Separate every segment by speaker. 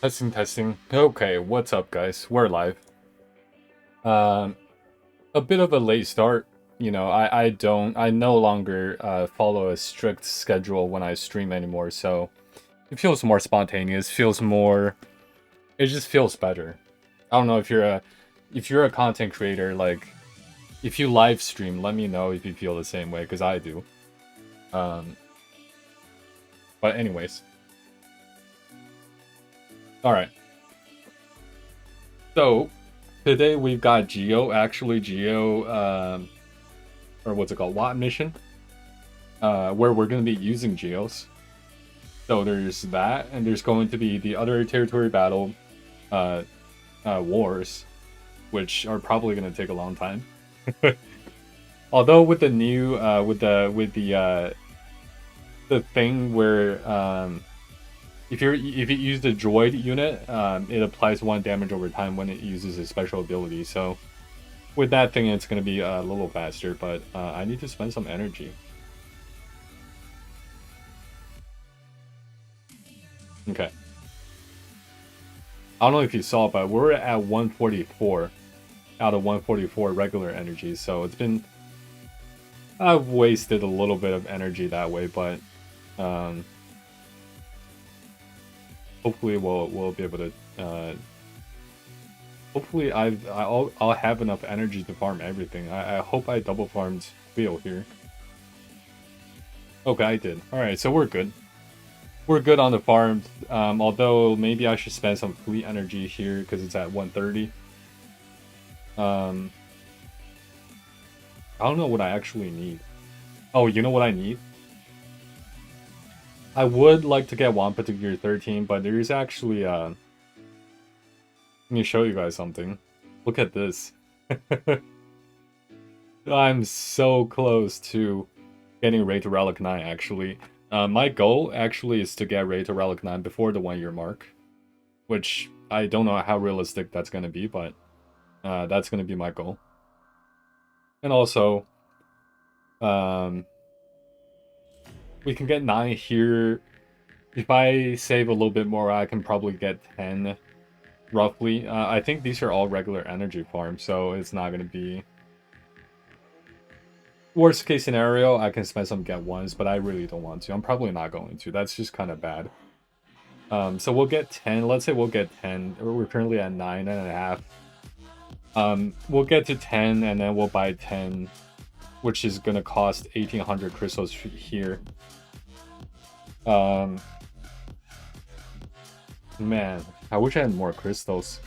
Speaker 1: Testing, testing. Okay, what's up, guys? We're live. Um, a bit of a late start. I no longer follow a strict schedule when I stream anymore, so it feels more spontaneous. Feels more. It just feels better. I don't know if you're a content creator. Like, if you live stream, let me know if you feel the same way, because I do. Um, but anyways, all right. So today we've got Geo. Actually, Geo. Or what's it called? Watt mission. Where we're going to be using geos. So there's that, and there's going to be the other territory battle uh, wars, which are probably going to take a long time. Although with the new the thing where if you use the droid unit, it applies 1 damage over time when it uses a special ability. So with that thing, it's going to be a little faster, but I need to spend some energy. Okay. I don't know if you saw, but we're at 144 out of 144 regular energy. So it's been... I've wasted a little bit of energy that way, but hopefully we'll be able to... hopefully I'll have enough energy to farm everything. I hope I double farmed wheel here. Okay, I did. Alright, so we're good. We're good on the farm, although maybe I should spend some fleet energy here because it's at 130. I don't know what I actually need. Oh, you know what I need? I would like to get Wampa to gear 13, but there is actually let me show you guys something. Look at this. I'm so close to getting Raid to Relic 9 actually. My goal actually is to get Raid to Relic 9 before the 1 year mark, which I don't know how realistic that's going to be, but that's going to be my goal. And also, we can get 9 here. If I save a little bit more, I can probably get 10, roughly. I think these are all regular energy farms, so it's not going to be... Worst case scenario, I can spend some get 1s, but I really don't want to. I'm probably not going to. That's just kind of bad. So we'll get 10. Let's say we'll get 10. We're currently at 9.5. We'll get to 10, and then we'll buy 10, which is gonna cost 1,800 crystals here. Man, I wish I had more crystals.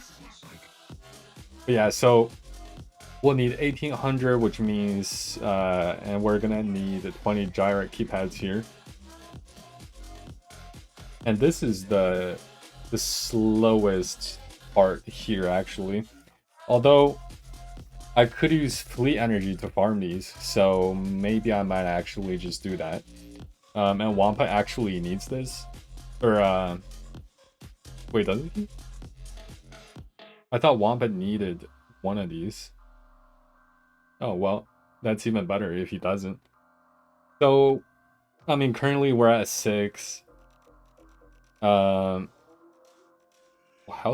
Speaker 1: But yeah, so we'll need 1,800, which means, and we're gonna need 20 gyrate keypads here. And this is the slowest part here, actually. Although, I could use fleet energy to farm these, so maybe I might actually just do that. And Wampa actually needs this. Or, wait, does he? I thought Wampa needed one of these. Oh, well, that's even better if he doesn't. So, I mean, currently we're at 6. How's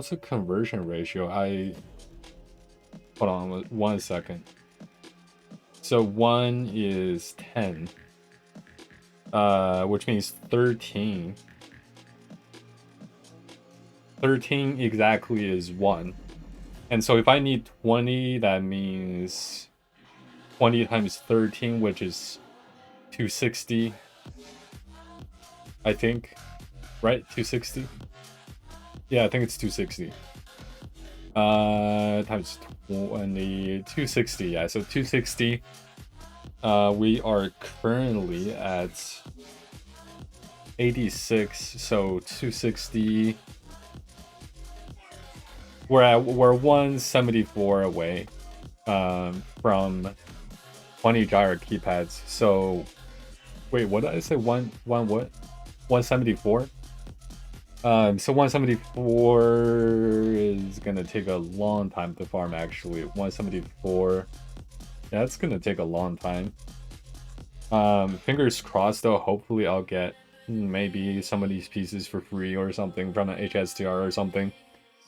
Speaker 1: the conversion ratio? Hold on 1 second. So 1 is 10. Which means 13. 13 exactly is 1. And so if I need 20, that means 20 times 13, which is 260. I think. Right? 260? Yeah, I think it's 260. Times 20, 260, yeah, so 260. We are currently at 86, so 260. We're 174 away from 20 gyro keypads. So wait, what did I say? One what? 174? So 174 is gonna take a long time to farm actually. 174. Yeah, that's gonna take a long time. Fingers crossed though, hopefully I'll get maybe some of these pieces for free or something from an HSTR or something.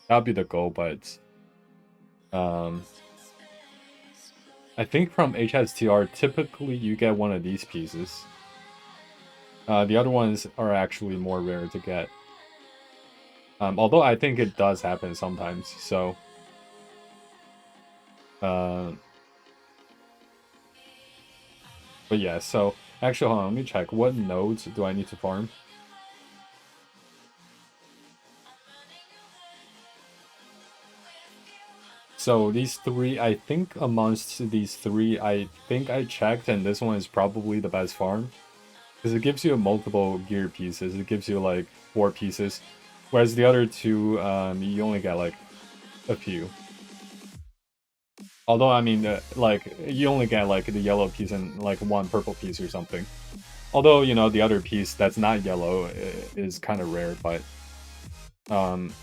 Speaker 1: That'd be the goal, but I think from HSTR, typically you get one of these pieces. The other ones are actually more rare to get. Although I think it does happen sometimes, so... but yeah, so... Actually, hold on, let me check. What nodes do I need to farm? So these three, I think amongst these three, I think I checked, and this one is probably the best farm. Because it gives you multiple gear pieces. It gives you like 4 pieces. Whereas the other two, you only get like a few. Although, I mean, like, you only get like the yellow piece and like 1 purple piece or something. Although, you know, the other piece that's not yellow is kind of rare, but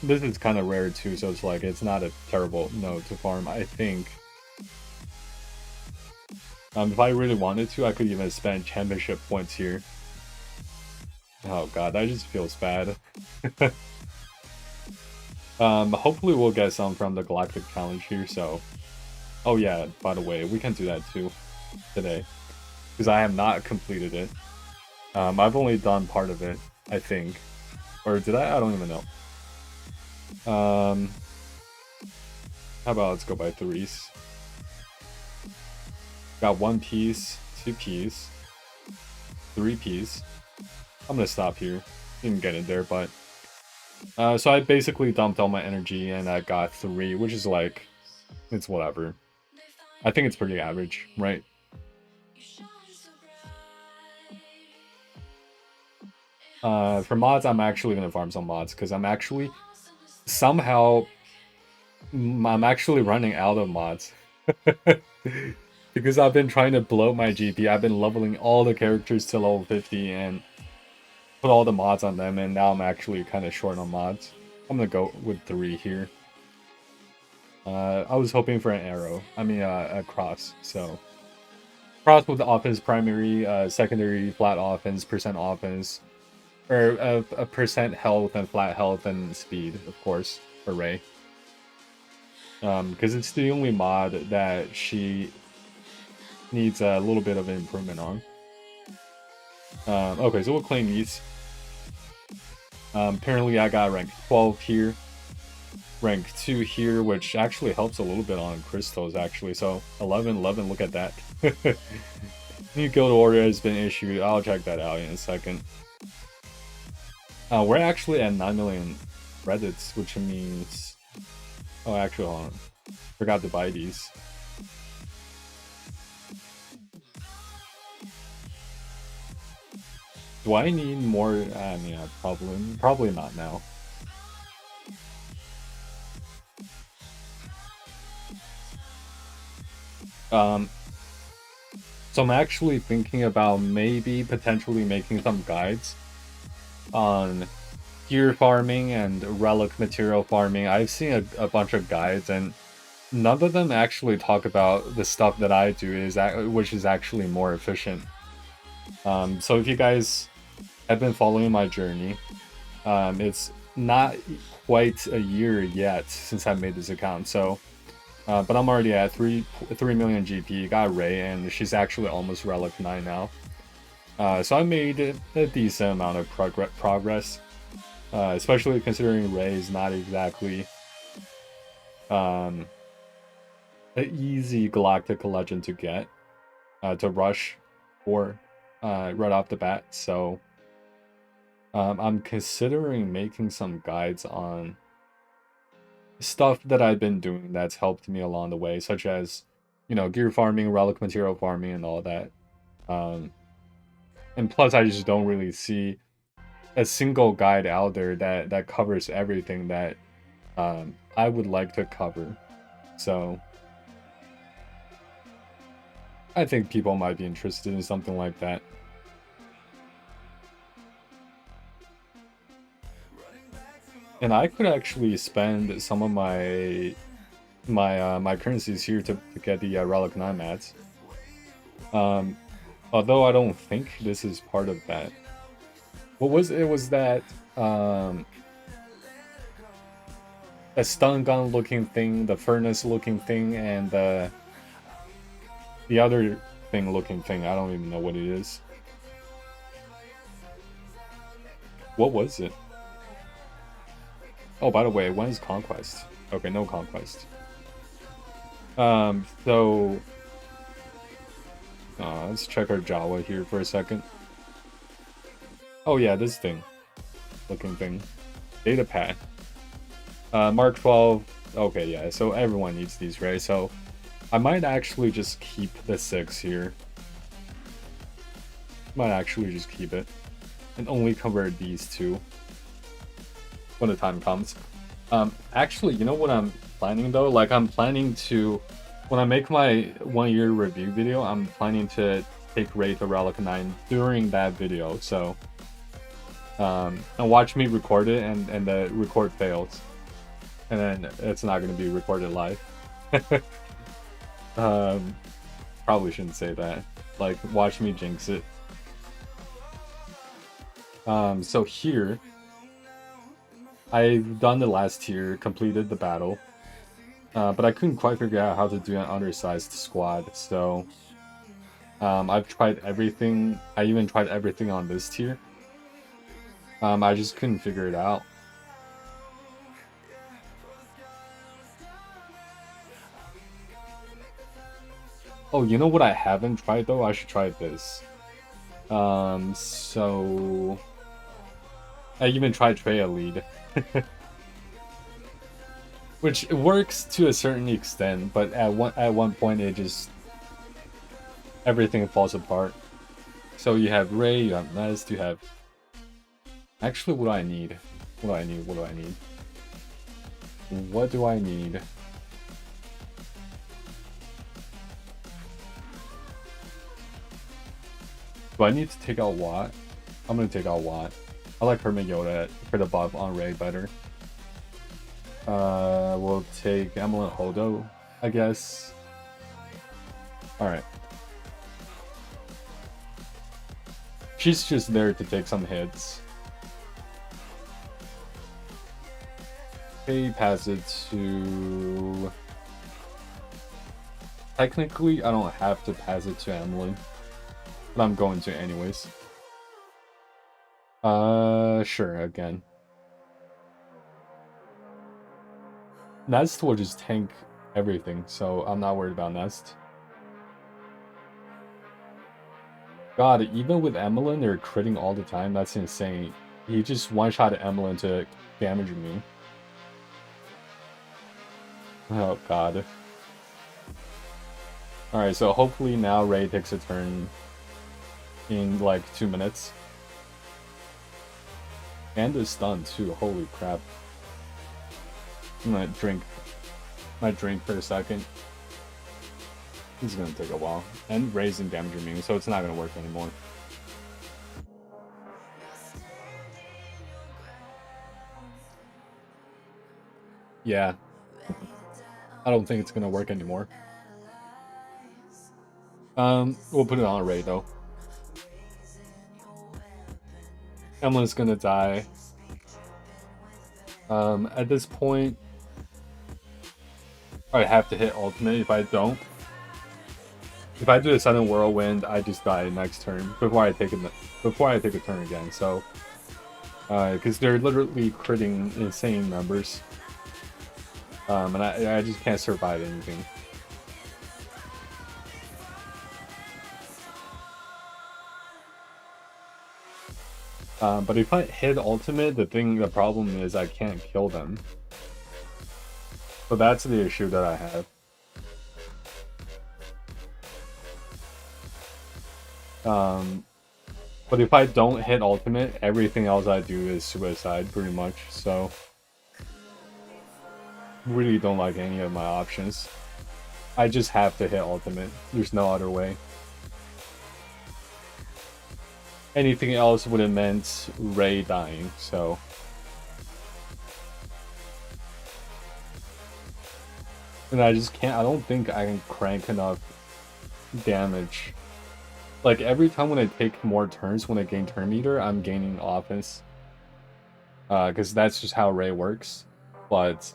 Speaker 1: this is kind of rare too, so it's like, it's not a terrible node to farm, I think. If I really wanted to, I could even spend championship points here. Oh god, that just feels bad. Hopefully we'll get some from the Galactic Challenge here, so... Oh yeah, by the way, we can do that too, today. Because I have not completed it. I've only done part of it, I think. Or did I? I don't even know. How about let's go by 3s. Got 1 piece, 2 piece, 3 piece. I'm gonna stop here. Didn't get in there, but... so I basically dumped all my energy and I got 3, which is like... It's whatever. I think it's pretty average, right? For mods, I'm actually gonna farm some mods, because I'm actually... Somehow... I'm actually running out of mods. Because I've been trying to bloat my GP, I've been leveling all the characters to level 50 and put all the mods on them, and now I'm actually kind of short on mods. I'm gonna go with 3 here. I was hoping for an arrow. I mean, a cross, so... Cross with the offense primary, secondary flat offense, percent offense, or a percent health and flat health and speed, of course, for Rey. Because it's the only mod that she needs a little bit of improvement on. Okay, so we'll claim these. Apparently I got rank 12 here. Rank 2 here, which actually helps a little bit on crystals, actually. So 11, look at that. New guild order has been issued. I'll check that out in a second. We're actually at 9 million credits, which means... Oh, actually, hold on. Forgot to buy these. Do I need more? I mean, probably not now. So I'm actually thinking about maybe potentially making some guides on gear farming and relic material farming. I've seen a bunch of guides, and none of them actually talk about the stuff that I do, which is actually more efficient. So if you guys have been following my journey, it's not quite a year yet since I made this account, so but I'm already at 3 million GP, got Rey, and she's actually almost Relic 9 now. So I made a decent amount of progress, especially considering Rey is not exactly an easy Galactic Legend to get, to rush for right off the bat. So I'm considering making some guides on stuff that I've been doing that's helped me along the way, such as, you know, gear farming, relic material farming, and all that. And plus, I just don't really see a single guide out there that covers everything that I would like to cover. So I think people might be interested in something like that. And I could actually spend some of my currencies here to get the Relic 9 mats. Although I don't think this is part of that. What was it? Was that a stun gun looking thing, the furnace looking thing, and the other thing looking thing? I don't even know what it is. What was it? Oh, by the way, when is Conquest? Okay, no Conquest. So let's check our Jawa here for a second. Oh yeah, this thing. Looking thing. Data pad. Mark 12. Okay, yeah, so everyone needs these, right? So I might actually just keep the 6 here. Might actually just keep it. And only convert these two when the time comes. Actually, you know what I'm planning though? Like, I'm planning to, when I make my 1-year review video, I'm planning to take Ray to Relic 9 during that video. So, and watch me record it, and the record fails, and then it's not going to be recorded live. Probably shouldn't say that. Like, watch me jinx it. So here, I've done the last tier, completed the battle, but I couldn't quite figure out how to do an undersized squad, so I've tried everything. I even tried everything on this tier. I just couldn't figure it out. Oh, you know what I haven't tried though? I should try this. So I even tried Treya lead. Which works to a certain extent, but at one point it just everything falls apart. So you have Ray, you have Nest, you have. Actually, what do I need? What do I need? What do I need? What do I need? Do I need to take out Watt? I'm gonna take out Watt. I like Hermit Yoda for the buff on Ray better. We'll take Emelin Hodo, I guess. Alright. She's just there to take some hits. Okay, pass it to... Technically, I don't have to pass it to Emelin, but I'm going to anyways. Sure, again. Nest will just tank everything, so I'm not worried about Nest. God, even with Emelin, they're critting all the time. That's insane. He just one-shot Emelin to damage me. Oh, God. Alright, so hopefully now Ray takes a turn in, like, 2 minutes. And is stunned, too. Holy crap. I'm gonna drink my drink for a second. This is gonna take a while. And Ray's in damaging me, so it's not gonna work anymore. Yeah. I don't think it's gonna work anymore. We'll put it on Ray though. Emelin's gonna die. At this point, I have to hit ultimate. If I don't, if I do a sudden whirlwind, I just die next turn before I take a turn again. So, because they're literally critting insane numbers, and I just can't survive anything. But if I hit ultimate, the problem is I can't kill them. So that's the issue that I have. But if I don't hit ultimate, everything else I do is suicide, pretty much, so... Really don't like any of my options. I just have to hit ultimate. There's no other way. Anything else would have meant Ray dying, so... And I just can't, I don't think I can crank enough damage Like, every time when I take more turns, when I gain turn meter, I'm gaining offense. Because that's just how Ray works. But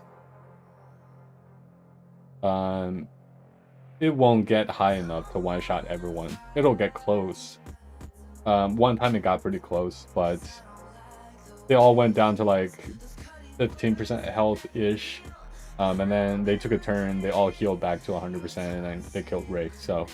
Speaker 1: it won't get high enough to one-shot everyone. It'll get close. One time it got pretty close, but they all went down to like 15% health-ish. And then they took a turn, they all healed back to 100%, and then they killed Ray, so...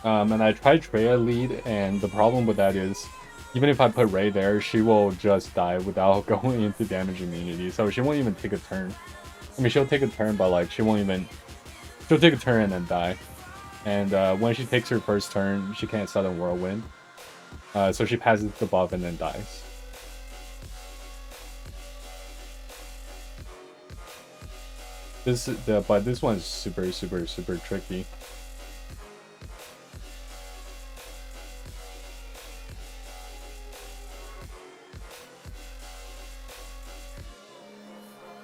Speaker 1: and I tried Treya lead, and the problem with that is, even if I put Ray there, she will just die without going into damage immunity, so she won't even take a turn. I mean, she'll take a turn, but like, she won't even... She'll take a turn and then die. And when she takes her first turn, she can't sudden whirlwind. So she passes the buff and then dies. But this one's super tricky.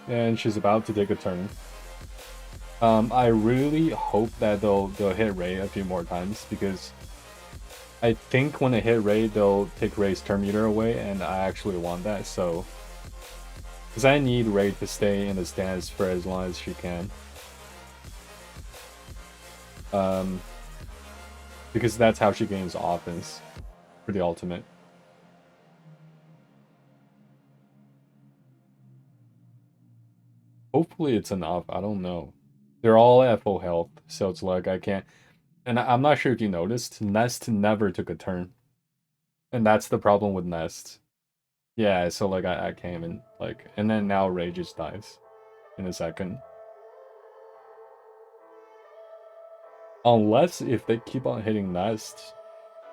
Speaker 1: And she's about to take a turn. I really hope that they'll hit Ray a few more times, because I think when they hit Ray, they'll take Ray's turn meter away, and I actually want that, so... Because I need Ray to stay in the stance for as long as she can. Because that's how she gains offense for the ultimate. Hopefully it's enough, I don't know. They're all at full health, so it's like I can't... And I'm not sure if you noticed, Nest never took a turn. And that's the problem with Nest. Yeah, so like I came in, like... And then now Ray just dies in a second. Unless if they keep on hitting Nest,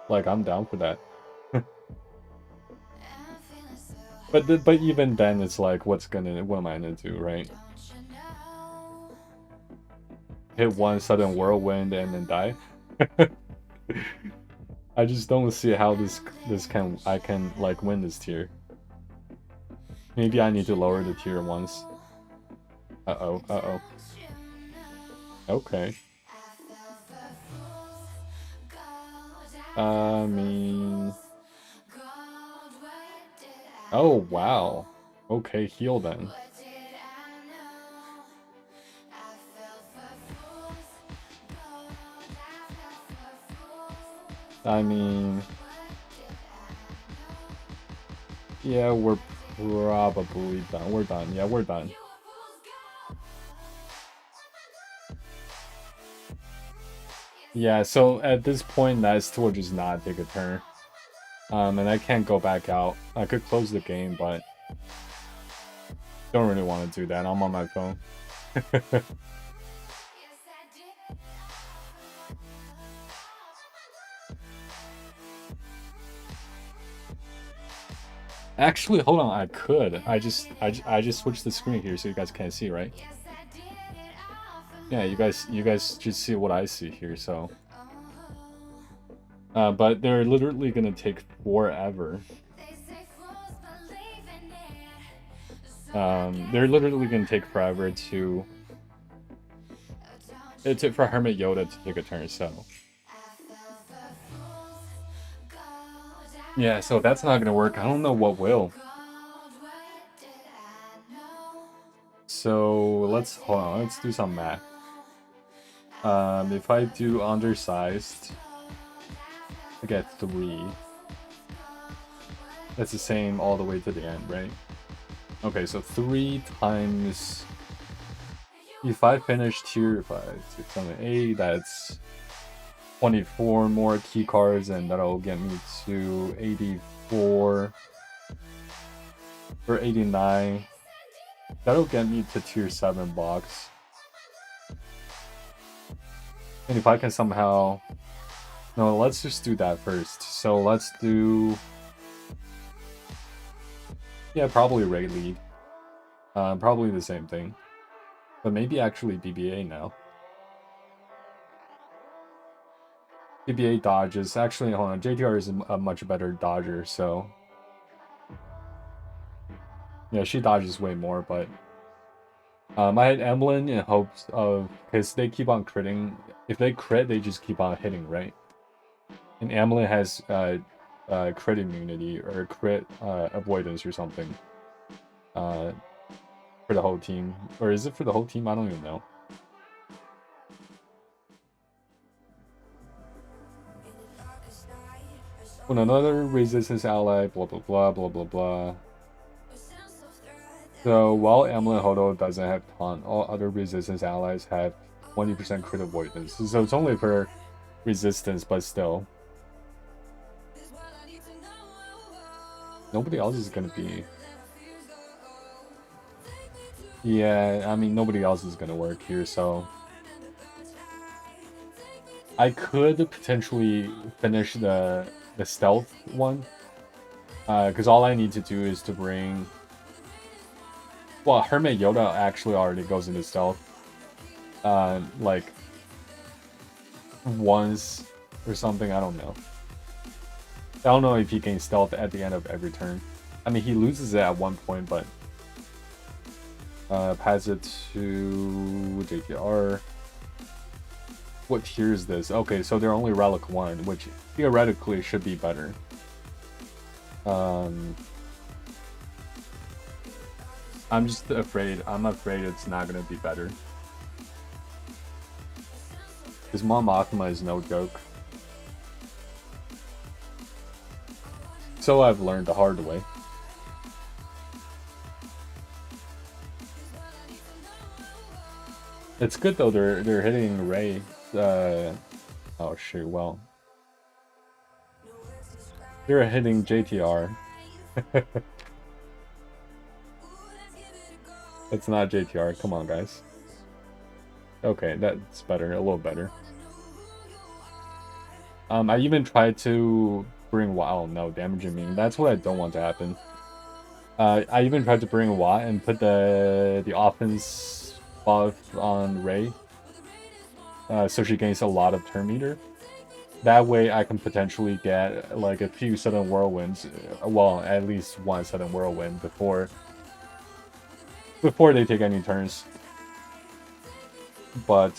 Speaker 1: like I'm down for that. But even then, it's like, what am I gonna do, right? Hit one sudden whirlwind and then die. I just don't see how I can like win this tier. Maybe I need to lower the tier once. Uh-oh. Okay. I mean... Oh, wow. Okay, heal then. I mean... Yeah, we're probably done. We're done. Yeah, we're done. Yeah, so at this point, Nest will just not take a turn. And I can't go back out. I could close the game, but... Don't really want to do that. I'm on my phone. Actually, hold on, I could. I just switched the screen here so you guys can't see, right? Yeah, you guys just see what I see here, so. But they're literally gonna take forever. They're literally gonna take forever for Hermit Yoda to take a turn, so. Yeah, so that's not gonna work. I don't know what will. So hold on, let's do some math. If I do undersized, I get 3. That's the same all the way to the end, right? Okay, so 3 times... If I finish tier 5, 6, 7, 8, that's 24 more key cards, and that'll get me to 84 or 89. That'll get me to tier 7 box. And if I can somehow... No, let's just do that first. So let's do... Yeah, probably Ray lead. Probably the same thing. But maybe actually BBA now. BBA dodges. Actually, hold on. JTR is a much better dodger, so... Yeah, she dodges way more, but I had Emblem in hopes of, because they keep on critting. If they crit, they just keep on hitting, right? And Emblem has crit immunity or crit avoidance or something for the whole team. Or is it for the whole team? I don't even know. When another resistance ally, blah blah blah blah blah blah. So while Emblem Hodo doesn't have taunt, all other resistance allies have 20% crit avoidance. So it's only for resistance, but still. Nobody else is gonna be. Yeah, I mean nobody else is gonna work here, so I could potentially finish the stealth one. Because all I need to do is to bring. Well, Hermit Yoda actually already goes into stealth. Like once or something, I don't know. I don't know if he gains stealth at the end of every turn. I mean, he loses it at one point, but pass it to JTR. What tier is this? Okay, so they're only Relic 1, which theoretically should be better. I'm just afraid. I'm afraid it's not gonna be better. Because Mom Akuma is no joke. So I've learned the hard way. It's good though. They're hitting Ray. Oh shoot. Well, they're hitting JTR. It's not JTR. Come on, guys. Okay, that's better. A little better. I even tried to bring Watt. Oh no, damaging me. That's what I don't want to happen. I even tried to bring Watt and put the offense buff on Ray. So she gains a lot of turn meter. That way I can potentially get like a few sudden whirlwinds. Well, at least one sudden whirlwind before they take any turns. But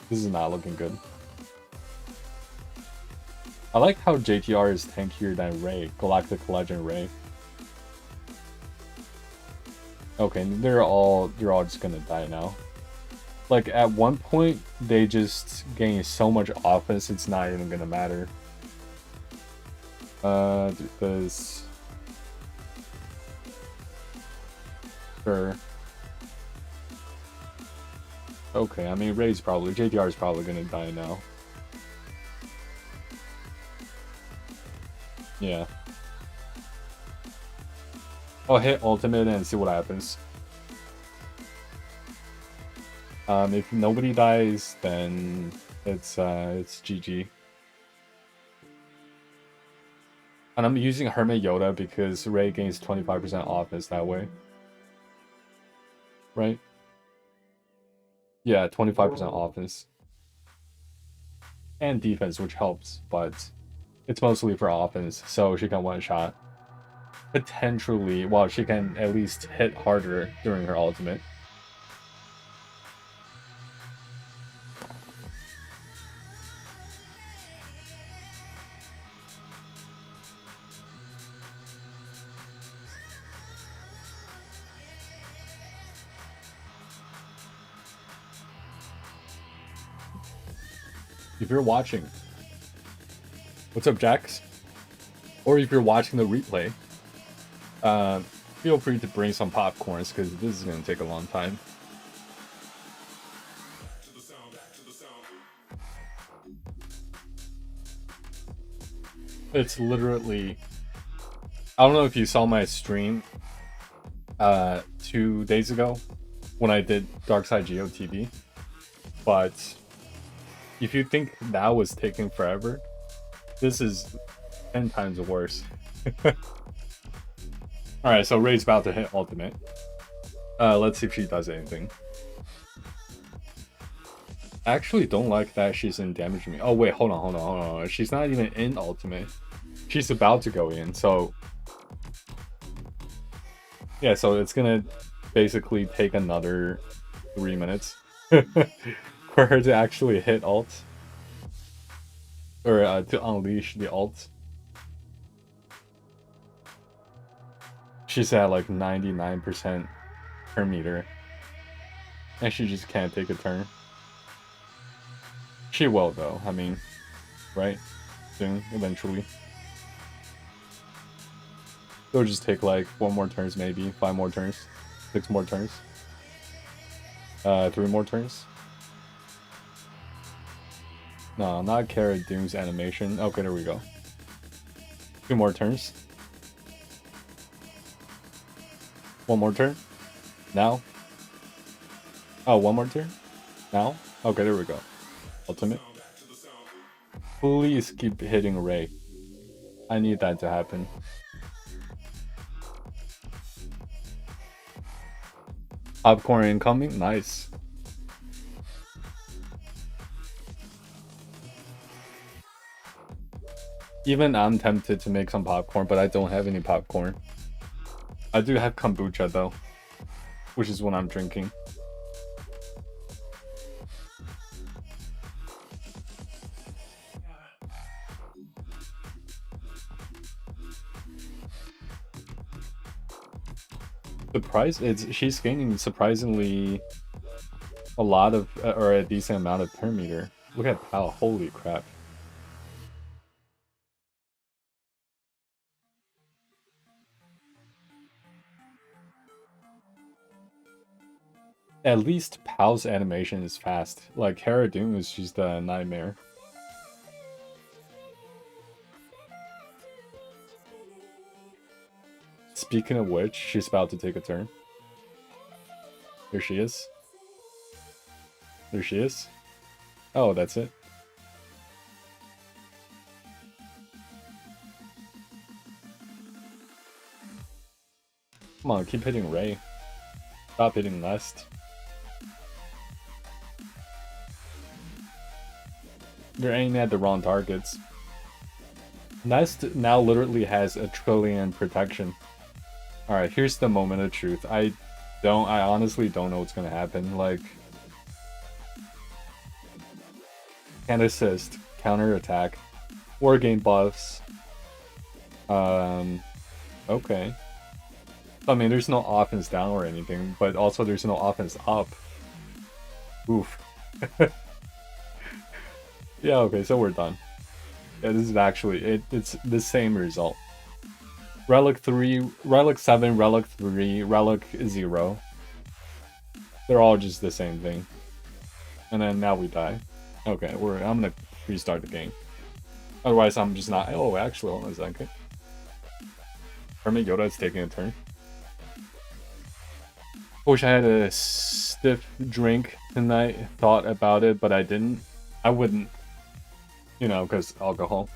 Speaker 1: this is not looking good. I like how JTR is tankier than Ray, Galactic Legend Ray. Okay, they're all just gonna die now. Like at one point they just gain so much offense it's not even gonna matter. Because sure. Okay, I mean Ray's probably JTR is probably gonna die now. Yeah. I'll hit ultimate and see what happens. If nobody dies, then it's GG. And I'm using Hermit Yoda because Ray gains 25% offense that way. Right? Yeah, 25% offense. And defense, which helps, but it's mostly for offense, so she can one-shot. Potentially, well, she can at least hit harder during her ultimate. If you're watching, what's up, Jax? Or if you're watching the replay, feel free to bring some popcorns because this is going to take a long time. It's literally, I don't know if you saw my stream 2 days ago when I did Darkside GOTV, but if you think that was taking forever, this is 10 times worse. Alright, so Ray's about to hit ultimate. Let's see if she does anything. I actually don't like that she's in damage me. Oh wait, hold on. She's not even in ultimate. She's about to go in, so Yeah, so it's gonna basically take another 3 minutes for her to actually hit ult. Or to unleash the ult. She's at like 99% per meter. And she just can't take a turn. She will though, I mean, right? Soon, eventually. It'll just take like 4 more turns maybe, 5 more turns, 6 more turns. 3 more turns. No, not Cara Doom's animation. Okay, there we go. 2 more turns. 1 more turn. Now. Oh, 1 more turn. Now. Okay, there we go. Ultimate. Please keep hitting Ray. I need that to happen. Popcorn incoming. Nice. Even I'm tempted to make some popcorn, but I don't have any popcorn. I do have kombucha though, which is what I'm drinking. She's gaining surprisingly a lot of, or a decent amount of per meter. Look at how, holy crap. At least Pal's animation is fast. Like, Cara Doom is just a nightmare. Speaking of which, she's about to take a turn. Here she is. There she is. Oh, that's it. Come on, keep hitting Ray. Stop hitting Nest. You're aiming at the wrong targets. Nest now literally has 1 trillion protection. Alright, here's the moment of truth. I honestly don't know what's gonna happen. Like, can assist, counter attack, war game buffs. Okay. I mean, there's no offense down or anything, but also there's no offense up. Oof. Yeah, okay, so we're done. Yeah, this is actually, it's the same result. Relic 3, Relic 7, Relic 3, Relic 0. They're all just the same thing. And then now we die. Okay, I'm gonna restart the game. Otherwise, I'm just not. Oh, actually, hold on a second. Hermit Yoda is taking a turn. Wish I had a stiff drink tonight. Thought about it, but I didn't. I wouldn't. You know, because alcohol.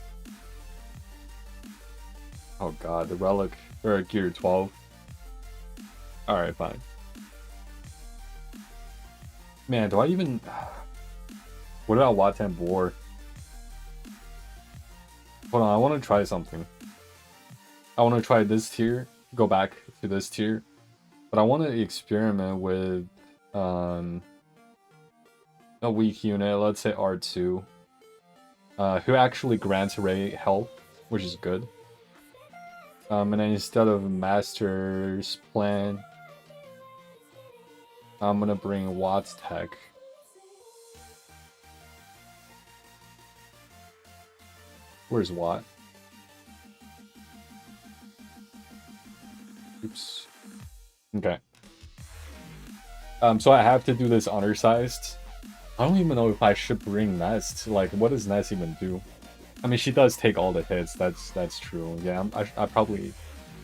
Speaker 1: Oh god, the Relic, or Gear 12. Alright, fine. Man, do I even... What about Watan War? Hold on, I want to try something. I want to try this tier, go back to this tier. But I want to experiment with a weak unit, let's say R2. Who actually grants Ray health, which is good. And then instead of Master's Plan, I'm gonna bring Watt's Tech. Where's Watt? Oops. Okay. So I have to do this undersized. I don't even know if I should bring Nest. Like, what does Nest even do? I mean, she does take all the hits. That's true. Yeah, I probably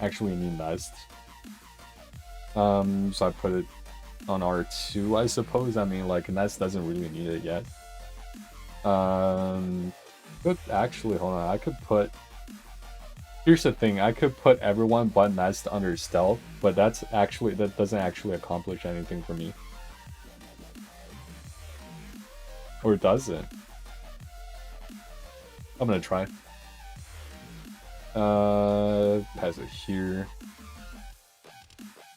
Speaker 1: actually need Nest. So I put it on R2, I suppose. I mean, like, Nest doesn't really need it yet. But actually, hold on. I could put... Here's the thing. I could put everyone but Nest under Stealth, but that doesn't actually accomplish anything for me. Or does it? I'm gonna try. Pass it here.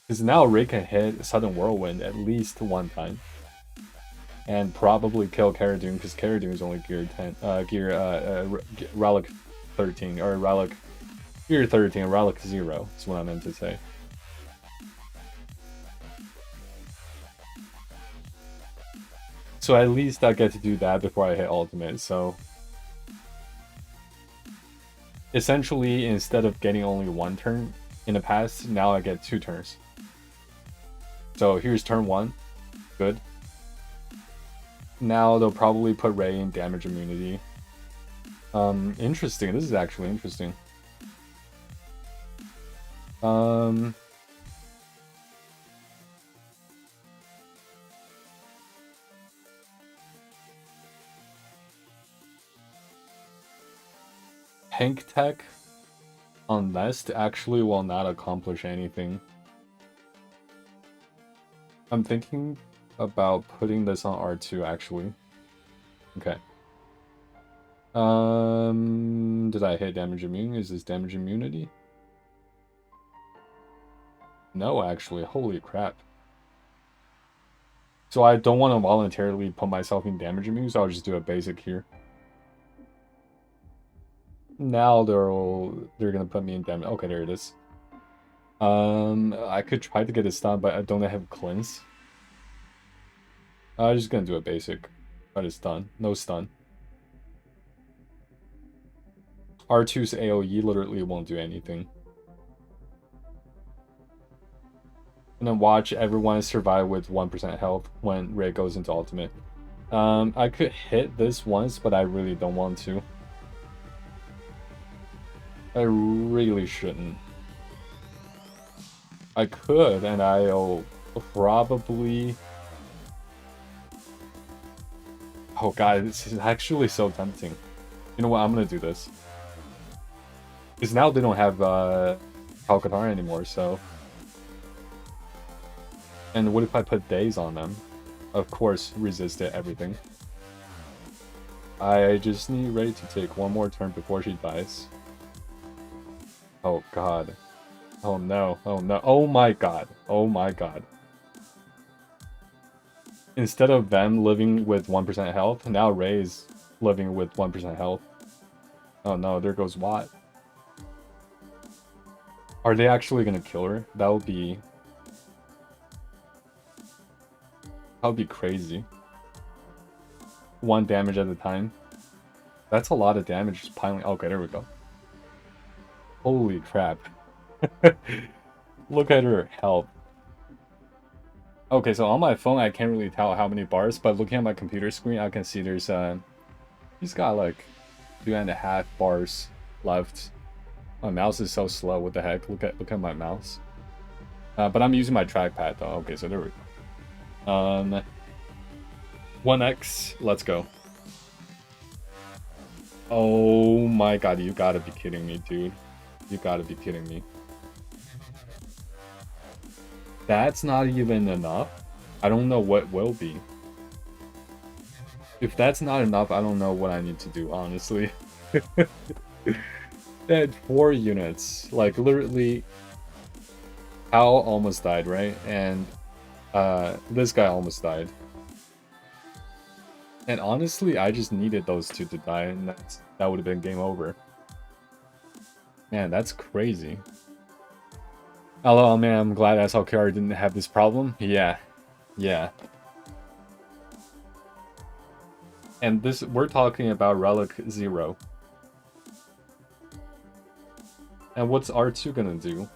Speaker 1: Because now Ray can hit Sudden Whirlwind at least one time. And probably kill Cara Dune, because Cara Dune is only gear 10, Relic 13, or Relic, gear 13, Relic 0, is what I meant to say. So at least I get to do that before I hit ultimate, so... Essentially, instead of getting only one turn in the past, now I get 2 turns. So here's turn 1, good. Now they'll probably put Ray in damage immunity. Interesting, this is actually interesting. Tank tech on Nest actually will not accomplish anything. I'm thinking about putting this on R2 actually. Okay. Did I hit damage immune? Is this damage immunity? No, actually. Holy crap. So I don't want to voluntarily put myself in damage immune, so I'll just do a basic here. Now they're gonna put me in damage. Okay, there it is. I could try to get a stun, but I don't have cleanse. I'm just gonna do a basic. Try to stun. No stun. R2's AoE literally won't do anything. And then watch everyone survive with 1% health when Ray goes into ultimate. I could hit this once, but I really don't want to. I really shouldn't. I could, and I'll probably... Oh god, this is actually so tempting. You know what, I'm gonna do this. Because now they don't have Calcatar anymore, so... And what if I put Daze on them? Of course, resist it, everything. I just need Ray to take one more turn before she dies. Oh god. Oh no, oh no, oh my god, oh my god. Instead of them living with 1% health, now Ray's living with 1% health. Oh no, there goes Watt. Are they actually gonna kill her? That would be crazy. 1 damage at a time. That's a lot of damage just piling. Okay, there we go. Holy crap. Look at her health. Okay, so on my phone I can't really tell how many bars, but looking at my computer screen I can see there's he's got like 2.5 bars left. My mouse is so slow, what the heck? Look at my mouse. But I'm using my trackpad though. Okay, so there we go. 1x, let's go. Oh my god, you gotta be kidding me, dude. You gotta be kidding me. That's not even enough? I don't know what will be. If that's not enough, I don't know what I need to do, honestly. They had 4 units. Like, literally, Al almost died, right? And this guy almost died. And honestly, I just needed those 2 to die, and that would have been game over. Man, that's crazy. Oh man, I'm glad SLKR didn't have this problem. Yeah. Yeah. And this, we're talking about Relic 0. And what's R2 gonna do?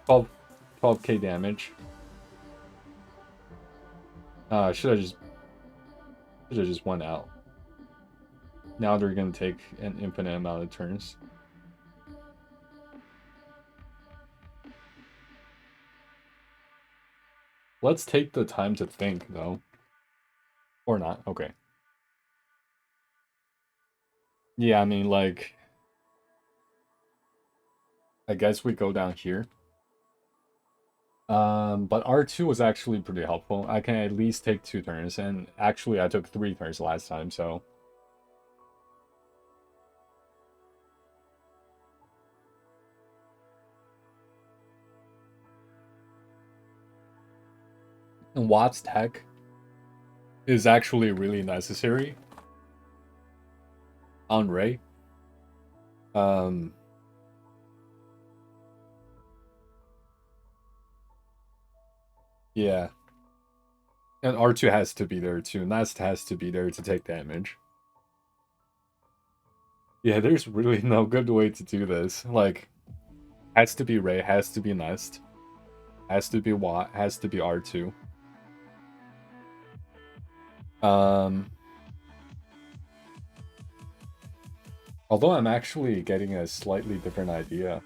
Speaker 1: 12k damage. Should have just went out. Now they're gonna take an infinite amount of turns. Let's take the time to think, though. Or not. Okay. Yeah, I mean, like... I guess we go down here. But R2 was actually pretty helpful. I can at least take 2 turns, and actually I took 3 turns last time, so... And Watt's tech is actually really necessary on Ray. Yeah. And R2 has to be there too. Nest has to be there to take damage. Yeah, there's really no good way to do this. Like, has to be Ray, has to be Nest, has to be Watt, has to be R2. Although I'm actually getting a slightly different idea.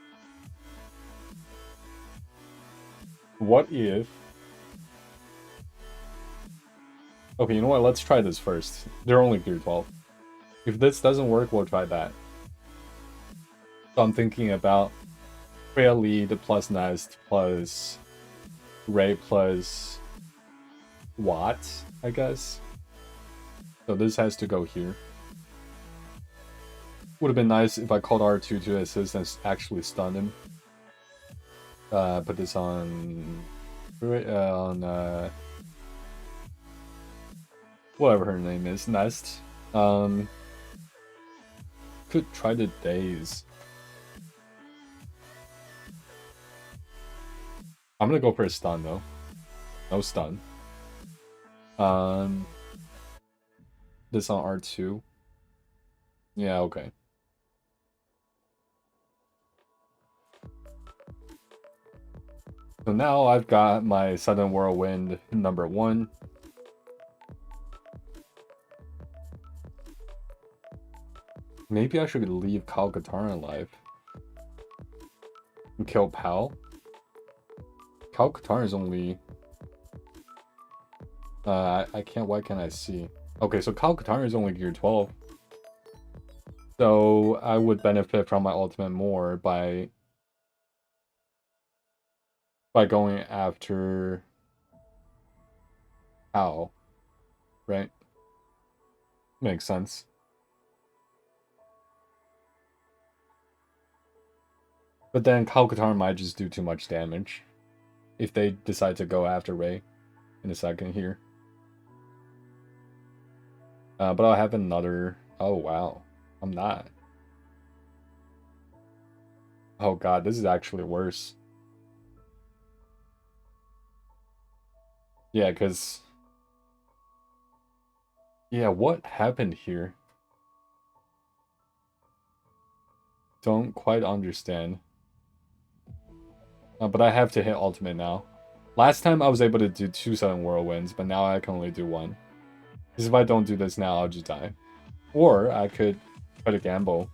Speaker 1: What if... Okay, you know what? Let's try this first. They're only gear 12. If this doesn't work, we'll try that. So I'm thinking about Freya lead plus Nest plus Ray plus Watt, I guess. So this has to go here. Would have been nice if I called R2 to assist and actually stun him. Put this on whatever her name is, Nest. Could try to daze. I'm gonna go for a stun though. No stun. This on R2. Yeah, okay. So now I've got my Sudden Whirlwind number 1. Maybe I should leave Kyle Katarn alive. And kill Pal. Kyle Katarn is only... I can't... Why can't I see? Okay, so Kyle Katarn is only gear 12. So I would benefit from my ultimate more by going after Pal, right? Makes sense. But then Kyle Katarn might just do too much damage if they decide to go after Ray in a second here. But I'll have another... Oh, wow. I'm not. Oh god, this is actually worse. Yeah, because... Yeah, what happened here? Don't quite understand. But I have to hit ultimate now. Last time I was able to do 2 Sudden Whirlwinds, but now I can only do 1. Because if I don't do this now, I'll just die. Or I could try to gamble.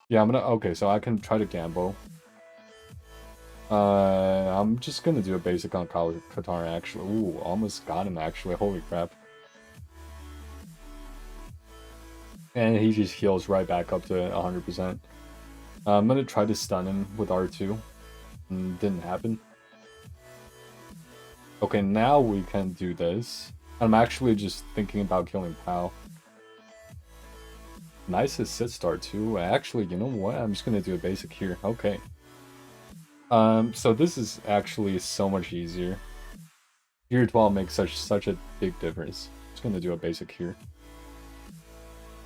Speaker 1: Yeah, I'm gonna... Okay, so I can try to gamble. I'm just gonna do a basic on Kyle Katarn, actually. Ooh, almost got him, actually. Holy crap. And he just heals right back up to 100%. I'm gonna try to stun him with R2. Didn't happen. Okay, now we can do this. I'm actually just thinking about killing Pal. Nice assist start too. Actually, you know what? I'm just gonna do a basic here. Okay. So this is actually so much easier. Gear 12 makes such a big difference. Just gonna do a basic here.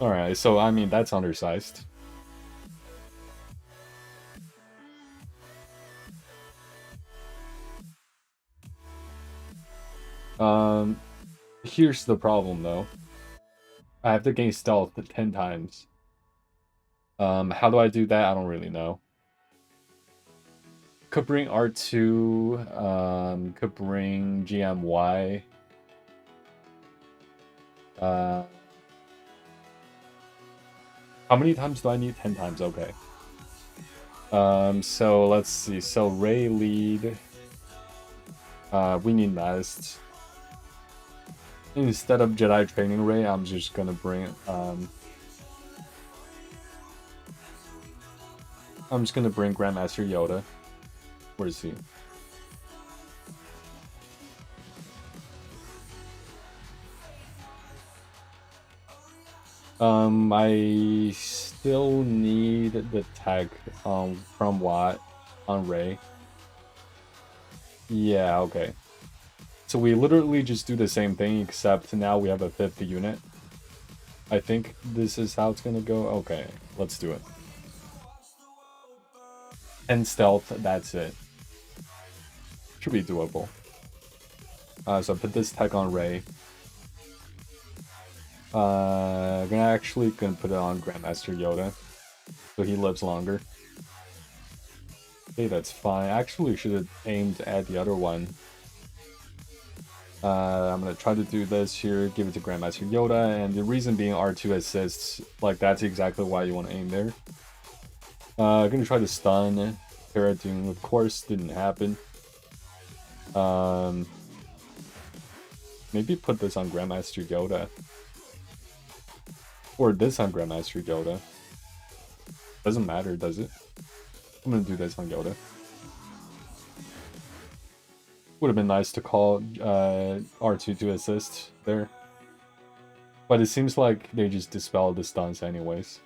Speaker 1: Alright, so I mean that's undersized. Here's the problem though. I have to gain stealth 10 times. How do I do that? I don't really know. Could bring R2, could bring GMY. How many times do I need? 10 times, okay. So let's see. So Ray lead. We need Nest. Instead of Jedi Training Ray, I'm just gonna bring I'm just gonna bring Grandmaster Yoda. Where is he? I still need the tag from Watt on Ray. Yeah, okay. So we literally just do the same thing, except now we have a 5th unit. I think this is how it's gonna go. Okay, let's do it. 10 stealth, that's it. Should be doable. So I put this tech on Ray. Gonna put it on Grandmaster Yoda, so he lives longer. Okay, that's fine. Actually, should have aimed at the other one. I'm gonna try to do this here, give it to Grandmaster Yoda, and the reason being R2 assists, like that's exactly why you want to aim there. Gonna try to stun Terra Doom, of course, didn't happen. Maybe put this on Grandmaster Yoda. Or this on Grandmaster Yoda. Doesn't matter, does it? I'm gonna do this on Yoda. Would have been nice to call R2 to assist there. But it seems like they just dispelled the stuns anyways.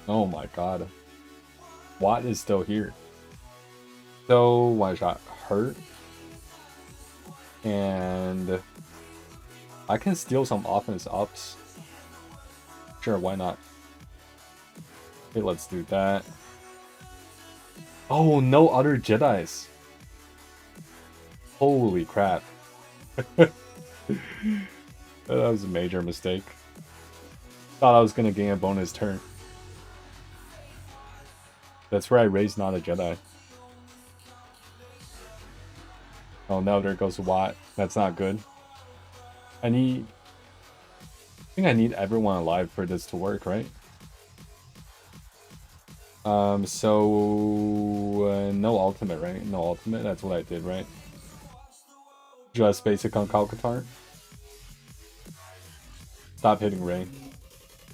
Speaker 1: Oh my god. Watt is still here. So, one shot hurt. And I can steal some offense ups. Sure, why not? Okay, let's do that. Oh, no other Jedis. Holy crap. That was a major mistake. Thought I was gonna gain a bonus turn. That's right, Ray's not a Jedi. Oh no, there goes Watt. That's not good. I think I need everyone alive for this to work, right? No ultimate, right? No ultimate, that's what I did, right? Just basic on Calcatar. Stop hitting Ray.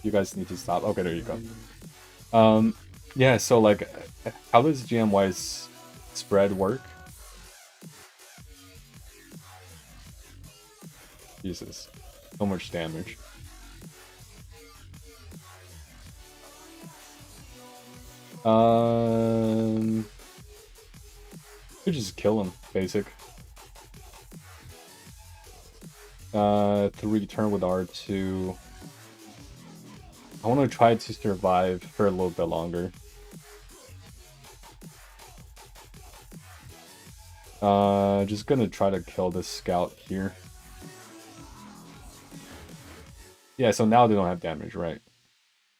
Speaker 1: You guys need to stop. Okay, there you go. Yeah, so like, how does GMY's spread work? Jesus, so much damage. Could just kill him, basic. 3 turn with R2. I want to try to survive for a little bit longer. Just gonna try to kill this scout here. Yeah, so now they don't have damage, right?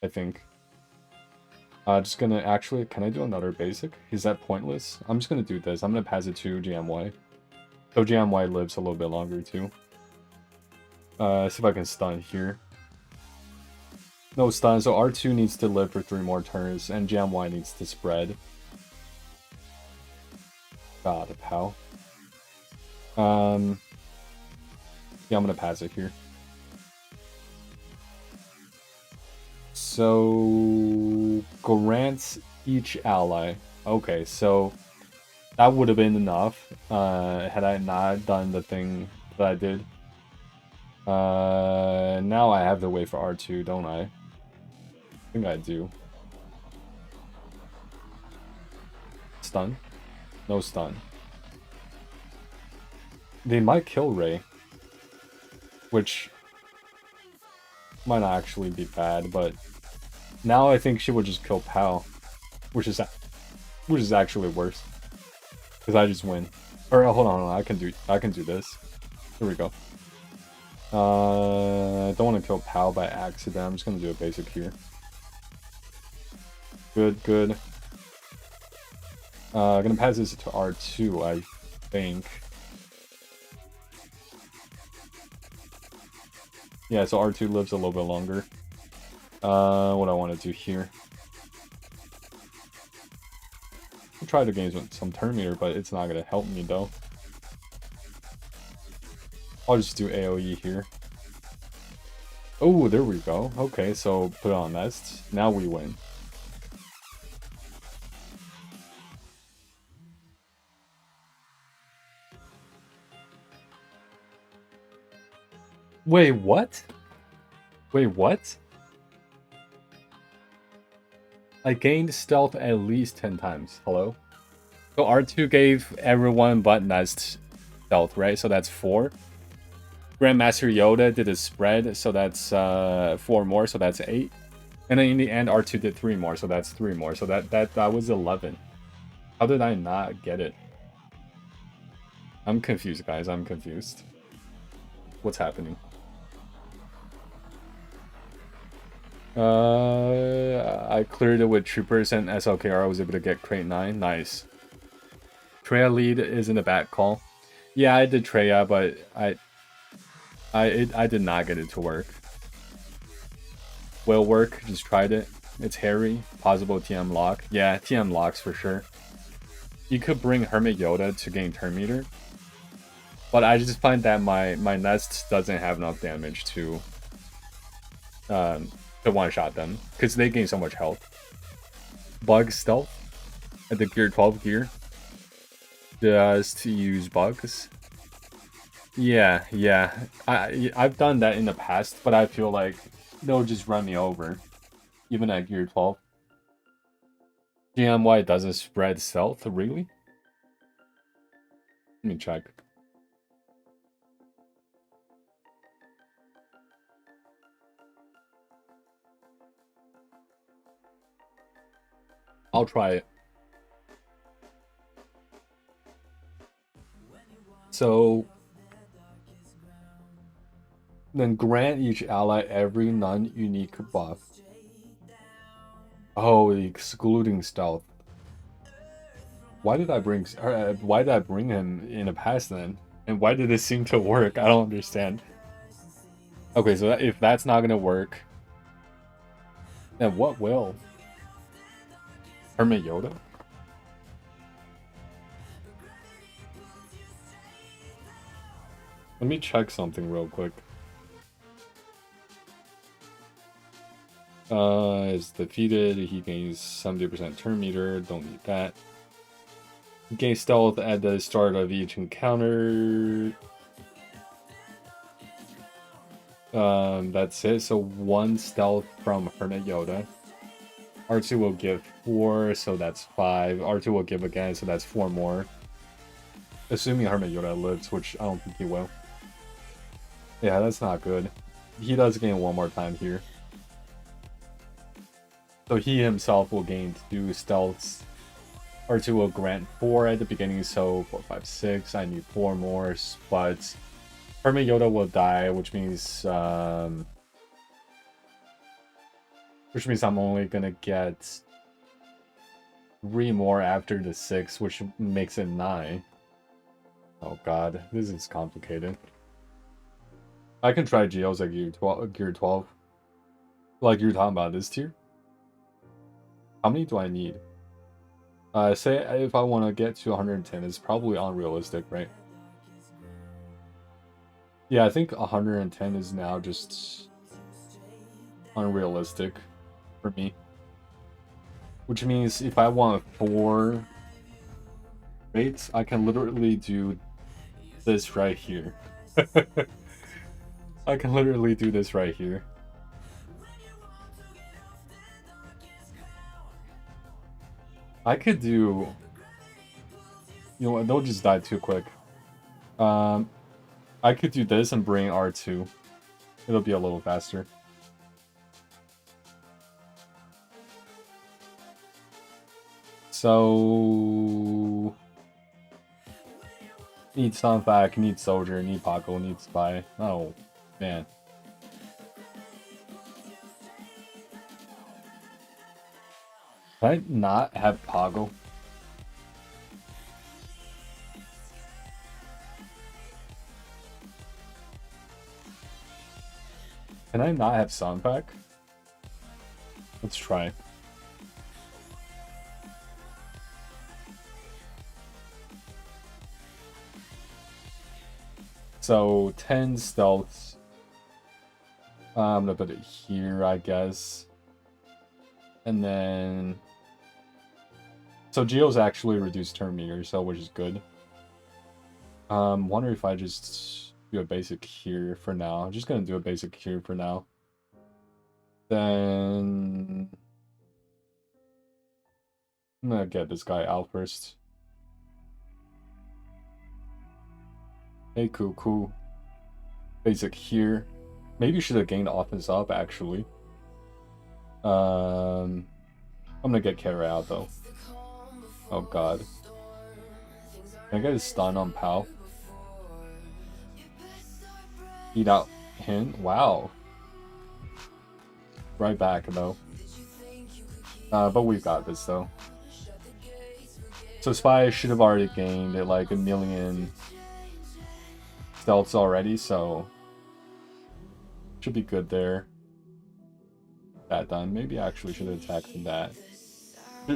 Speaker 1: I think. Just gonna actually, can I do another basic? Is that pointless? I'm just gonna do this. I'm gonna pass it to GMY. So GMY lives a little bit longer too. See if I can stun here. No stun, so R2 needs to live for 3 more turns, and GMY needs to spread. God, how? Yeah, I'm gonna pass it here. So grants each ally. Okay, so that would have been enough had I not done the thing that I did. Now I have to wait for R2, don't I? I think I do. Stun? No stun. They might kill Ray, which might not actually be bad, but now I think she would just kill Pal, which is actually worse, because I just win. Or hold on, I can do this. Here we go. I don't want to kill Pal by accident. I'm just gonna do a basic here. Good, good. I'm gonna pass this to R2, I think. Yeah, so R2 lives a little bit longer. What I want to do here. I'll try to gain some turn meter, but it's not gonna help me though. I'll just do AoE here. Oh, there we go. Okay, so put it on Nest. Now we win. Wait, what? Wait, what? I gained stealth at least 10 times. Hello? So R2 gave everyone but Nest stealth, right? So that's 4. Grandmaster Yoda did a spread, so that's 4 more, so that's 8. And then in the end, R2 did 3 more, so that's 3 more. So that was 11. How did I not get it? I'm confused, guys. I'm confused. What's happening? I cleared it with Troopers and SLKR. I was able to get crate 9. Nice. Treya lead isn't a bad call. Yeah, I did Treya, but I did not get it to work. Will work. Just tried it. It's hairy. Possible TM lock. Yeah, TM locks for sure. You could bring Hermit Yoda to gain turn meter, but I just find that my Nest doesn't have enough damage to one-shot them because they gain so much health. Bug stealth at the gear 12 gear. Just to use bugs. Yeah. I've done that in the past, but I feel like they'll just run me over, even at gear 12. GMY doesn't spread stealth, really? Let me check. I'll try it. So then grant each ally every non-unique buff. Oh, excluding stealth. Why did I bring him in the past then? And why did this seem to work? I don't understand. Okay, so if that's not gonna work, then what will? Hermit Yoda? Let me check something real quick. Is defeated. He gains 70% turn meter. Don't need that. Gain stealth at the start of each encounter. That's it. So 1 stealth from Hermit Yoda. R2 will give 4, so that's 5. R2 will give again, so that's 4 more. Assuming Hermit Yoda lives, which I don't think he will. Yeah, that's not good. He does gain 1 more time here. So he himself will gain 2 stealths. R2 will grant 4 at the beginning, so 4, 5, 6. I need 4 more, but Hermit Yoda will die, which means I'm only gonna get 3 more after the 6, which makes it 9. Oh god, this is complicated. I can try Geos at gear 12. Like you're talking about this tier. How many do I need? Say if I want to get to 110, it's probably unrealistic, right? Yeah, I think 110 is now just unrealistic for me. Which means if I want 4 rates, I can literally do this right here. I can literally do this right here. I could do... You know what, they'll just die too quick. I could do this and bring R2. It'll be a little faster. So... Need Sunfac, need Soldier, need Paco, need Spy. Oh, man. Can I not have Pago? Can I not have Sunpack? Let's try. So 10 stealths. I'm gonna put it here, I guess. And then... So Geo's actually reduced turn meter, so which is good. Wonder if I just do a basic here for now. I'm just gonna do a basic here for now. Then... I'm gonna get this guy out first. Hey, cool. Basic here. Maybe should have gained offense up, actually. I'm gonna get Kara out, though. Oh, God. Can I get a stun on Pal? Eat out hint? Wow. Right back, though. But we've got this, though. So Spy should have already gained like 1,000,000 stealths already, so should be good there. That done. Maybe I actually should have attacked that.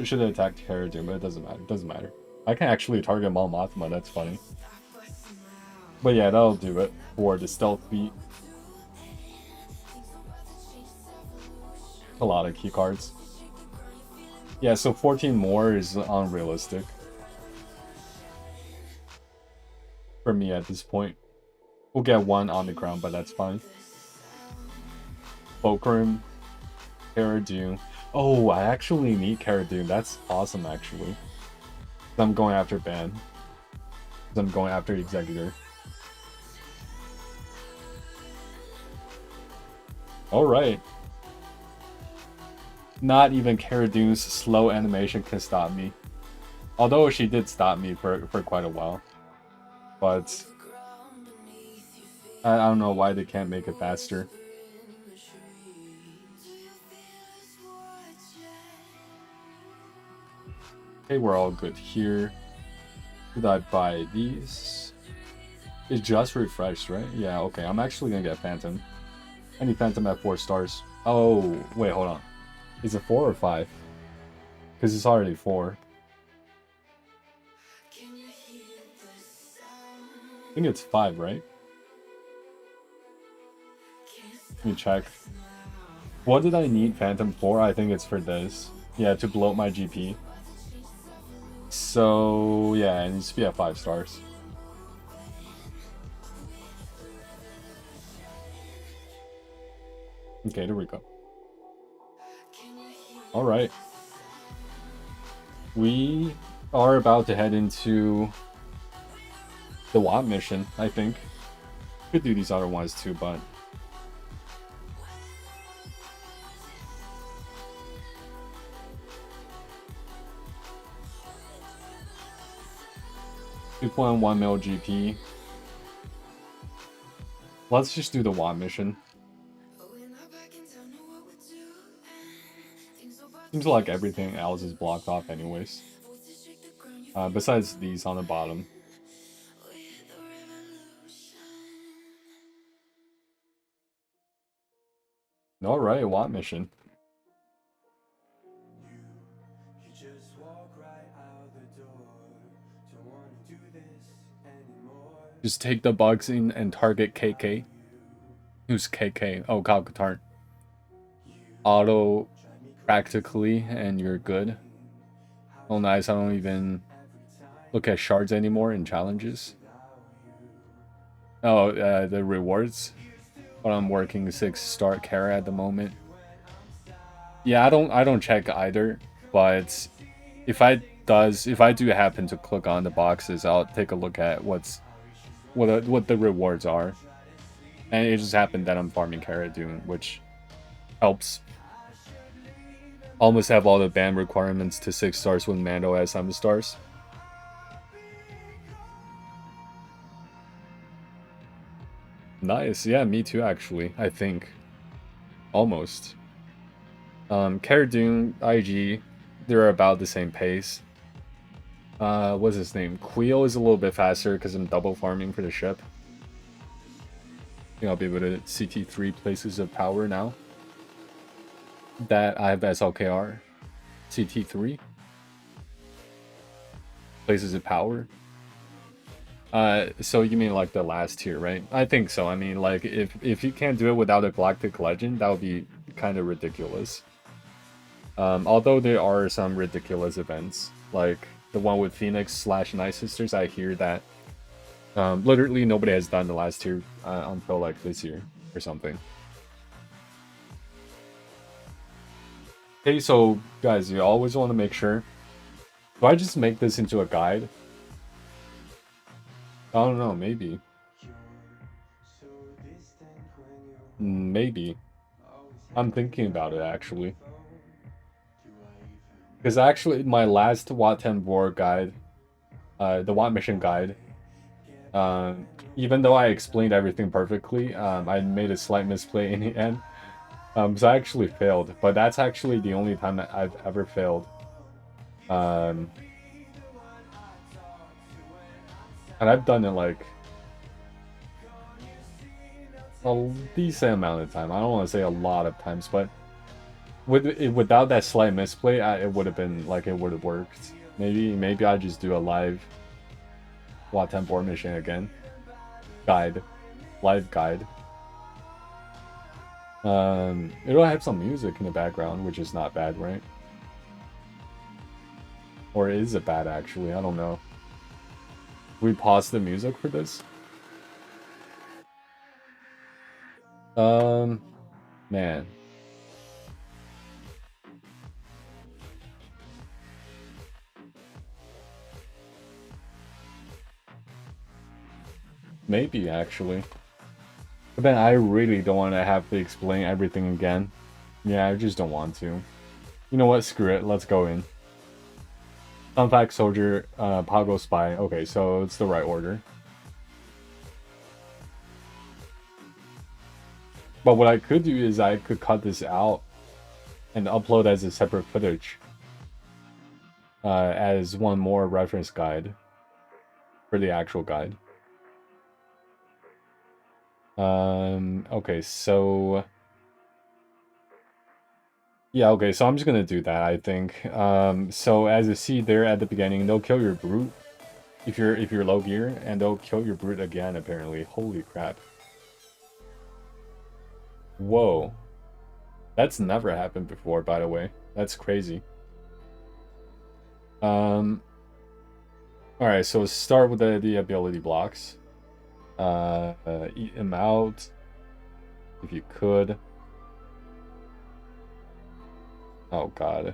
Speaker 1: Should have attacked Harridan, but it doesn't matter. It doesn't matter. I can actually target Mal Mothma, that's funny. But yeah, that'll do it for the stealth feat. A lot of key cards. Yeah, so 14 more is unrealistic for me at this point. We'll get one on the ground, but that's fine. Fulcrum, Cara Dune. Oh, I actually need Cara Dune. That's awesome, actually. I'm going after Ban. I'm going after Executor. Alright. Not even Cara Dune's slow animation can stop me. Although she did stop me for quite a while. But I don't know why they can't make it faster. Okay, we're all good here. Did I buy these? It just refreshed, right? Yeah, okay. I'm actually gonna get Phantom. I need Phantom at 4 stars. Oh, wait, hold on. Is it 4 or 5? Because it's already 4. I think it's 5, right? Let me check. What did I need Phantom for? I think it's for this. Yeah, to bloat my GP. So, yeah, it needs to be at 5 stars. Okay, there we go. Alright. We are about to head into the WAP mission, I think. Could do these other ones too, but... $2.1 mil GP. Let's just do the WAP mission. Seems like everything else is blocked off anyways. Besides these on the bottom. Alright, WAP mission. Just take the bugs in and target KK. Who's KK? Oh, Kyle Katarn. Auto practically, and you're good. Oh, nice. I don't even look at shards anymore in challenges. Oh, the rewards. But I'm working 6-star Kara at the moment. Yeah, I don't check either. But if I do happen to click on the boxes, I'll take a look at what the rewards are. And it just happened that I'm farming Cara Dune, which helps. Almost have all the ban requirements to 6 stars when Mando has 7 stars. Nice, yeah, me too actually, I think. Almost. Cara Dune, IG, they're about the same pace. What's his name? Queel is a little bit faster because I'm double farming for the ship. I think I'll be able to CT3 places of power now. That I have SLKR. CT3. Places of power. So you mean like the last tier, right? I think so. I mean, like, if you can't do it without a Galactic Legend, that would be kind of ridiculous. Although there are some ridiculous events, like the one with Phoenix / Night Sisters. I hear that literally nobody has done the last tier until like this year or something. Okay, so guys, you always want to make sure Do I just make this into a guide? I don't know, maybe. Maybe. I'm thinking about it, actually. Because actually, my last Watt 10 board guide, the Watt mission guide, even though I explained everything perfectly, I made a slight misplay in the end. So I actually failed, but that's actually the only time that I've ever failed. And I've done it like a decent amount of time. I don't want to say a lot of times, but without that slight misplay, it would have been like it would have worked. Maybe I just do a live Watt 10 board mission again. Live guide. It'll have some music in the background, which is not bad, right? Or is it bad, actually? I don't know. We pause the music for this? Man. Maybe, actually. But then I really don't want to have to explain everything again. Yeah, I just don't want to. You know what? Screw it. Let's go in. Fun fact, soldier, Pago spy. Okay, so it's the right order. But what I could do is I could cut this out and upload as a separate footage. As one more reference guide for the actual guide. Okay, so... Yeah, okay, so I'm just gonna do that, I think. So as you see there at the beginning, they'll kill your brute if you're low gear, and they'll kill your brute again, apparently. Holy crap. Whoa. That's never happened before, by the way. That's crazy. Alright, so start with the ability blocks. Eat them out. If you could. Oh god.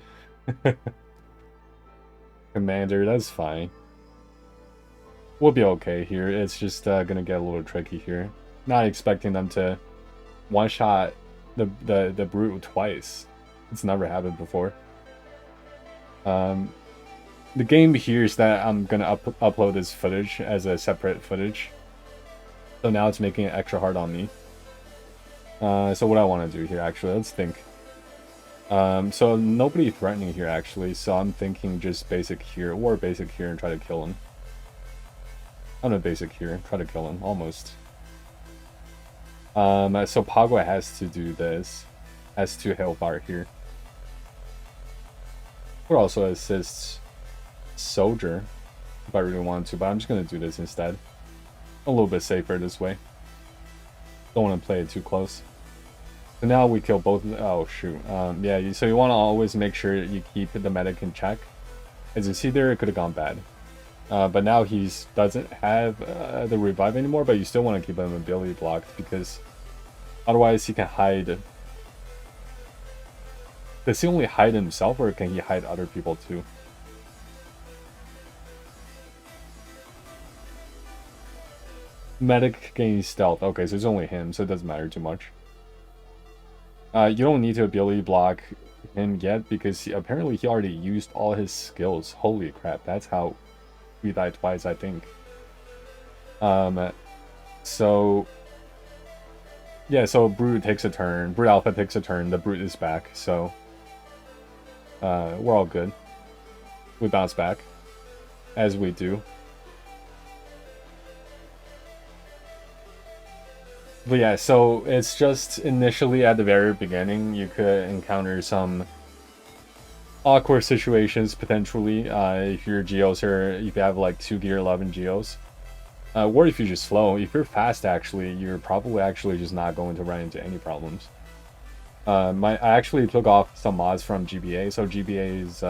Speaker 1: Commander, that's fine. We'll be okay here. It's just gonna get a little tricky here. Not expecting them to one-shot the brute twice. It's never happened before. The game hears that I'm gonna upload this footage as a separate footage. So now it's making it extra hard on me. So what I want to do here, actually, let's think. So nobody threatening here, actually, so I'm thinking just basic here, or basic here and try to kill him. I'm gonna basic here, try to kill him, almost. So Pagua has to do this. Has to Hellfire here. Or also assists Soldier, if I really want to, but I'm just gonna do this instead. A little bit safer this way. Don't want to play it too close. So now we kill both. Oh shoot. Yeah. So you want to always make sure you keep the medic in check. As you see there, it could have gone bad. But now he doesn't have the revive anymore. But you still want to keep him ability blocked because otherwise he can hide. Does he only hide himself, or can he hide other people too? Medic gains stealth. Okay, so it's only him, so it doesn't matter too much. You don't need to ability block him yet because apparently he already used all his skills. Holy crap, that's how we died twice, I think. So yeah, so Brute takes a turn. Brute Alpha takes a turn. The Brute is back, so we're all good. We bounce back, as we do. But yeah, so it's just initially at the very beginning, you could encounter some awkward situations potentially if your geos are, if you have like 2 gear 11 geos. Or if you're just slow. If you're fast, actually, you're probably actually just not going to run into any problems. I actually took off some mods from GBA, so GBA is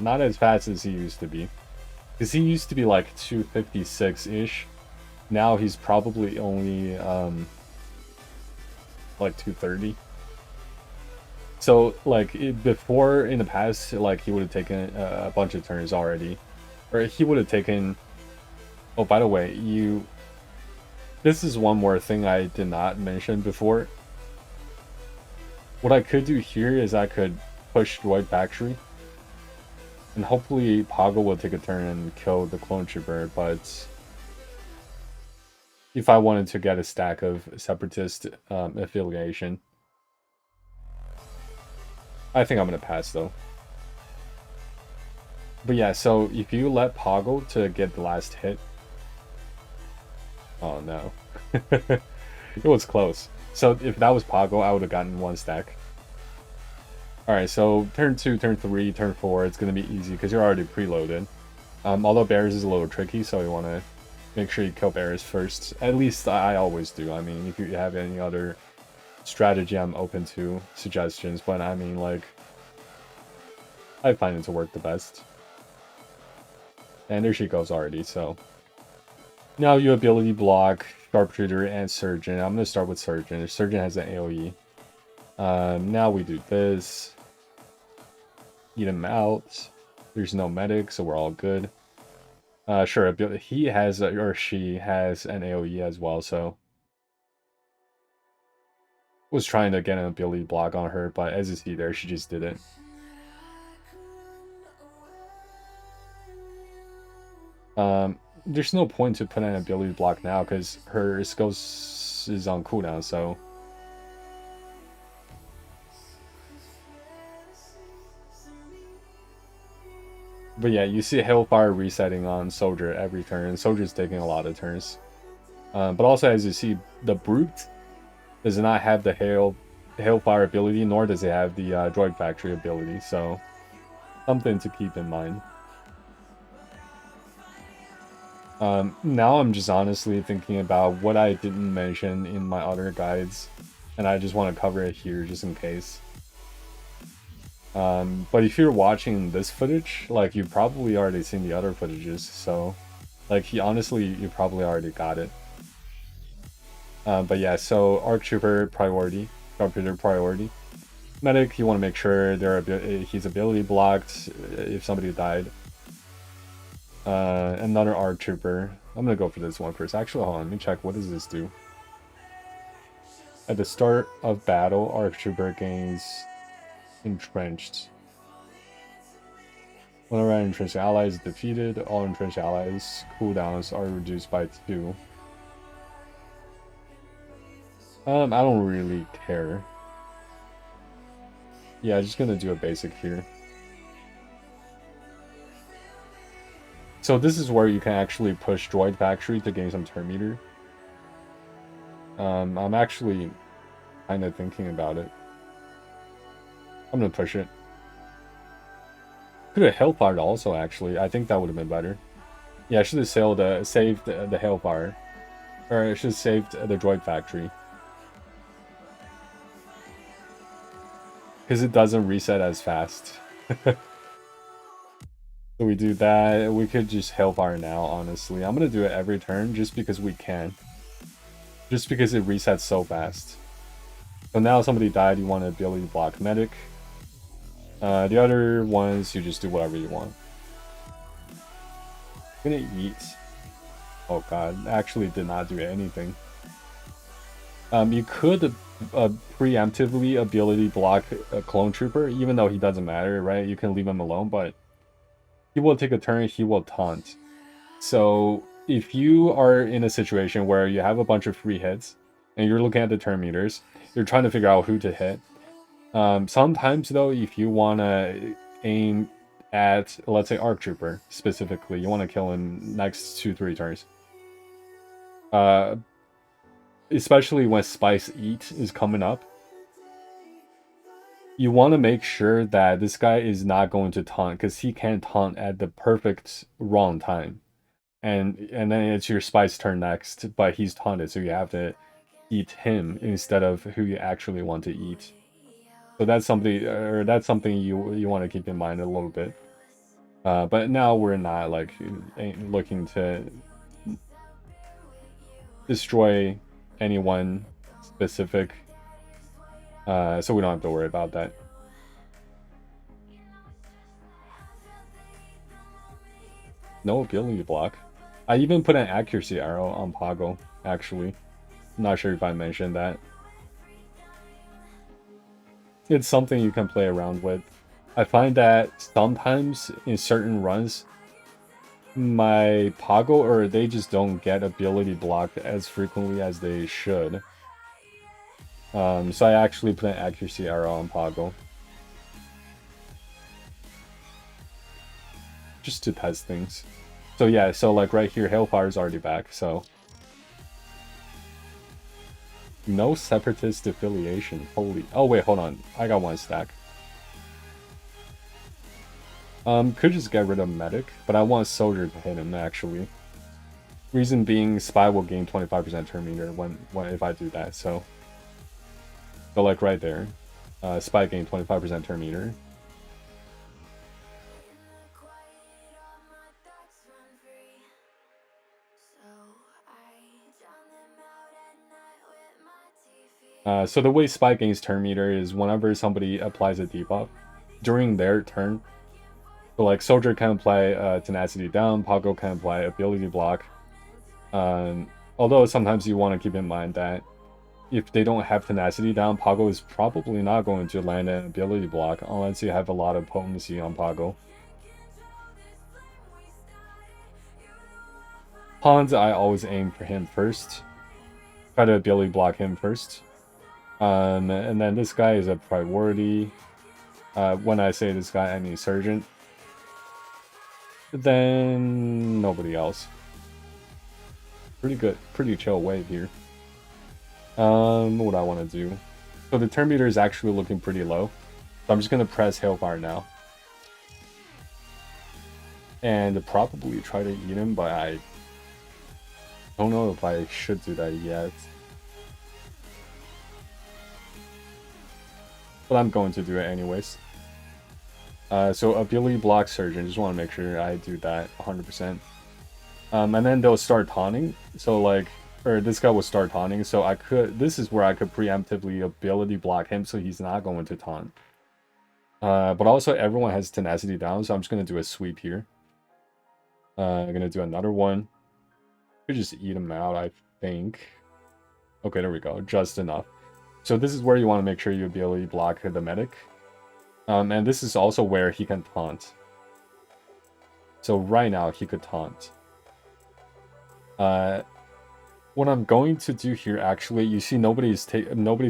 Speaker 1: not as fast as he used to be. Because he used to be like 256-ish. Now he's probably only like 230. So like before in the past, like he would have taken a bunch of turns already, or he would have taken. Oh, by the way, you. This is one more thing I did not mention before. What I could do here is I could push Droid Factory, and hopefully Poggle will take a turn and kill the Clone Trooper. But if I wanted to get a stack of Separatist affiliation, I think I'm gonna pass though. But yeah, so if you let Poggle to get the last hit, oh no, it was close. So if that was Poggle, I would have gotten one stack. Alright, so turn 2, turn 3, turn 4, it's going to be easy because you're already preloaded. Although Bears is a little tricky, so you want to make sure you kill Bears first. At least I always do. I mean, if you have any other strategy, I'm open to suggestions. But I mean, like, I find it to work the best. And there she goes already, so. Now you ability block, Sharpshooter, and Surgeon. I'm going to start with Surgeon. Surgeon has an AoE. Now we do this. Eat him out. There's no medic, so we're all good. Sure, he has, or she has an AoE as well, so. Was trying to get an ability block on her, but as you see there, she just didn't. There's no point to put an ability block now, because her SWGOH is on cooldown, so. But yeah, you see Hailfire resetting on Soldier every turn. Soldier's taking a lot of turns. But also, as you see, the Brute does not have the Hailfire ability, nor does it have the Droid Factory ability. So, something to keep in mind. Now I'm just honestly thinking about what I didn't mention in my other guides. And I just want to cover it here just in case. But if you're watching this footage, like, you've probably already seen the other footages, so, like, honestly, you probably already got it. But yeah, so ARC Trooper priority, Sharpshooter priority. Medic, you want to make sure his ability blocked if somebody died. Another ARC Trooper. I'm gonna go for this one first. Actually, hold on, let me check. What does this do? At the start of battle, ARC Trooper gains Entrenched. Whenever an entrenched ally is defeated, all entrenched allies' cooldowns are reduced by 2. I don't really care. Yeah, just gonna do a basic here. So this is where you can actually push Droid Factory to gain some turn meter. I'm actually kind of thinking about it. I'm gonna push it. Could have Hellfired also, actually. I think that would have been better. Yeah, I should have saved the Hellfire. Or I should have saved the Droid Factory. Because it doesn't reset as fast. So we do that. We could just Hellfire now, honestly. I'm gonna do it every turn just because we can. Just because it resets so fast. So now somebody died, you want to ability block Medic. The other ones, you just do whatever you want. Gonna eat. Oh god, actually did not do anything. You could preemptively ability block a Clone Trooper, even though he doesn't matter, right? You can leave him alone, but he will take a turn, he will taunt. So if you are in a situation where you have a bunch of free hits, and you're looking at the turn meters, you're trying to figure out who to hit. Sometimes though, if you want to aim at, let's say, ARC Trooper specifically, you want to kill him next 2-3 turns. Especially when Spice Eat is coming up, you want to make sure that this guy is not going to taunt, because he can taunt at the perfect wrong time. And then it's your Spice turn next, but he's taunted, so you have to eat him instead of who you actually want to eat. So that's something, you want to keep in mind a little bit. But now we're not like looking to destroy anyone specific, so we don't have to worry about that. No ability block. I even put an accuracy arrow on Pago, actually. I'm not sure if I mentioned that. It's something you can play around with. I find that sometimes in certain runs, my Pago or they just don't get ability blocked as frequently as they should. So I actually put an accuracy arrow on Pago. Just to test things. So yeah, so like right here, Hailfire is already back, so. No separatist affiliation. Holy. Oh wait, hold on. I got one stack. Could just get rid of Medic, but I want Soldier to hit him actually. Reason being, Spy will gain 25% turn meter when if I do that, so. So like right there. Spy gain 25% turn meter. So the way Spy gains turn meter is whenever somebody applies a debuff during their turn. So like Soldier can apply Tenacity down, Pago can apply ability block. Although sometimes you want to keep in mind that if they don't have Tenacity down, Pago is probably not going to land an ability block unless you have a lot of potency on Pago. Hans, I always aim for him first. Try to ability block him first. And then this guy is a priority. When I say this guy, I mean Sergeant. Then nobody else. Pretty good, pretty chill wave here. What do I want to do? So the turn meter is actually looking pretty low. So I'm just gonna press Hailfire now. And probably try to eat him, but I don't know if I should do that yet. But I'm going to do it anyways. So ability block Surgeon, just want to make sure I do that 100%. And then they'll start taunting. So like, or this guy will start taunting. So I could, this is where I could preemptively ability block him so he's not going to taunt. But also everyone has Tenacity down, so I'm just going to do a sweep here. I'm going to do another one. Could just eat him out, I think. Okay, there we go, just enough. So this is where you want to make sure you ability block the medic. And this is also where he can taunt. So right now he could taunt. What I'm going to do here, actually, you see nobody's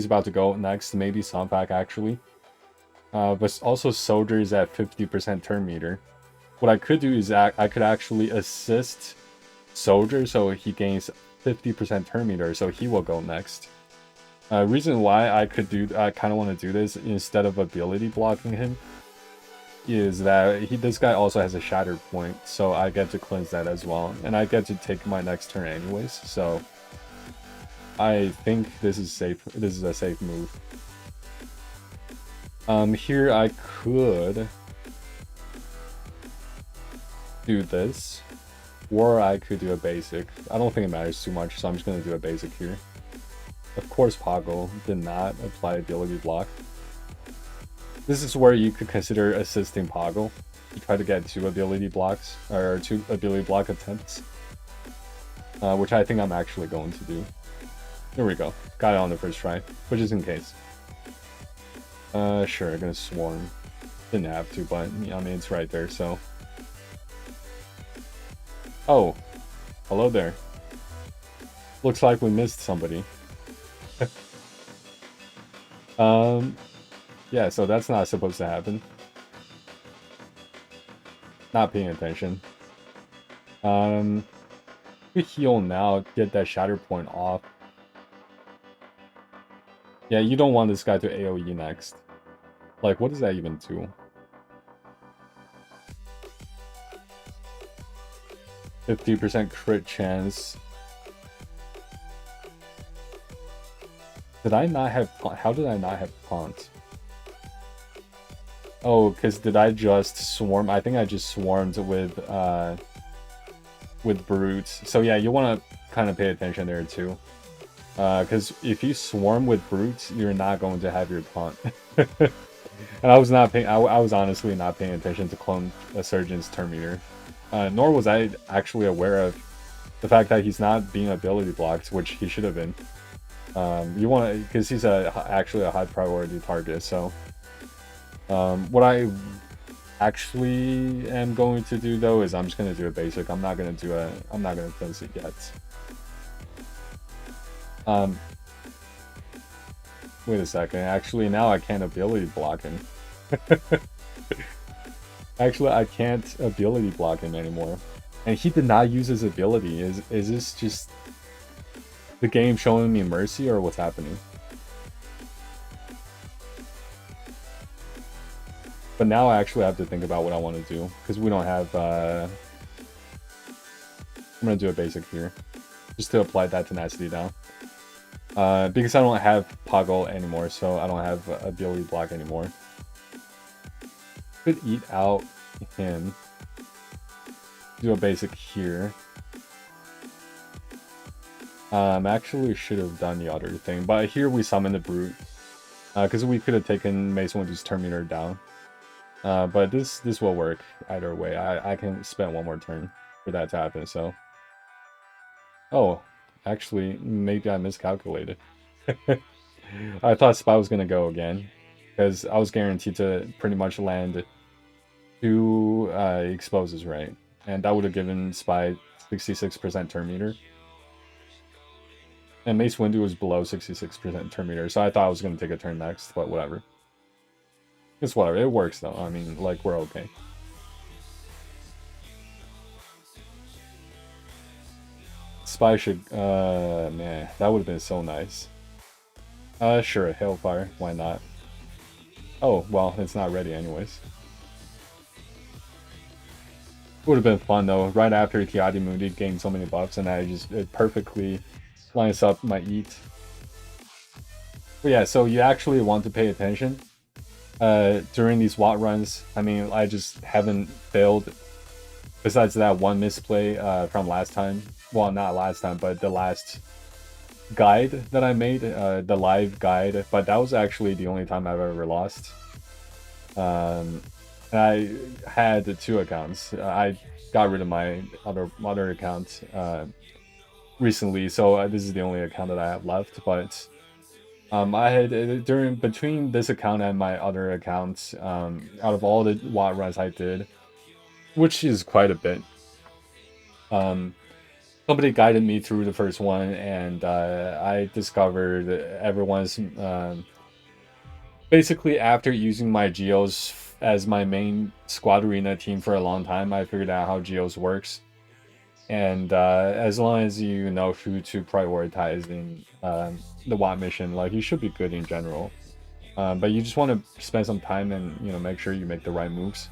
Speaker 1: about to go next. Maybe Sunpack actually, but also Soldier is at 50% turn meter. What I could do is I could actually assist Soldier so he gains 50% turn meter, so he will go next. Reason why I kind of want to do this instead of ability blocking him is that this guy also has a shatter point, so I get to cleanse that as well, and I get to take my next turn anyways. So I think this is safe. This is a safe move. Here I could do this, or I could do a basic. I don't think it matters too much, so I'm just gonna do a basic here. Of course, Pago did not apply ability block. This is where you could consider assisting Pago to try to get 2 ability blocks, or 2 ability block attempts. Which I think I'm actually going to do. There we go. Got it on the first try, but just in case. Sure, I'm gonna swarm. Didn't have to, but I mean, it's right there, so. Oh, hello there. Looks like we missed somebody. Yeah, so that's not supposed to happen. Not paying attention. We heal now, get that shatter point off. Yeah, you don't want this guy to AoE next. Like, what does that even do? 50% crit chance. Did I not have... How did I not have taunt? Oh, because did I just swarm? I think I just swarmed with brutes. So yeah, you want to kind of pay attention there too. Because if you swarm with brutes, you're not going to have your taunt. And I was not paying... I was honestly not paying attention to clone a surgeon's turn meter. Nor was I actually aware of the fact that he's not being ability blocked, which he should have been. You want to, because he's actually a high priority target. So, what I actually am going to do though is I'm just going to do a basic. I'm not going to fence it yet. Wait a second. Actually, now I can't ability block him. Actually, I can't ability block him anymore. And he did not use his ability. Is this just the game showing me mercy, or what's happening? But now I actually have to think about what I want to do, because we don't have... I'm going to do a basic here, just to apply that tenacity down. Because I don't have Poggle anymore, so I don't have ability block anymore. Could eat out him. Do a basic here. Actually should have done the other thing, but here we summon the Brute. Because we could have taken Mace Windu's turn meter down. But this will work either way. I can spend one more turn for that to happen, so... Oh, actually, maybe I miscalculated. I thought Spy was gonna go again, because I was guaranteed to pretty much land 2 exposes, right? And that would have given Spy 66% turn meter. And Mace Windu was below 66% turn meter, so I thought I was gonna take a turn next, but whatever. It's whatever, it works though. I mean, like, we're okay. Spy should, man, that would have been so nice. Sure, Hailfire, why not? Oh, well, it's not ready anyways. Would have been fun though, right after Kiadi Mundi gained so many buffs, and it perfectly lines up my eat. But yeah, so you actually want to pay attention during these WOT runs. I mean, I just haven't failed, besides that one misplay from last time. Well, not last time, but the last guide that I made, the live guide, but that was actually the only time I've ever lost. I had 2 accounts. I got rid of my other account recently, so this is the only account that I have left. But I had between this account and my other accounts, out of all the WOT runs I did, which is quite a bit, somebody guided me through the first one, and I discovered everyone's basically, after using my Geos as my main squad arena team for a long time, I figured out how Geos works. And as long as you know who to prioritize in the WOT mission, like, you should be good in general. But you just want to spend some time and, you know, make sure you make the right moves.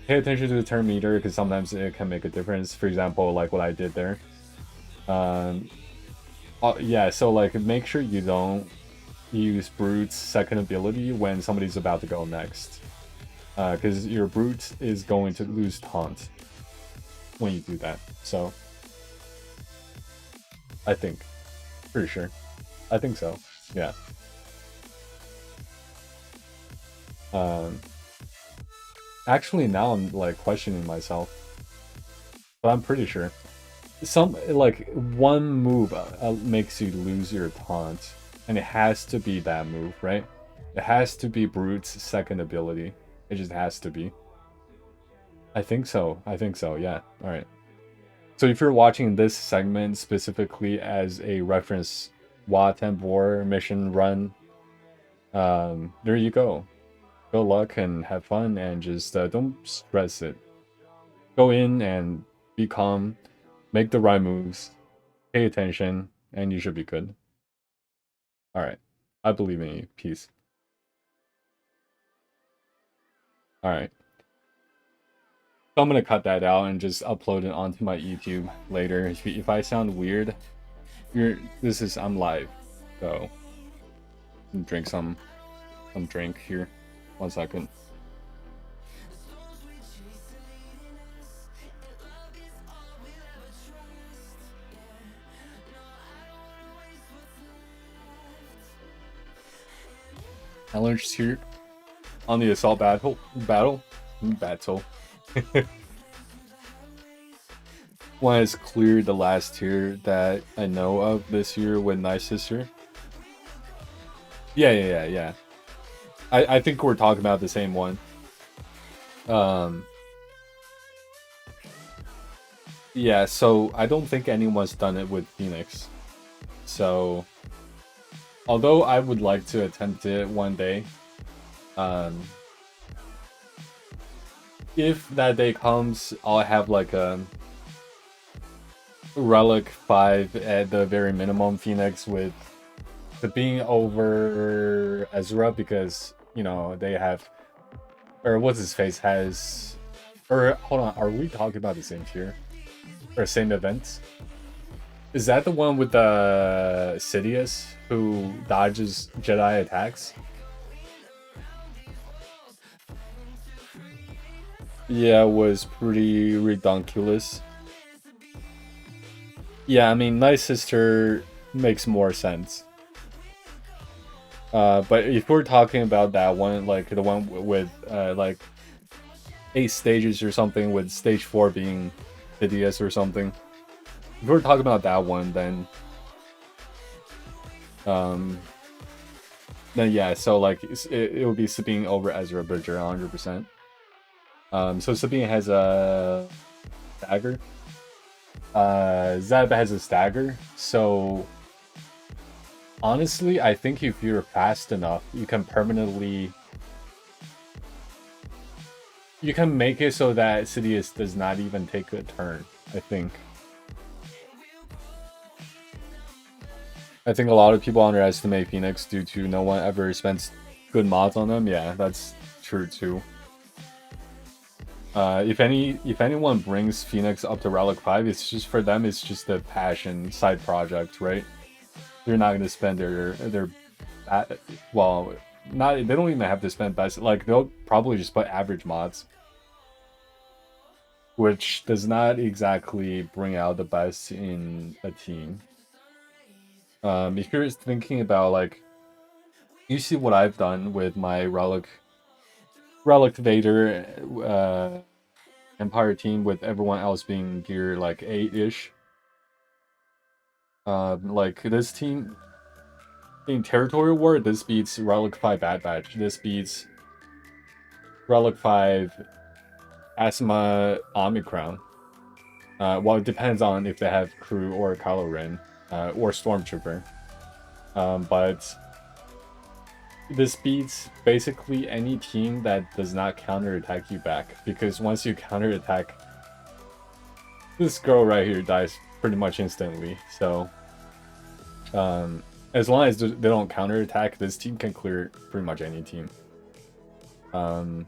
Speaker 1: Pay attention to the turn meter, because sometimes it can make a difference. For example, like what I did there. Yeah, so like, make sure you don't use Brute's second ability when somebody's about to go next. Because your Brute is going to lose taunt when you do that. So, I think. Pretty sure. I think so. Yeah. Actually, now I'm like questioning myself, but I'm pretty sure. One move makes you lose your taunt, and it has to be that move, right? It has to be Brute's second ability. It just has to be. I think so. Yeah. All right. So if you're watching this segment specifically as a reference WOT and War mission run, there you go. Good luck and have fun, and just don't stress it. Go in and be calm, make the right moves, pay attention, and you should be good. Alright. I believe in you. Peace. Alright. So I'm gonna cut that out and just upload it onto my YouTube later. If I sound weird, I'm live. So drink some drink here. 1 second. Challenge here on the assault battle. one has cleared the last tier that I know of this year with Night Sister. Yeah. I think we're talking about the same one. Yeah, so I don't think anyone's done it with Phoenix. So, although I would like to attempt it one day, if that day comes, I'll have like a Relic 5 at the very minimum Phoenix with the being over Ezra because, you know, they have, or what's his face has, or hold on, are we talking about the same tier? Or same events? Is that the one with the Sidious who dodges Jedi attacks? Yeah, it was pretty redonkulous. Yeah, I mean, Night Sister makes more sense. But if we're talking about that one, like the one with like 8 stages or something, with stage 4 being Sidious or something, if we're talking about that one, then yeah, so like it would be Sabine over Ezra Bridger 100%. So Sabine has a stagger. Zeb has a stagger, so honestly, I think if you're fast enough, you can permanently... You can make it so that Sidious does not even take a turn, I think. I think a lot of people underestimate Phoenix due to no one ever spends good mods on them. Yeah, that's true too. If anyone brings Phoenix up to Relic 5, it's just for them, it's just a passion side project, right? They're not going to spend their well, not, they don't even have to spend best, like they'll probably just put average mods, which does not exactly bring out the best in a team. If you're thinking about, like, you see what I've done with my Relic Vader Empire team with everyone else being gear like 8-ish. Like this team in Territorial War, this beats Relic 5 Bad Batch. This beats Relic 5 Asma Omicron. Well, it depends on if they have crew or Kylo Ren or Stormtrooper. But this beats basically any team that does not counterattack you back, because once you counterattack, this girl right here dies pretty much instantly. So as long as they don't counterattack, this team can clear pretty much any team. And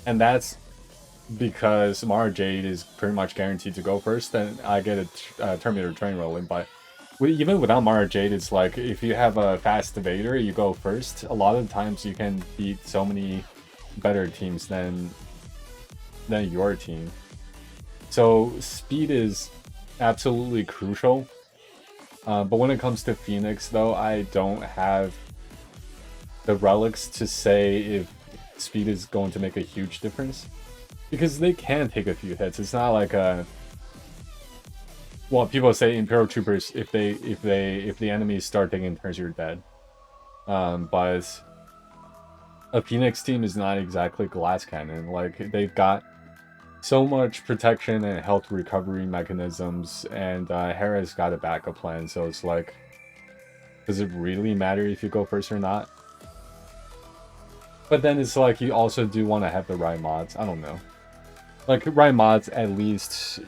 Speaker 1: that's because Mara Jade is pretty much guaranteed to go first, and I get a Terminator train rolling. But even without Mara Jade, it's like if you have a fast Vader, you go first. A lot of times you can beat so many better teams than your team. So speed is absolutely crucial. But when it comes to Phoenix, though, I don't have the relics to say if speed is going to make a huge difference, because they can take a few hits. It's not like a... Well, people say Imperial Troopers, if the enemies start taking turns, you're dead. But a Phoenix team is not exactly glass cannon. Like, they've got so much protection and health recovery mechanisms, and Hera's got a backup plan, so it's like, does it really matter if you go first or not? But then it's like, you also do want to have the right mods. I don't know. Like, right mods, at least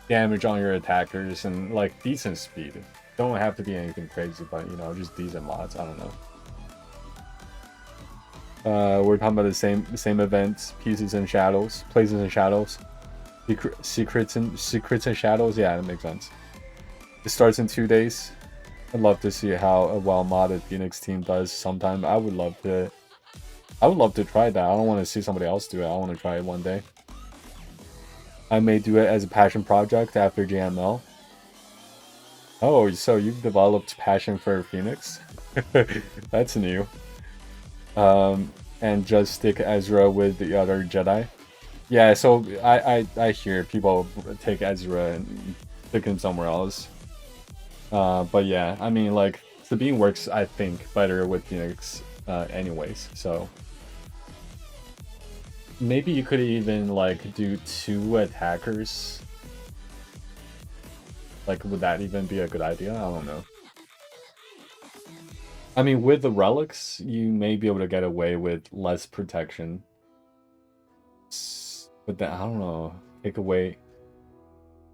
Speaker 1: damage on your attackers and, like, decent speed. Don't have to be anything crazy, but, you know, just decent mods. I don't know. We're talking about the same events, Places and Shadows. Secrets and Shadows. Yeah, that makes sense. It starts in 2 days. I'd love to see how a well-modded Phoenix team does sometime. I would love to try that. I don't want to see somebody else do it. I want to try it one day. I may do it as a passion project after JML. Oh, so you've developed passion for Phoenix? That's new. And just stick Ezra with the other Jedi. Yeah, so I hear people take Ezra and stick him somewhere else. But yeah, I mean, like, Sabine works, I think, better with Phoenix anyways, so maybe you could even, like, do 2 attackers. Like, would that even be a good idea? I don't know. I mean, with the relics, you may be able to get away with less protection. But then, I don't know, take away...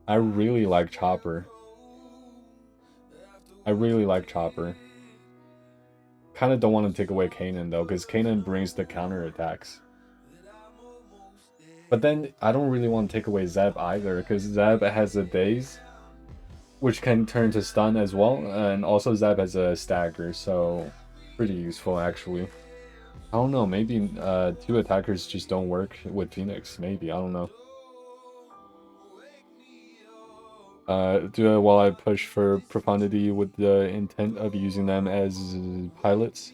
Speaker 1: I really like Chopper. I really like Chopper. Kind of don't want to take away Kanan, though, because Kanan brings the counter attacks. But then, I don't really want to take away Zeb either, because Zeb has a daze, which can turn to stun as well, and also Zeb has a stagger, so pretty useful, actually. I don't know, maybe 2 attackers just don't work with Phoenix, maybe, I don't know. While I push for profundity with the intent of using them as pilots.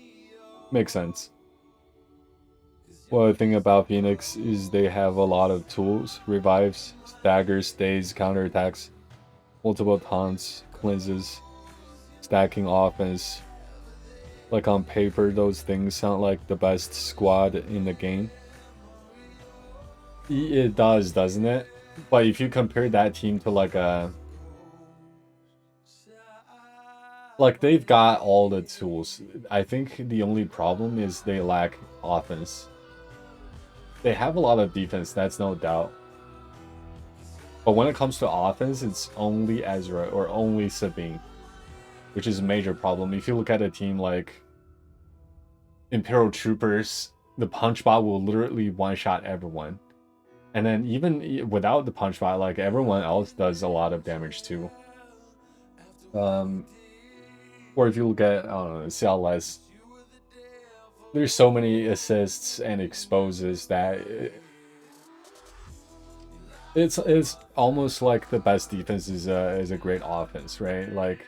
Speaker 1: Makes sense. Well, the thing about Phoenix is they have a lot of tools, revives, staggers, stays, counterattacks, multiple taunts, cleanses, stacking offense. Like on paper, those things sound like the best squad in the game. It does, doesn't it? But if you compare that team to like a... Like, they've got all the tools. I think the only problem is they lack offense. They have a lot of defense, that's no doubt. But when it comes to offense, it's only Ezra or only Sabine, which is a major problem. If you look at a team like Imperial Troopers, the punch bot will literally one-shot everyone. And then even without the punch bot, like, everyone else does a lot of damage too. Or if you look at, I don't know, CLS, there's so many assists and exposes that it's almost like the best defense is a great offense, right? Like,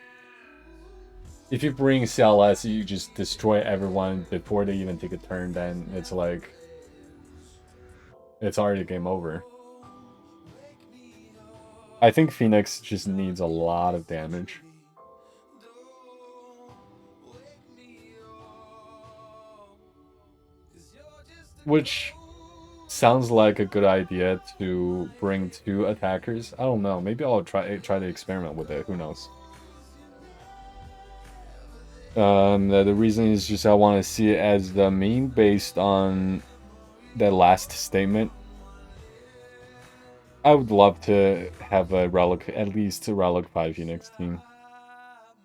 Speaker 1: if you bring CLS, you just destroy everyone before they even take a turn, then it's like, it's already game over. I think Phoenix just needs a lot of damage. Which sounds like a good idea to bring 2 attackers. I don't know. Maybe I'll try to experiment with it. Who knows? The reason is just I want to see it as the meme based on the last statement. I would love to have a relic, at least a relic 5 Phoenix team.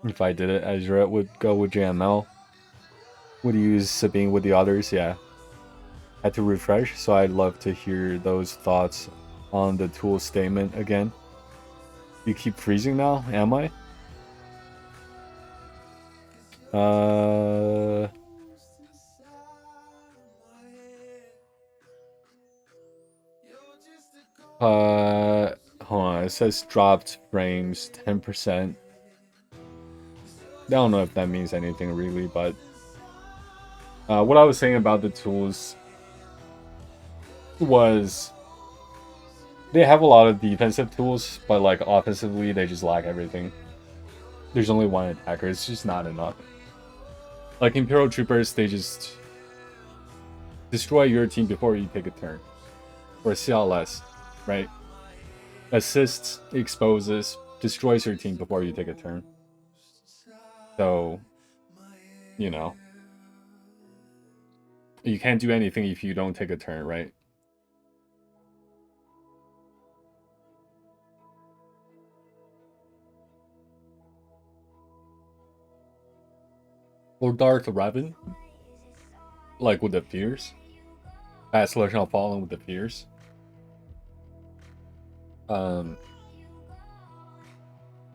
Speaker 1: If I did it, Ezra would go with JML. Would use Sabine with the others, yeah. Had to refresh, so I'd love to hear those thoughts on the tool statement again. You keep freezing now, am I? Hold on, it says dropped frames 10%. I don't know if that means anything really, but what I was saying about the tools was they have a lot of defensive tools, but like offensively they just lack everything. There's only 1 attacker, it's just not enough. Like Imperial Troopers, they just destroy your team before you take a turn. Or CLS, right? Assists, exposes, destroys your team before you take a turn. So, you know, you can't do anything if you don't take a turn, right? Or Darth Revan, like with the Fears. Fast Legend of Fallen with the Fears.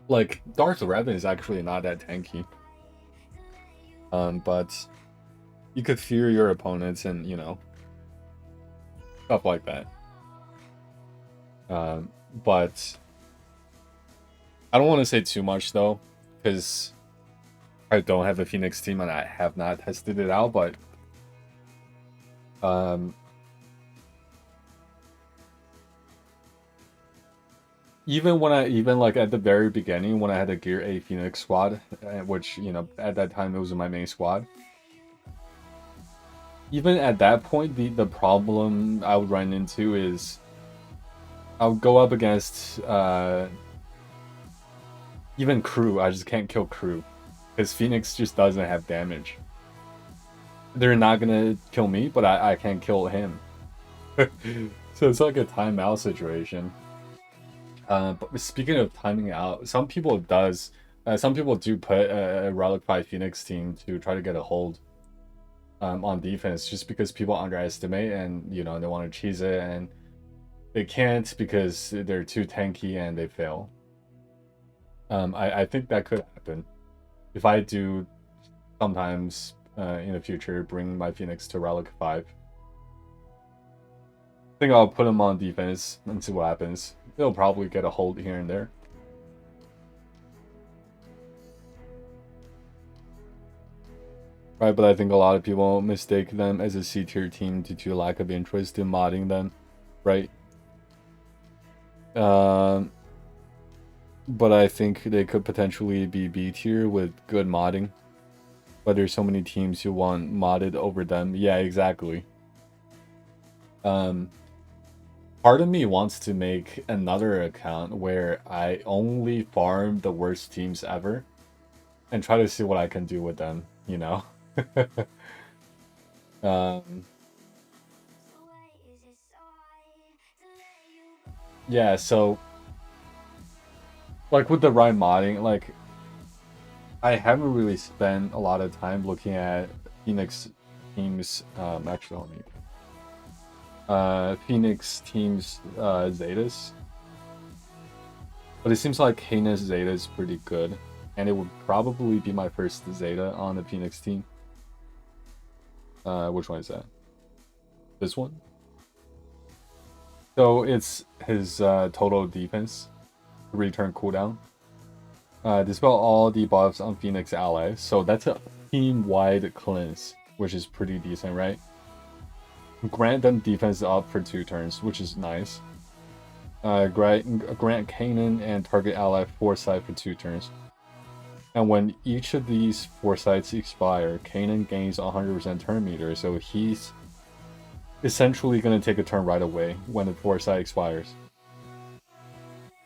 Speaker 1: Like, Darth Revan is actually not that tanky. But you could fear your opponents and, you know, stuff like that. But I don't want to say too much, though, because I don't have a Phoenix team and I have not tested it out, but even when even like at the very beginning when I had a Gear A Phoenix squad, which, you know, at that time it was my main squad. Even at that point, the problem I would run into is I would go up against even crew. I just can't kill crew because Phoenix just doesn't have damage. They're not gonna kill me, but I can't kill him. So it's like a timeout situation. But speaking of timing out, some people do put a Relic 5 Phoenix team to try to get a hold on defense, just because people underestimate and, you know, they want to cheese it and they can't because they're too tanky and they fail. I think that could happen if I do sometimes in the future bring my Phoenix to Relic 5. I think I'll put him on defense and see what happens. He'll probably get a hold here and there. Right, but I think a lot of people mistake them as a C tier team due to lack of interest in modding them, right? But I think they could potentially be B tier with good modding. But there's so many teams who want modded over them. Yeah, exactly. Part of me wants to make another account where I only farm the worst teams ever and try to see what I can do with them, you know? Yeah, so like with the right modding, like I haven't really spent a lot of time looking at Phoenix teams. Actually, let me. Phoenix teams Zetas, but it seems like Heinous Zeta is pretty good, and it would probably be my first Zeta on the Phoenix team. Which one is that? This one. So it's his total defense, return cooldown. Dispel all debuffs on Phoenix allies. So that's a team-wide cleanse, which is pretty decent, right? Grant them defense up for 2 turns, which is nice. Grant Kanan and target ally foresight for 2 turns. And when each of these foresights expire, Kanan gains 100% turn meter, so he's essentially going to take a turn right away when the foresight expires.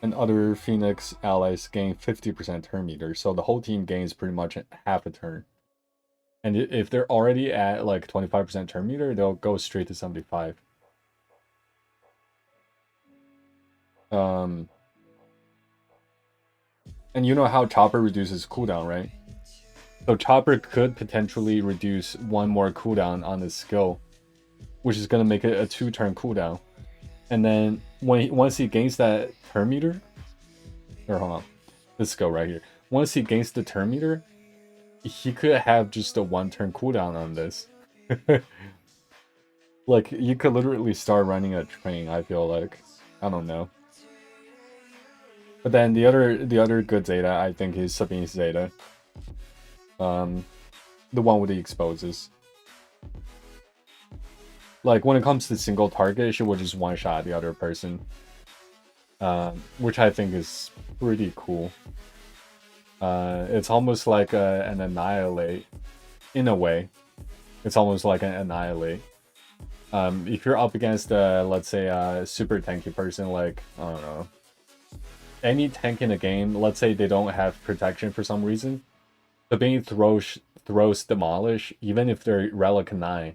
Speaker 1: And other Phoenix allies gain 50% turn meter, so the whole team gains pretty much half a turn. And if they're already at like 25% turn meter, they'll go straight to 75. And you know how Chopper reduces cooldown, right? So Chopper could potentially reduce 1 more cooldown on this skill, which is going to make it a 2-turn cooldown. And then once he gains that turn meter, or hold on, this skill right here. Once he gains the turn meter, he could have just a 1-turn cooldown on this. Like, you could literally start running a train, I feel like. I don't know. But then the other good Zeta, I think, is Sabine's Zeta. The one with the exposes. Like, when it comes to single target, she will just one-shot the other person. Which I think is pretty cool. It's almost like an annihilate, in a way. It's almost like an annihilate. If you're up against, let's say, a super tanky person, like, I don't know, any tank in a game, let's say they don't have protection for some reason, Sabine throws Demolish, even if they're Relic 9.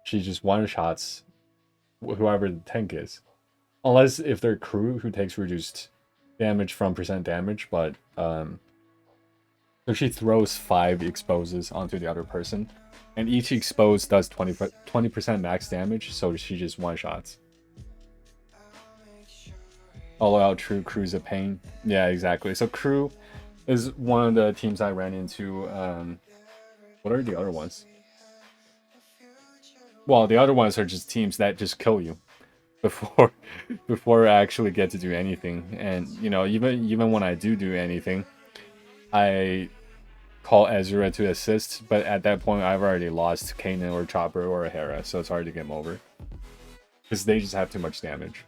Speaker 1: She just one-shots whoever the tank is. Unless if they're crew who takes reduced damage from percent damage, but so she throws 5 exposes onto the other person, and each expose does 20% max damage, so she just one-shots. All out true, crew's a pain. Yeah, exactly. So crew is one of the teams I ran into. What are the other ones? Well, the other ones are just teams that just kill you before I actually get to do anything. And you know, even when I do anything, I call Ezra to assist, but at that point I've already lost Kanan or Chopper or Hera, so it's hard to get them over. Because they just have too much damage.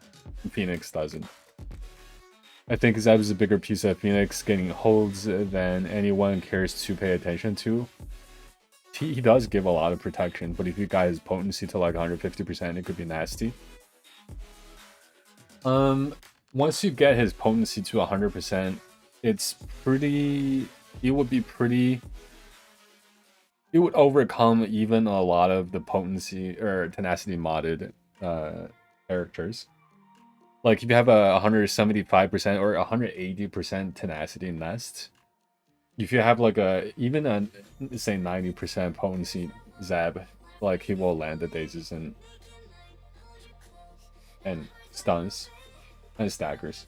Speaker 1: Phoenix doesn't. I think Zeb is a bigger piece of Phoenix getting holds than anyone cares to pay attention to. He does give a lot of protection, but if you got his potency to like 150%, it could be nasty. Once you get his potency to 100%, it's pretty... It would be pretty... It would overcome even a lot of the potency or tenacity modded characters. Like if you have a 175% or 180% tenacity nest, if you have like even a say 90% potency Zeb, like he will land the dazes and stuns and staggers.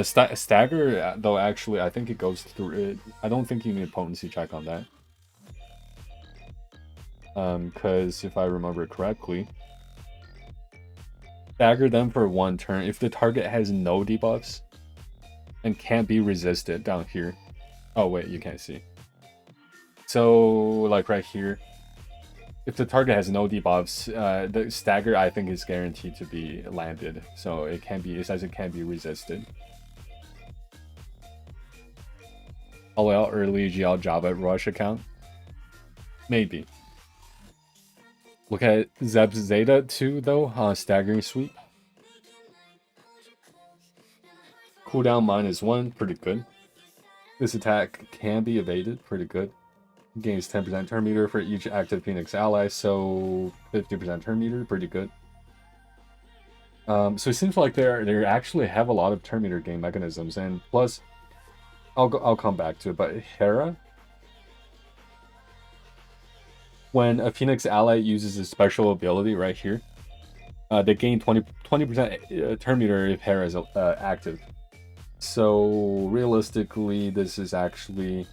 Speaker 1: Stagger though, actually I think it goes through it. I don't think you need a potency check on that. Because if I remember correctly, stagger them for 1 turn if the target has no debuffs and can't be resisted down here. Oh wait, you can't see. So like right here, if the target has no debuffs, the stagger I think is guaranteed to be landed. So it says it can't be resisted. All out early GL Java Rush account? Maybe. Look at Zeb's Zeta too, though. Staggering sweep. Cooldown -1, pretty good. This attack can be evaded, pretty good. Gains 10% turn meter for each active Phoenix ally, so 50% turn meter, pretty good. So it seems like they actually have a lot of turn meter gain mechanisms, and plus, I'll come back to it. But Hera, when a Phoenix ally uses a special ability right here, they gain 20% turn meter if Hera is active. So realistically, this is actually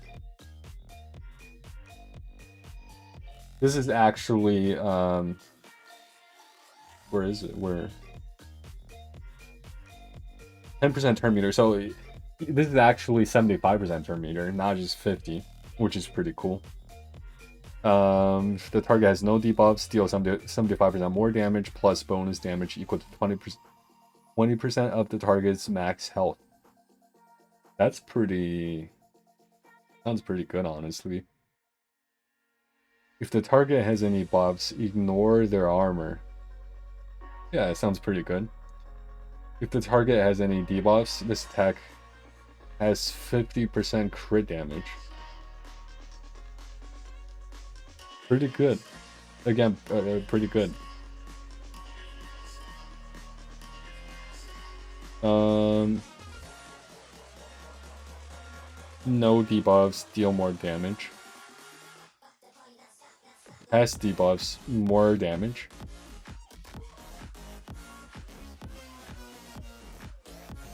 Speaker 1: where is it? Where 10% turn meter. So this is actually 75% turn meter, not just 50, which is pretty cool. The target has no debuffs, deal 75% more damage plus bonus damage equal to 20% of the target's max health. That's sounds pretty good, honestly. If the target has any buffs, ignore their armor. Yeah, it sounds pretty good. If the target has any debuffs, this attack has 50% crit damage. Pretty good. Again, pretty good. No debuffs, deal more damage. Has debuffs, more damage.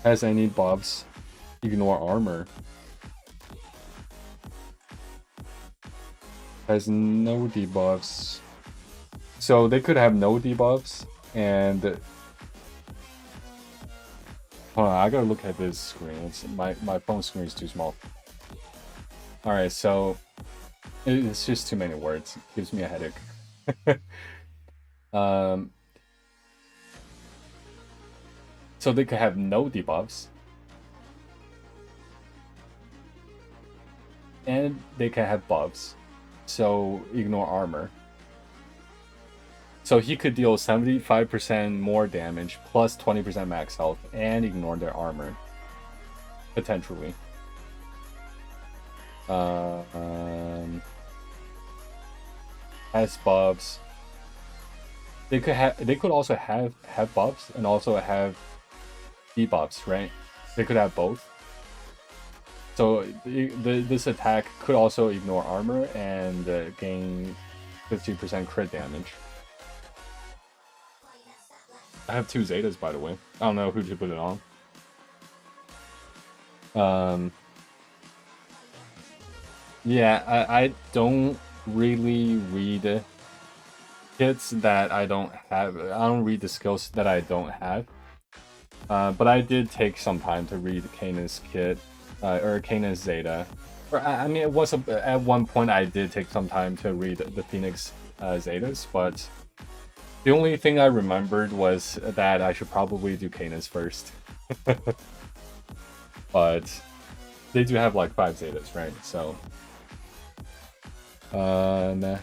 Speaker 1: Has any buffs, ignore armor. Has no debuffs. So they could have no debuffs and... Hold on, I gotta look at this screen. My phone screen is too small. Alright, so... It's just too many words. It gives me a headache. So they could have no debuffs. And they can have buffs. So ignore armor. So he could deal 75% more damage plus 20% max health and ignore their armor. Potentially. Has buffs. They could also have buffs and also have debuffs, right? They could have both. So this attack could also ignore armor and gain 50% crit damage. I have 2 Zetas, by the way. I don't know who to put it on. Yeah, I don't really read kits that I don't have. I don't read the skills that I don't have. But I did take some time to read Kanan's kit, or Kanan's Zeta. Or I mean, it was at one point I did take some time to read the Phoenix Zetas, but the only thing I remembered was that I should probably do Kanan's first. but they do have like 5 Zetas, right? So nah.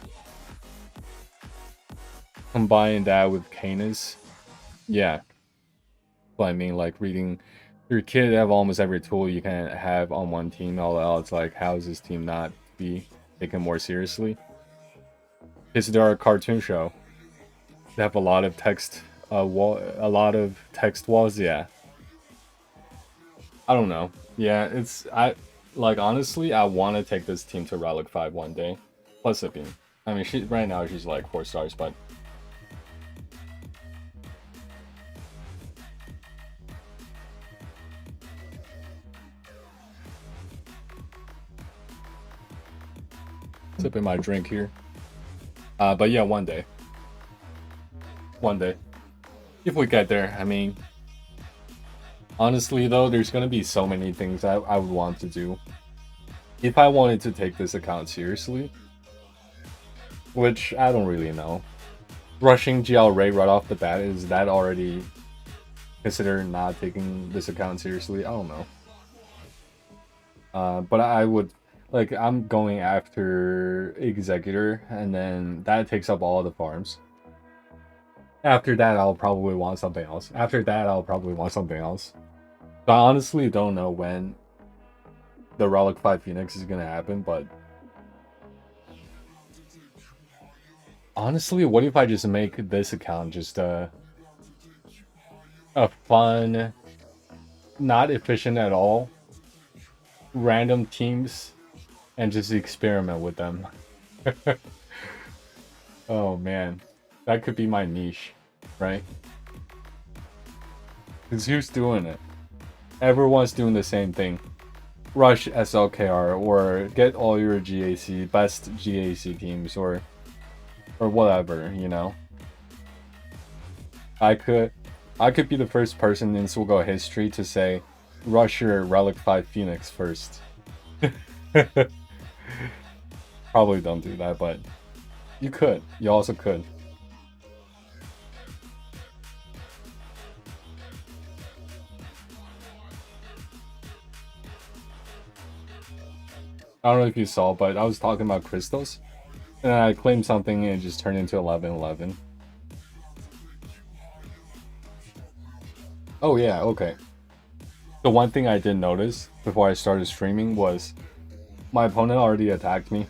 Speaker 1: Combine that with Canis, yeah. But I mean, like reading your kid have almost every tool you can have on one team. All else, like, how is this team not be taken more seriously? Because they're a cartoon show. They have a lot of text, a lot of text walls. Yeah, I don't know. Yeah, like honestly, I want to take this team to Relic 5 one day. Plus Sipping. I mean, right now she's like 4 stars, but sipping my drink here. But yeah, one day. One day. If we get there, I mean, honestly though, there's gonna be so many things I would want to do. If I wanted to take this account seriously, which I don't really know. Rushing GL Ray right off the bat, is that already considered not taking this account seriously? I don't know. But I would, like, I'm going after Executor, and then that takes up all the farms. After that, I'll probably want something else. After that, I'll probably want something else. So I honestly don't know when the Relic 5 Phoenix is gonna happen, but honestly, what if I just make this account just a fun, not efficient at all, random teams, and just experiment with them? Oh man, that could be my niche, right? Because who's doing it? Everyone's doing the same thing. Rush SLKR, or get all your GAC, best GAC teams, or whatever, you know. I could be the first person in SWGOH history to say, rush your Relic 5 Phoenix first. Probably don't do that, but you could. You also could. I don't know if you saw, but I was talking about crystals, and I claimed something and it just turned into 1111. Oh yeah, okay. The one thing I did notice before I started streaming was my opponent already attacked me.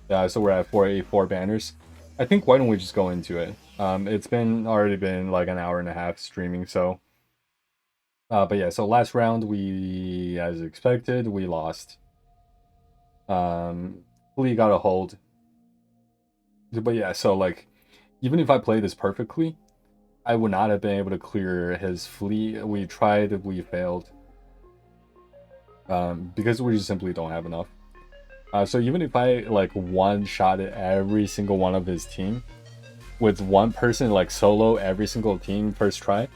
Speaker 1: So we're at 484 banners. I think why don't we just go into it? It's already been like an hour and a half streaming, so. But yeah, so last round we, as expected, we lost. Lee got a hold. But yeah, so like, even if I played this perfectly, I would not have been able to clear his fleet. We tried, we failed. Because we just simply don't have enough. So even if I like one-shotted every single one of his team, with one person like solo every single team first try,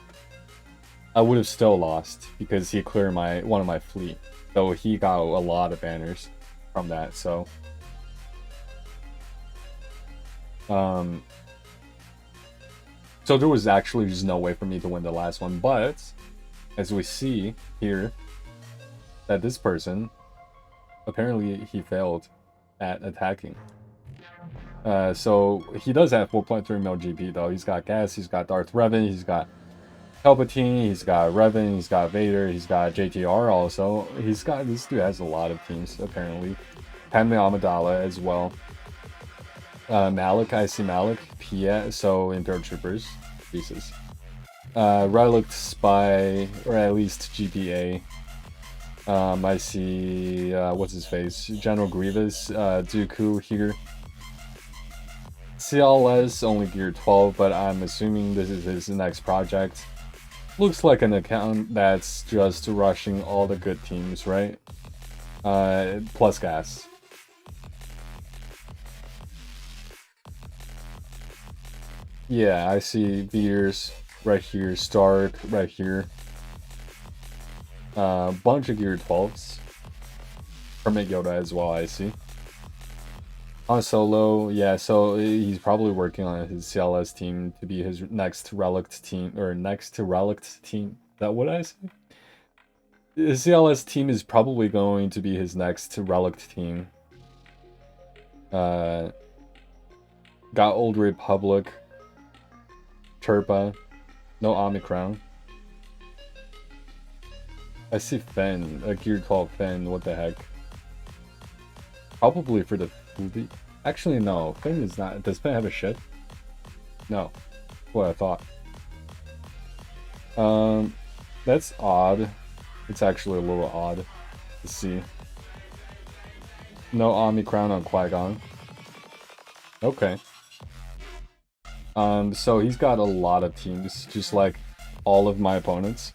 Speaker 1: I would have still lost because he cleared one of my fleet. So he got a lot of banners from that. So so there was actually just no way for me to win the last one. But as we see here, that this person, apparently he failed at attacking. So he does have 4.3 mil GP though. He's got Gas, he's got Darth Revan, he's got Palpatine, he's got Revan, he's got Vader, he's got JTR also. This dude has a lot of teams apparently. Padme Amidala as well. Malik, I see Malik, Pia, so Imperial Troopers, pieces. Relic Spy, or at least GPA. I see, what's his face? General Grievous, Dooku here. CLS only gear 12, but I'm assuming this is his next project. Looks like an account that's just rushing all the good teams, right? Plus gas. Yeah, I see Veers right here, Stark right here. Bunch of gear 12s. Hermit Yoda as well, I see. Han Solo, yeah, so he's probably working on his CLS team to be his next relic team, or next to relic team. Is that what I say? The CLS team is probably going to be his next relic team. Got Old Republic, Turpa, no Omicron. I see Fen, a Gear 12 Fen, what the heck. Probably for the fleet. Actually, no, Fen is not. Does Fen have a ship? No. What I thought. That's odd. It's actually a little odd to see. No Omicron on Qui-Gon. Okay. So he's got a lot of teams, just like all of my opponents.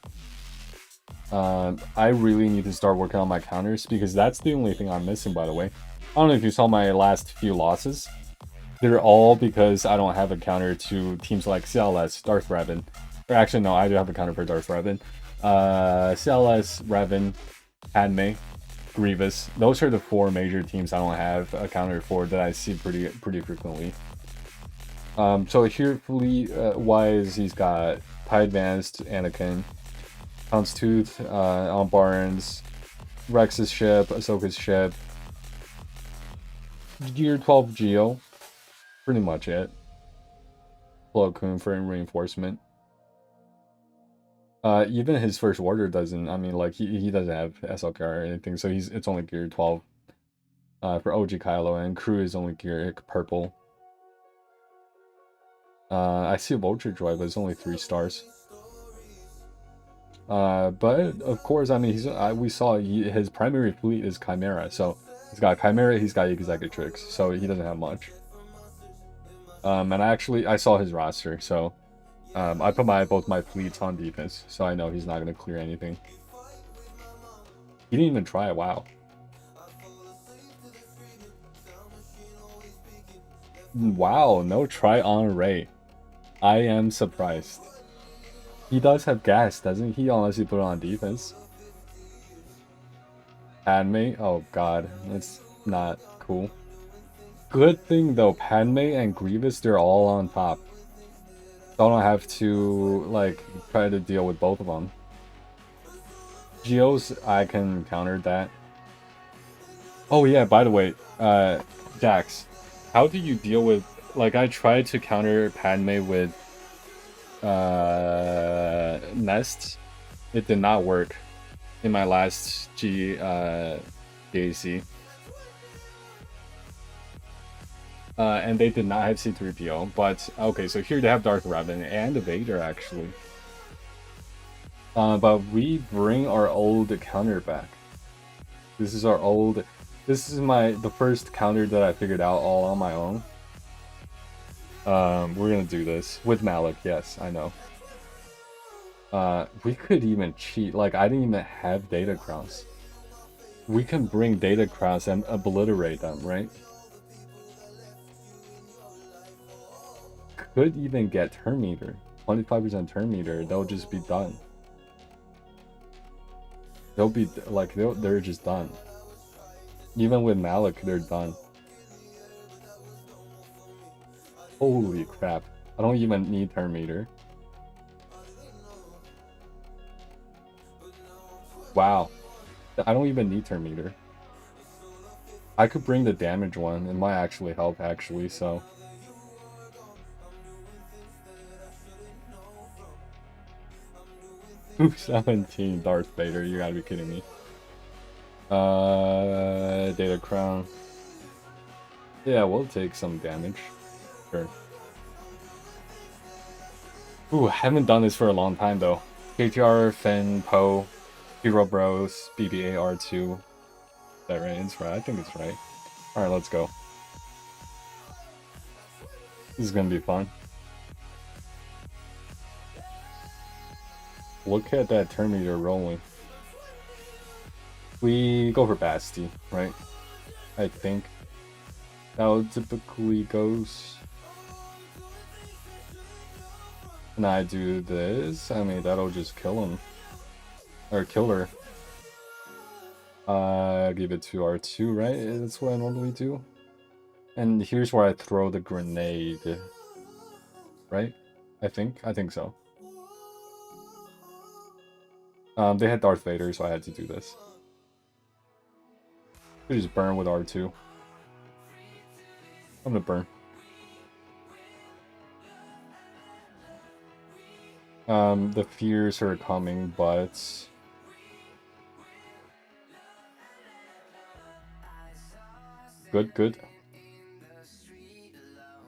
Speaker 1: I really need to start working on my counters because that's the only thing I'm missing, by the way. I don't know if you saw my last few losses. They're all because I don't have a counter to teams like CLS, Darth Revan. Or actually, no, I do have a counter for Darth Revan. CLS, Revan, Padme, Grievous. Those are the 4 major teams I don't have a counter for that I see pretty frequently. So here, fleet-wise, he's got High Advanced, Anakin, Houndstooth, on Barnes, Rex's ship, Ahsoka's ship, Gear 12 Geo, pretty much it. Plo Koon for reinforcement. Even his first order doesn't. I mean, like he doesn't have SLK or anything, so it's only Gear 12. For OG Kylo, and crew is only Gear purple. I see a Vulture Droid, but it's only 3 stars. But of course, I mean, we saw his primary fleet is Chimera, so he's got Chimera, he's got Executrix, so he doesn't have much. And I saw his roster, so I put both my fleets on defense, so I know he's not gonna clear anything. He didn't even try. Wow. Wow, no try on Rey. I am surprised. He does have gas, doesn't he? Unless you put it on defense. Padme? Oh god, that's not cool. Good thing though, Padme and Grievous, they're all on top. So I don't have to, like, try to deal with both of them. Geos, I can counter that. Oh yeah, by the way, Jax, how do you deal with, like, I tried to counter Padme with Nest. It did not work in my last GAC. And they did not have C-3PO, but okay, so here they have Darth Revan and Vader actually. But we bring our old counter back. This is the first counter that I figured out all on my own. We're gonna do this with Malik, yes, I know. We could even cheat, like I didn't even have Data Crowns. We can bring Data Crowns and obliterate them, right? Could even get turn meter, 25% turn meter, they'll just be done. They'll be like, they're just done. Even with Malik, they're done. Holy crap. I don't even need turn meter. Wow. I don't even need turn meter. I could bring the damage one. It might actually help, actually, so. Ooh, 17 Darth Vader. You gotta be kidding me. Data Crown. Yeah, we'll take some damage. Sure. Ooh, haven't done this for a long time though. KTR, Fen, Poe, Hero Bros, BBA R2. Is that right? It's right. I think it's right. Alright, let's go. This is gonna be fun. Look at that turn meter rolling. We go for Basti, right? I think. How it typically goes. And I do this. I mean, that'll just kill him. Or kill her. Give it to R2, right? That's what I normally do. And here's where I throw the grenade. Right? I think so. They had Darth Vader, so I had to do this. Could just burn with R2. I'm gonna burn. The fears are coming, but good.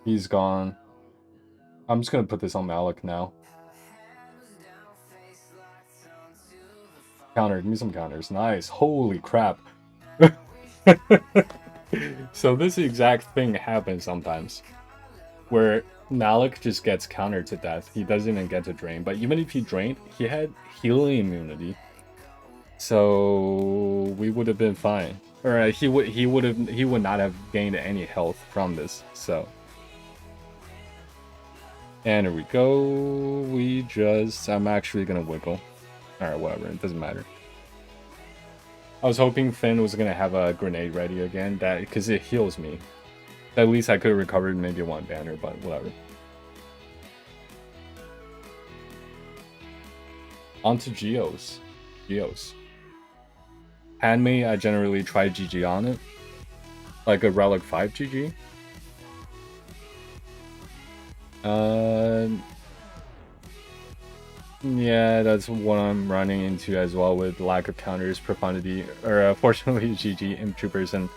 Speaker 1: He's gone. I'm just gonna put this on Malik now. Counter, give me some counters. Nice. Holy crap. So this exact thing happens sometimes, where Malik just gets countered to death. He doesn't even get to drain, but even if he drained, he had healing immunity, so we would have been fine. Or he would not have gained any health from this. So, and here we go. I'm actually gonna wiggle. All right, whatever. It doesn't matter. I was hoping Finn was gonna have a grenade ready again, because it heals me. At least I could have recovered maybe one banner, but whatever. On to Geos. Handmade, I generally try GG on it. Like a Relic 5 GG. Yeah, that's what I'm running into as well, with lack of counters, profundity, or fortunately GG Imp Troopers and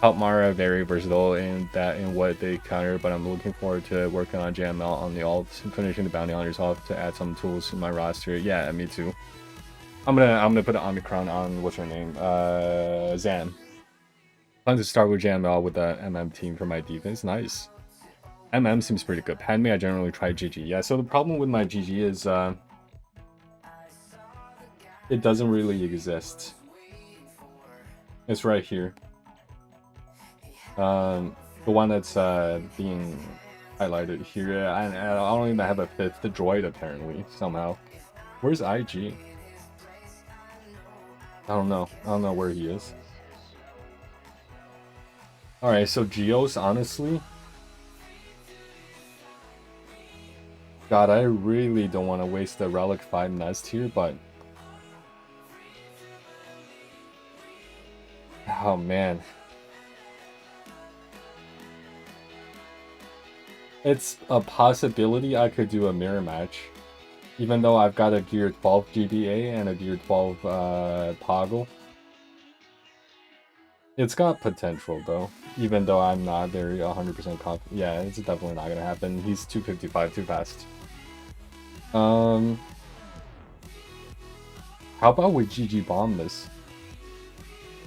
Speaker 1: Help Mara very versatile in what they counter, but I'm looking forward to working on JML on the alts and finishing the bounty hunters off to add some tools to my roster. Yeah, me too. I'm gonna put an Omicron on what's her name? Zan. Plan to start with JML with the MM team for my defense. Nice. MM seems pretty good. Handmade, I generally try GG. Yeah, so the problem with my GG is it doesn't really exist. It's right here. The one that's being highlighted here. I don't even have a 5th droid apparently, somehow. Where's IG? I don't know where he is. Alright, so Geos, honestly. God, I really don't want to waste the Relic 5 nest here, but oh man. It's a possibility I could do a mirror match. Even though I've got a Gear 12 GBA and a Gear 12 toggle. It's got potential though, even though I'm not very 100% confident. Yeah, it's definitely not gonna happen. He's 255 too fast. How about we GG bomb this?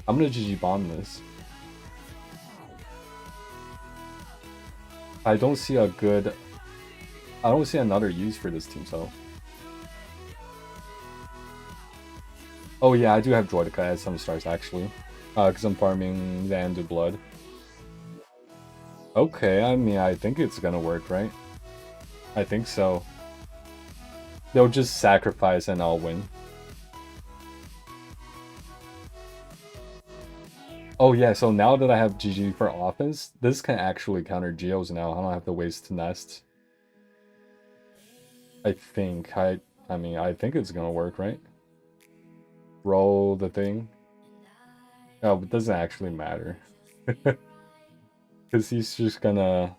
Speaker 1: I'm gonna GG bomb this. I don't see another use for this team, so. Oh yeah, I do have Droidica at some stars actually. Because I'm farming the Andu Blood. Okay, I mean, I think it's gonna work, right? I think so. They'll just sacrifice and I'll win. Oh yeah, so now that I have GG for offense, this can actually counter Geos now. I don't have to waste nests. I think. I think it's gonna work, right? Roll the thing. Oh, it doesn't actually matter. Because he's just gonna...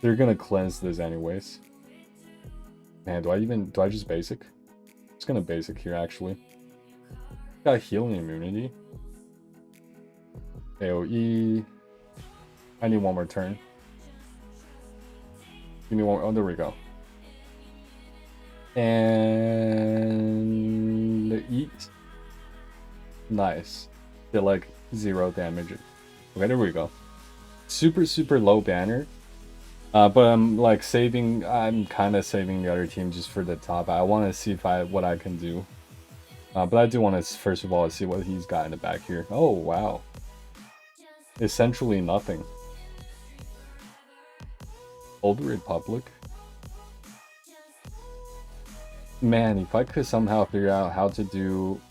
Speaker 1: They're gonna cleanse this anyways. Man, do I just basic? I'm just gonna basic here, actually. Got healing immunity. AoE. I need one more turn. Give me one. Oh, there we go. And eat. Nice. Did like 0 damage. Okay, there we go. Super low banner. But I'm like saving. I'm kind of saving the other team just for the top. I want to see what I can do. But I do want to first of all see what he's got in the back here. Oh wow. Essentially nothing. Old Republic. Man, if I could somehow figure out how to do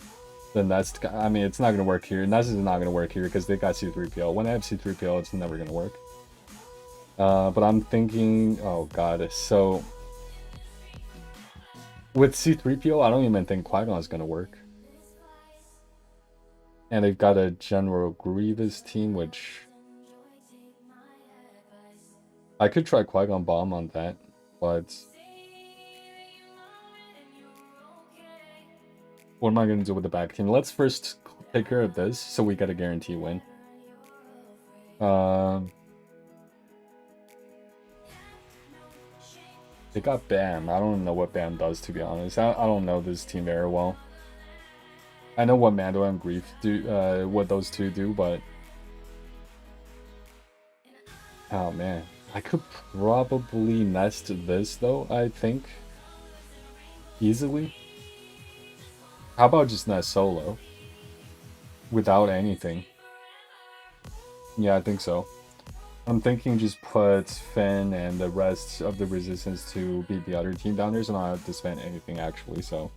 Speaker 1: the nest, I mean, it's not gonna work here. Nest is not gonna work here because they got C3PO. When I have C3PO, it's never gonna work. But I'm thinking, oh god, so With C3PO, I don't even think Qui-Gon is gonna work. And they've got a General Grievous team, which I could try Qui-Gon Bomb on that, but what am I gonna do with the back team? Let's first take care of this so we get a guarantee win. They got Bam. I don't know what Bam does, to be honest. I don't know this team very well. I know what Mando and Grief do, what those two do, but oh man, I could probably nest this though. I think easily. How about just nest solo without anything? Yeah, I think so. I'm thinking just put Finn and the rest of the resistance to beat the other team down there, so I don't have to spend anything actually. So,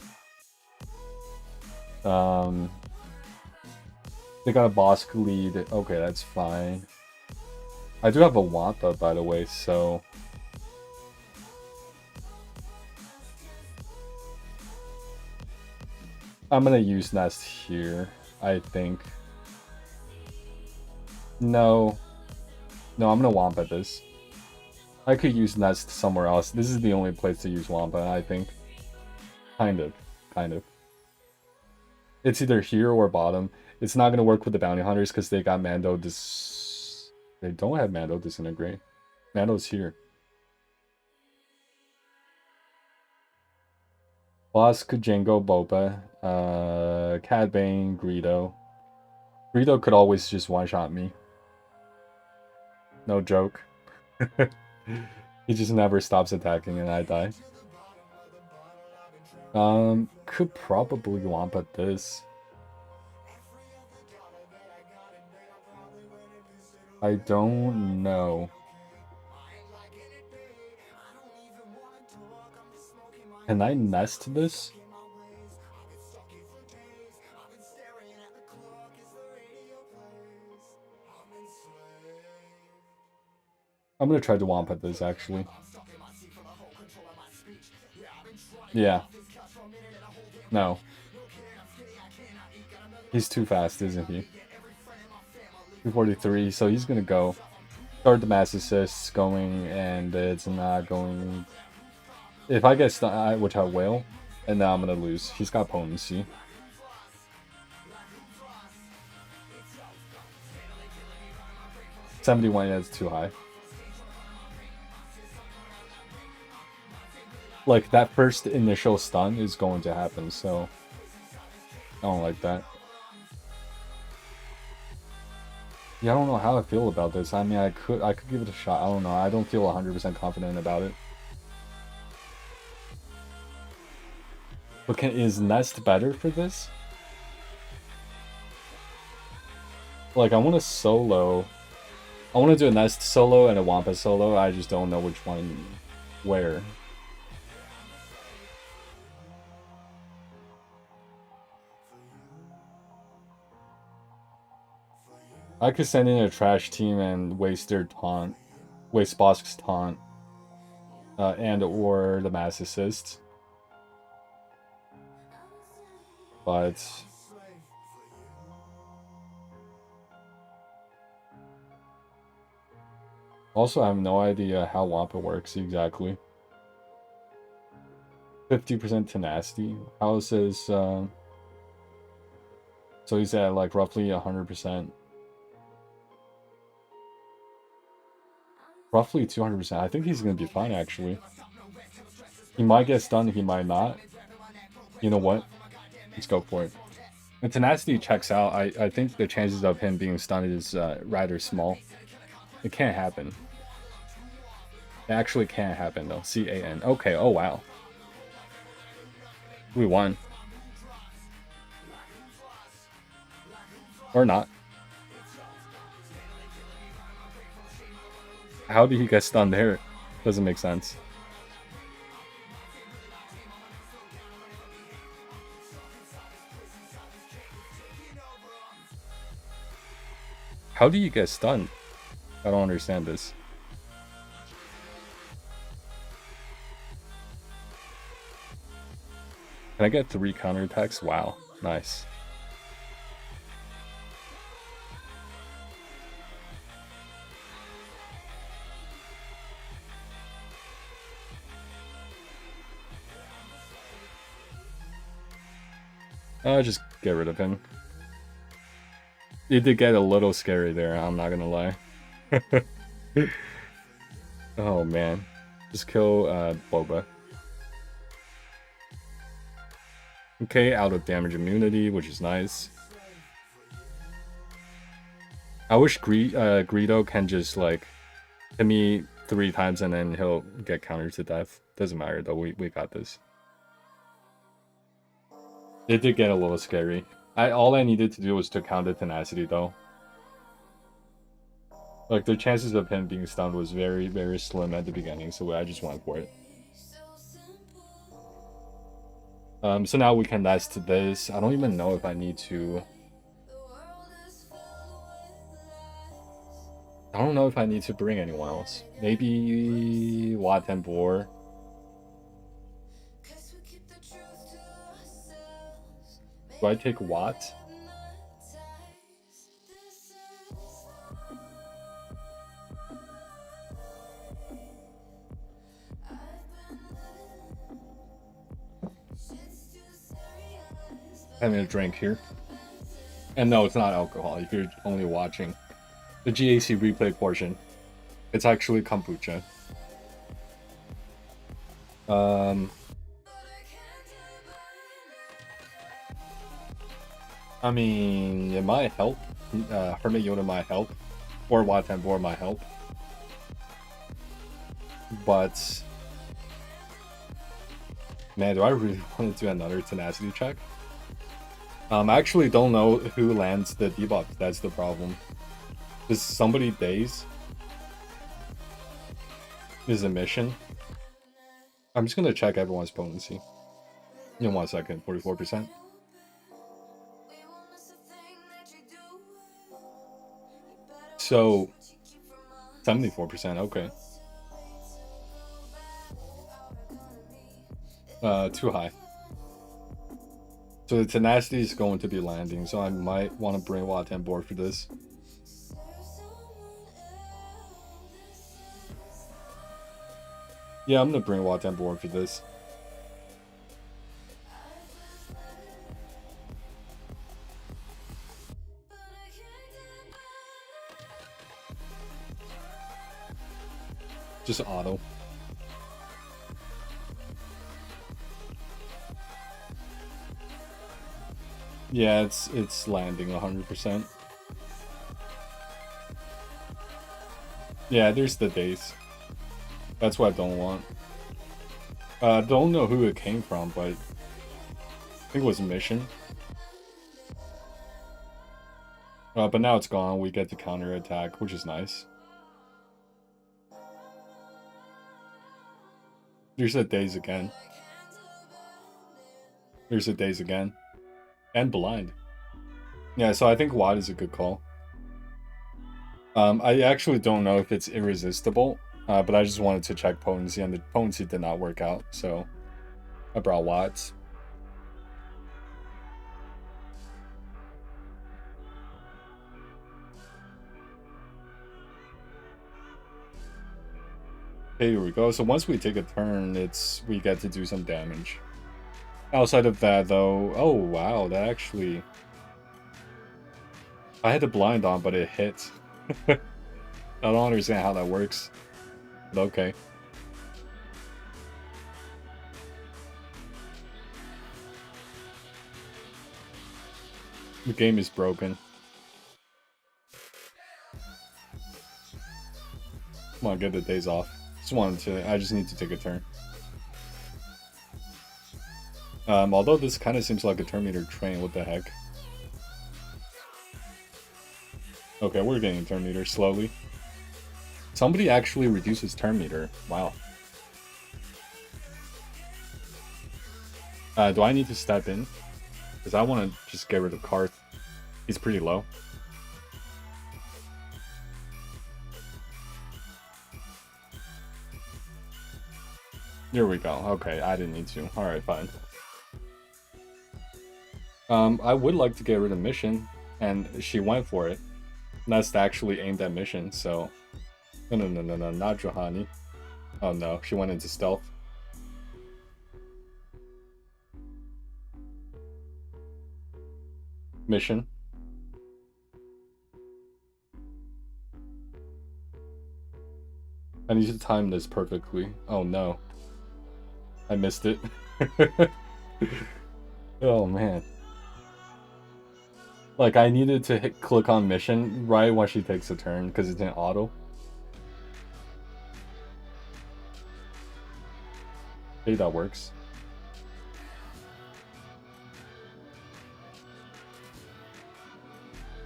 Speaker 1: they got a Bosk lead. Okay, that's fine. I do have a Wampa, by the way, so I'm gonna use Nest here, I think. No, I'm gonna Wampa this. I could use Nest somewhere else. This is the only place to use Wampa, I think. Kind of. It's either here or bottom. It's not gonna work with the Bounty Hunters because they got Mando They don't have Mando Disintegrate. Mando's here. Bosk, Jango, Boba, Cad Bane, Greedo. Greedo could always just one-shot me. No joke. He just never stops attacking and I die. Could probably Wampa this. I don't know. Can I nest this? I'm gonna try to Wampa this actually. Yeah. No. He's too fast, isn't he? 243, so he's gonna go. Start the mass assists going, and it's not going. If I get stunned, which I will, and now I'm gonna lose. He's got potency. $71, yeah, it's too high. Like, that first initial stun is going to happen, so I don't like that. Yeah, I don't know how I feel about this. I mean, I could give it a shot. I don't know. I don't feel 100% confident about it. But is Nest better for this? Like, I want to solo. I want to do a Nest solo and a Wampa solo. I just don't know which one where. I could send in a trash team and waste their taunt. Waste Bosk's taunt. And or the mass assist. But also, I have no idea how Wampa works exactly. 50% tenacity. How is his? So he's at like roughly 100%. Roughly 200%. I think he's gonna be fine actually. He might get stunned. He might not. You know what? Let's go for it. And tenacity checks out. I think the chances of him being stunned is rather small. It can't happen. It actually can't happen though. CAN. Okay, oh wow. We won. Or not. How did he get stunned there? Doesn't make sense. How do you get stunned? I don't understand this. Can I get 3 counterattacks? Wow, nice. I'll just get rid of him. It did get a little scary there, I'm not gonna lie. Oh man. Just kill Boba. Okay, out of damage immunity, which is nice. I wish Greedo can just like hit me 3 times and then he'll get countered to death. Doesn't matter though, we got this. It did get a little scary. All I needed to do was to counter tenacity though. Like the chances of him being stunned was very, very slim at the beginning, so I just went for it. So now we can nest this. I don't even know if I need to. I don't know if I need to bring anyone else. Maybe Wat and Bor. Do I take Wat? Having a drink here. And no, it's not alcohol if you're only watching the GAC replay portion. It's actually kombucha. I mean, it might help. Hermit Yoda might help. Or Wat and Bor might help. But man, do I really want to do another tenacity check? I actually don't know who lands the debuff. That's the problem. Does somebody daze? Is a mission? I'm just gonna check everyone's potency. In 1 second, 44%. So 74%, okay. Too high. So the tenacity is going to be landing, so I might want to bring Wat and Bor for this. Yeah, I'm gonna bring Wat and Bor for this. Just auto. Yeah, it's landing 100%. Yeah, there's the daze. That's what I don't want. Don't know who it came from, but I think it was a mission. But now it's gone. We get the counter attack, which is nice. There's a daze again. There's a daze again. And blind. Yeah, so I think Wat is a good call. I actually don't know if it's irresistible, but I just wanted to check potency, and the potency did not work out, so I brought Wat. Okay, here we go. So once we take a turn, we get to do some damage. Outside of that, though, oh wow, that actually... I had the blind on, but it hit. I don't understand how that works. But okay. The game is broken. Come on, get the days off. I just need to take a turn. Although this kind of seems like a turn meter train, what the heck? Okay, we're getting turn meter slowly. Somebody actually reduces turn meter. Wow. Do I need to step in? Because I want to just get rid of Karth. He's pretty low. Here we go. Okay, I didn't need to. Alright, fine. I would like to get rid of mission, and she went for it. That's actually aimed at mission, so... No, not Johanny. Oh no, she went into stealth. Mission. I need to time this perfectly. Oh no. I missed it. Oh man. Like, I needed to click on mission right when she takes a turn, because it's in auto. Hey, that works.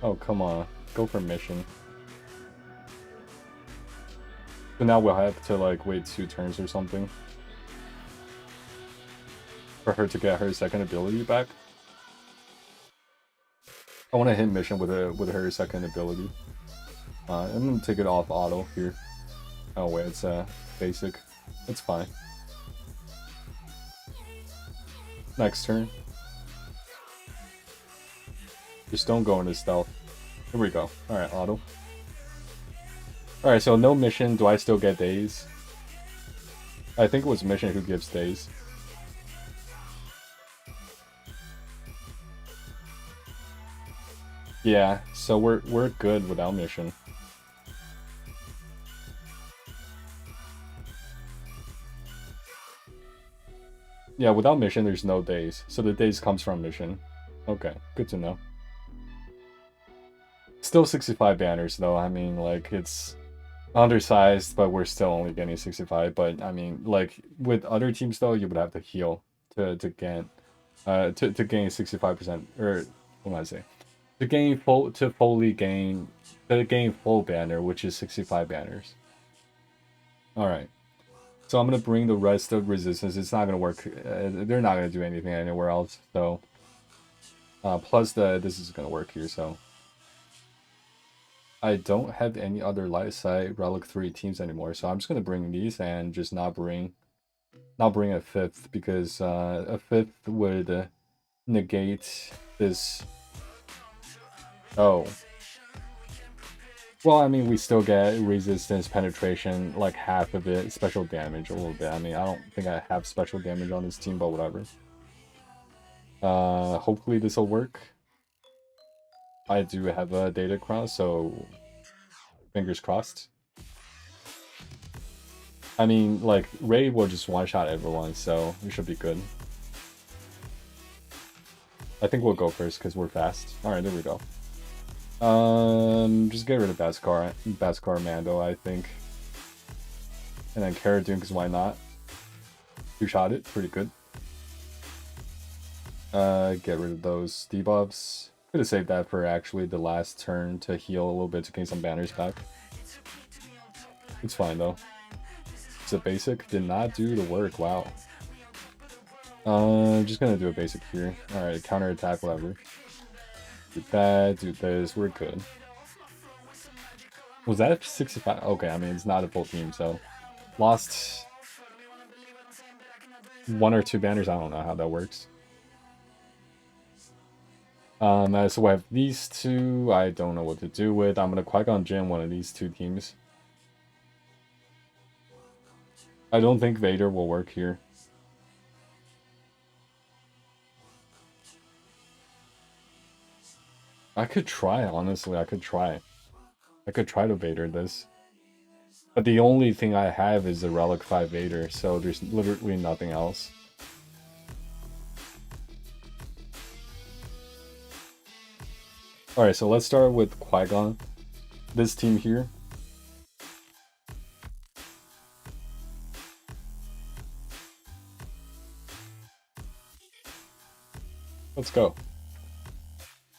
Speaker 1: Oh, come on. Go for mission. So now we'll have to, like, wait 2 turns or something for her to get her second ability back. I want to hit mission with her second ability. I'm gonna take it off auto here. Oh wait, it's basic. It's fine. Next turn. Just don't go into stealth. Here we go. Alright, auto. Alright, so no mission. Do I still get days? I think it was mission who gives days. Yeah, so we're good without mission. Yeah, without mission, there's no days. So the days comes from mission. Okay, good to know. Still 65 banners, though. I mean, like, it's undersized, but we're still only getting 65. But, I mean, like, with other teams, though, you would have to heal to gain 65%. Or, what am I saying? To gain full banner, which is 65 banners. Alright. So I'm gonna bring the rest of resistance. It's not gonna work. They're not gonna do anything anywhere else. So plus this is gonna work here. So I don't have any other light side relic 3 teams anymore. So I'm just gonna bring these and just not bring a 5th, because a 5th would negate this. Oh. Well, I mean, we still get resistance, penetration, like half of it, special damage a little bit. I mean, I don't think I have special damage on this team, but whatever. Hopefully this will work. I do have a data cross, so fingers crossed. I mean, like, Ray will just one-shot everyone, so we should be good. I think we'll go first because we're fast. Alright, there we go. Just get rid of Baskar Mando, I think. And then Cara Dune, because why not? 2-shot it, pretty good. Get rid of those debuffs. Could have saved that for actually the last turn to heal a little bit to gain some banners back. It's fine though. It's a basic, did not do the work, wow. Just gonna do a basic here. Alright, counter attack, whatever. Do that, do this, we're good. Was that 65? Okay, I mean, it's not a full team, so... Lost... 1 or 2 banners, I don't know how that works. So I have these 2, I don't know what to do with. I'm gonna Qui-Gon Jinn one of these 2 teams. I don't think Vader will work here. I could try, honestly, I could try. I could try to Vader this. But the only thing I have is the Relic 5 Vader, so there's literally nothing else. Alright, so let's start with Qui-Gon. This team here. Let's go.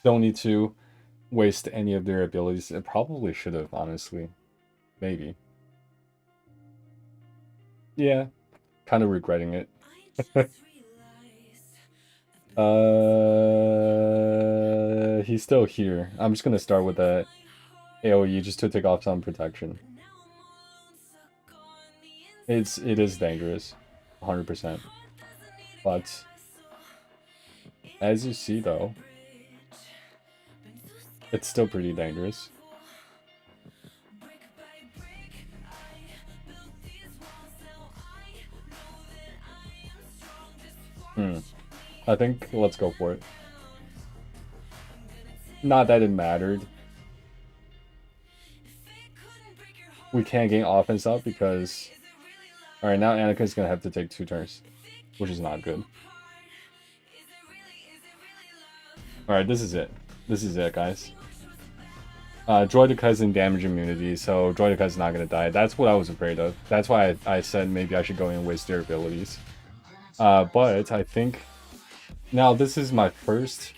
Speaker 1: Don't need to waste any of their abilities. It probably should have, honestly. Maybe. Yeah. Kind of regretting it. He's still here. I'm just gonna start with a AoE just to take off some protection. It is dangerous. 100%. But As you see, though, it's still pretty dangerous. I think let's go for it. Not that it mattered. We can't gain offense up because... Alright, now Anakin's gonna have to take 2 turns, which is not good. Alright, this is it. This is it, guys. Droideka is in damage immunity, so Droideka is not gonna die. That's what I was afraid of. That's why I said maybe I should go in and waste their abilities. But I think... Now, this is my first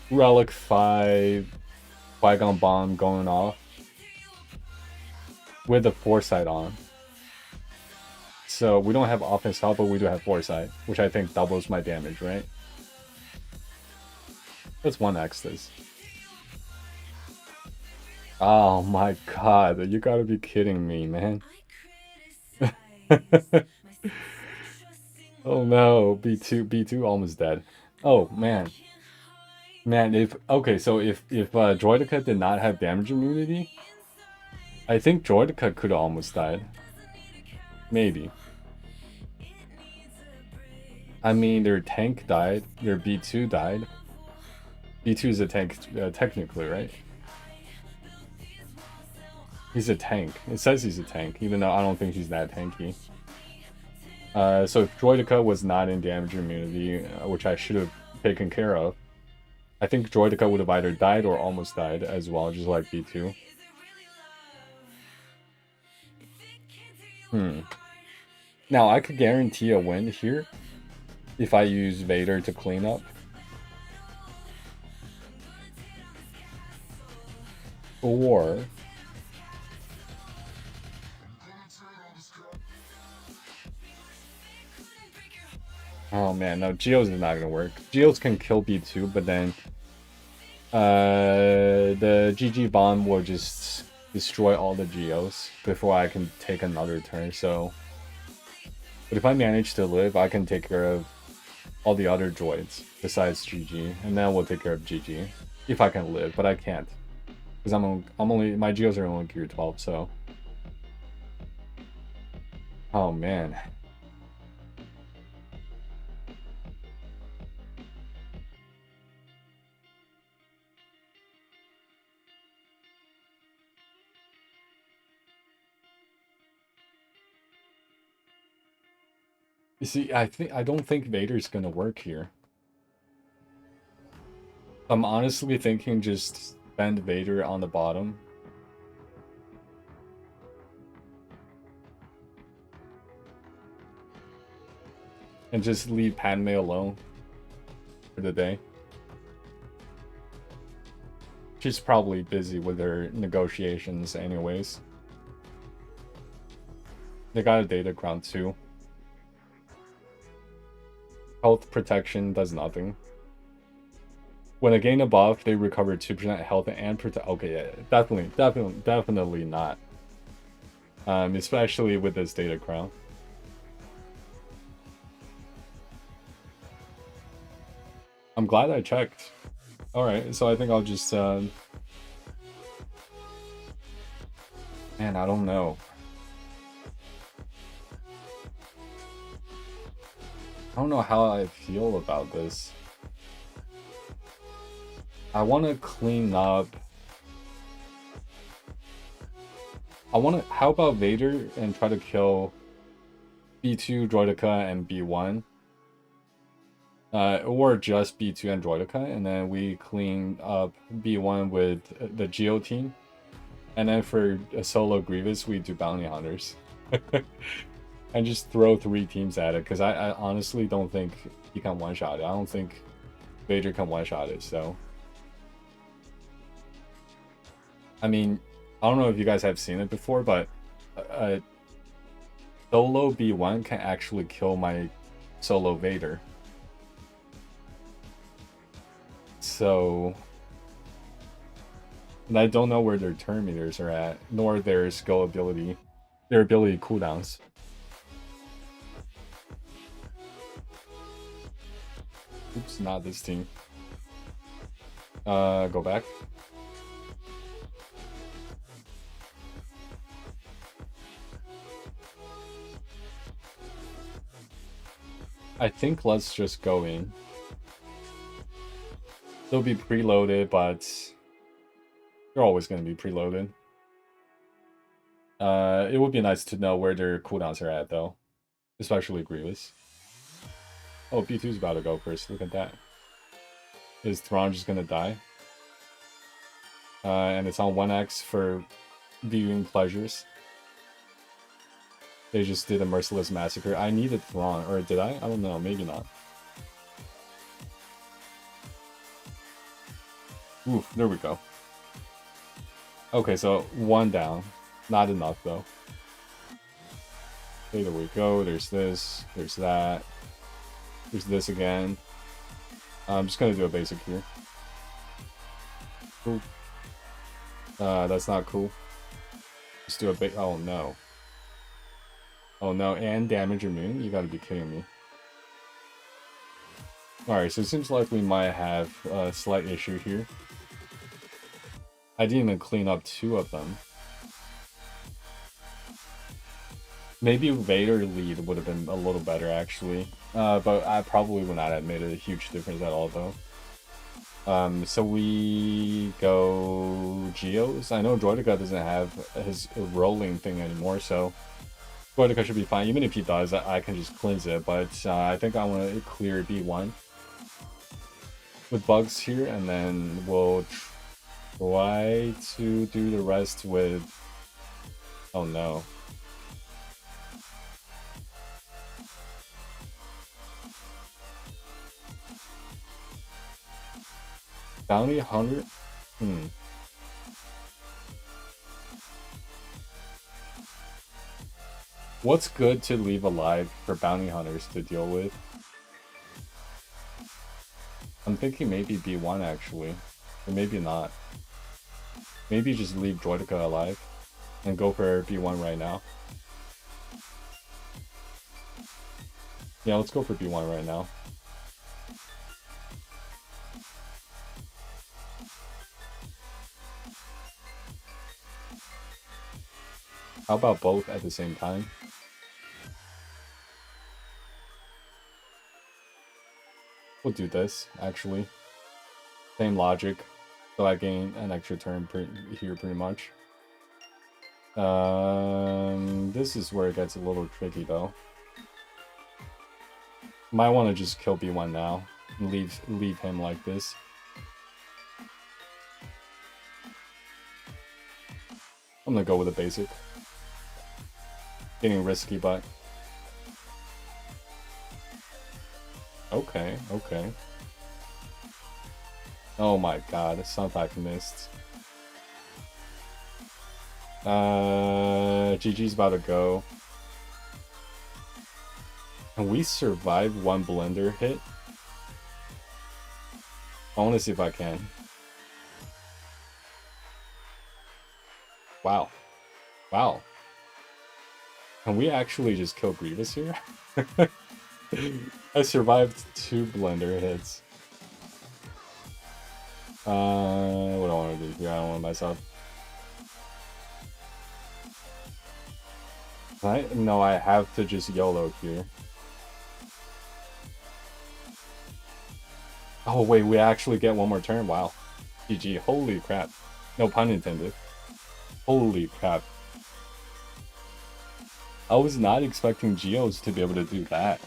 Speaker 1: Relic 5 Qui-Gon Bomb going off with the Foresight on. So we don't have offense help, but we do have Foresight, which I think doubles my damage, right? Let's 1x this. Oh my god, you gotta be kidding me, man. Oh no, B2 almost dead. Oh man. Man, okay, so if Droideka did not have damage immunity, I think Droideka could have almost died. Maybe. I mean, their tank died, their B2 died. B2 is a tank, technically, right? He's a tank. It says he's a tank, even though I don't think he's that tanky. So if Droideka was not in damage immunity, which I should have taken care of, I think Droideka would have either died or almost died as well, just like B2. Now, I could guarantee a win here if I use Vader to clean up. Or... Oh man, no, Geos is not gonna work. Geos can kill B2, but then the GG bomb will just destroy all the Geos before I can take another turn, so... But if I manage to live, I can take care of all the other droids besides GG, and then we'll take care of GG. If I can live, but I can't. Because I'm only... My Geos are only gear 12, so... Oh man. You see, I don't think Vader's gonna work here. I'm honestly thinking just bend Vader on the bottom. And just leave Padme alone for the day. She's probably busy with her negotiations anyways. They got a data crown too. Health protection does nothing. When they gain a buff, they recover 2% health and protect. Okay, yeah, definitely not. Especially with this data crown. I'm glad I checked. Alright, so I think I'll just... Man, I don't know. I don't know how I feel about this. I want to clean up. How about Vader and try to kill B2, Droideka, and B1? Or just B2 and Droideka, and then we clean up B1 with the Geo team. And then for a solo Grievous, we do Bounty Hunters. And just throw 3 teams at it, because I honestly don't think he can one-shot it. I don't think Vader can one-shot it, so... I mean, I don't know if you guys have seen it before, but solo B1 can actually kill my solo Vader. So... And I don't know where their turn meters are at, nor their skill ability, their ability cooldowns. Oops, not this team. Go back. I think let's just go in. They'll be preloaded, but they're always going to be preloaded. It would be nice to know where their cooldowns are at, though. Especially Grievous. Oh, B2's about to go first. Look at that. Is Thrawn just going to die? And it's on 1x for viewing pleasures. They just did a merciless massacre. I needed Thrawn, or did I? I don't know. Maybe not. Oof, there we go. Okay, so 1 down. Not enough, though. Okay, there we go. There's this. There's that. There's this again. I'm just going to do a basic here. Cool. That's not cool. Just do a big... Oh, no. Oh, no. And damage immune? You gotta be kidding me. Alright, so it seems like we might have a slight issue here. I didn't even clean up 2 of them. Maybe Vader lead would have been a little better, actually. But I probably would not have made a huge difference at all, though. So we go Geos. I know Droideka doesn't have his rolling thing anymore, so Droideka should be fine. Even if he does, I can just cleanse it. But I think I want to clear B1 with bugs here, and then we'll try to do the rest with... Oh no. Bounty Hunter? What's good to leave alive for bounty hunters to deal with? I'm thinking maybe B1 actually. Or maybe not. Maybe just leave Droideka alive and go for B1 right now. Yeah, let's go for B1 right now. How about both at the same time? We'll do this, actually. Same logic. So I gain an extra turn here pretty much. This is where it gets a little tricky though. Might want to just kill B1 now and leave him like this. I'm gonna go with a basic. Getting risky, but okay. Oh my god, Sunpack missed. GG's about to go. Can we survive 1 blender hit? I want to see if I can. Wow. Can we actually just kill Grievous here? I survived 2 blender hits. What do I want to do here? I don't want to mess up. No, I have to just YOLO here. Oh wait, we actually get 1 more turn? Wow. GG, holy crap. No pun intended. Holy crap. I was not expecting Geos to be able to do that.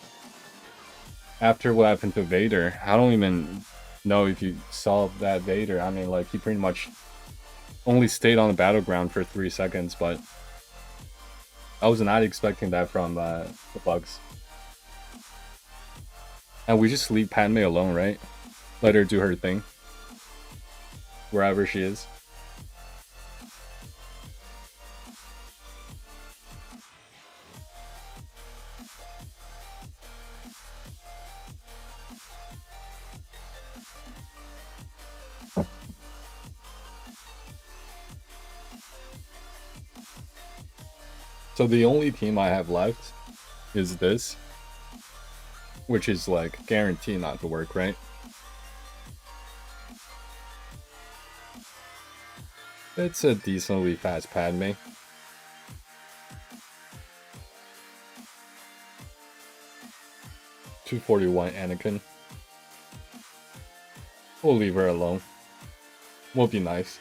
Speaker 1: After what happened to Vader, I don't even know if you saw that Vader. I mean, like, he pretty much only stayed on the battleground for 3 seconds, but I was not expecting that from the bugs. And we just leave Padme alone, right? Let her do her thing. Wherever she is. So the only team I have left is this. which is like guaranteed not to work, right? It's a decently fast Padme. $241 Anakin. We'll leave her alone. We'll be nice.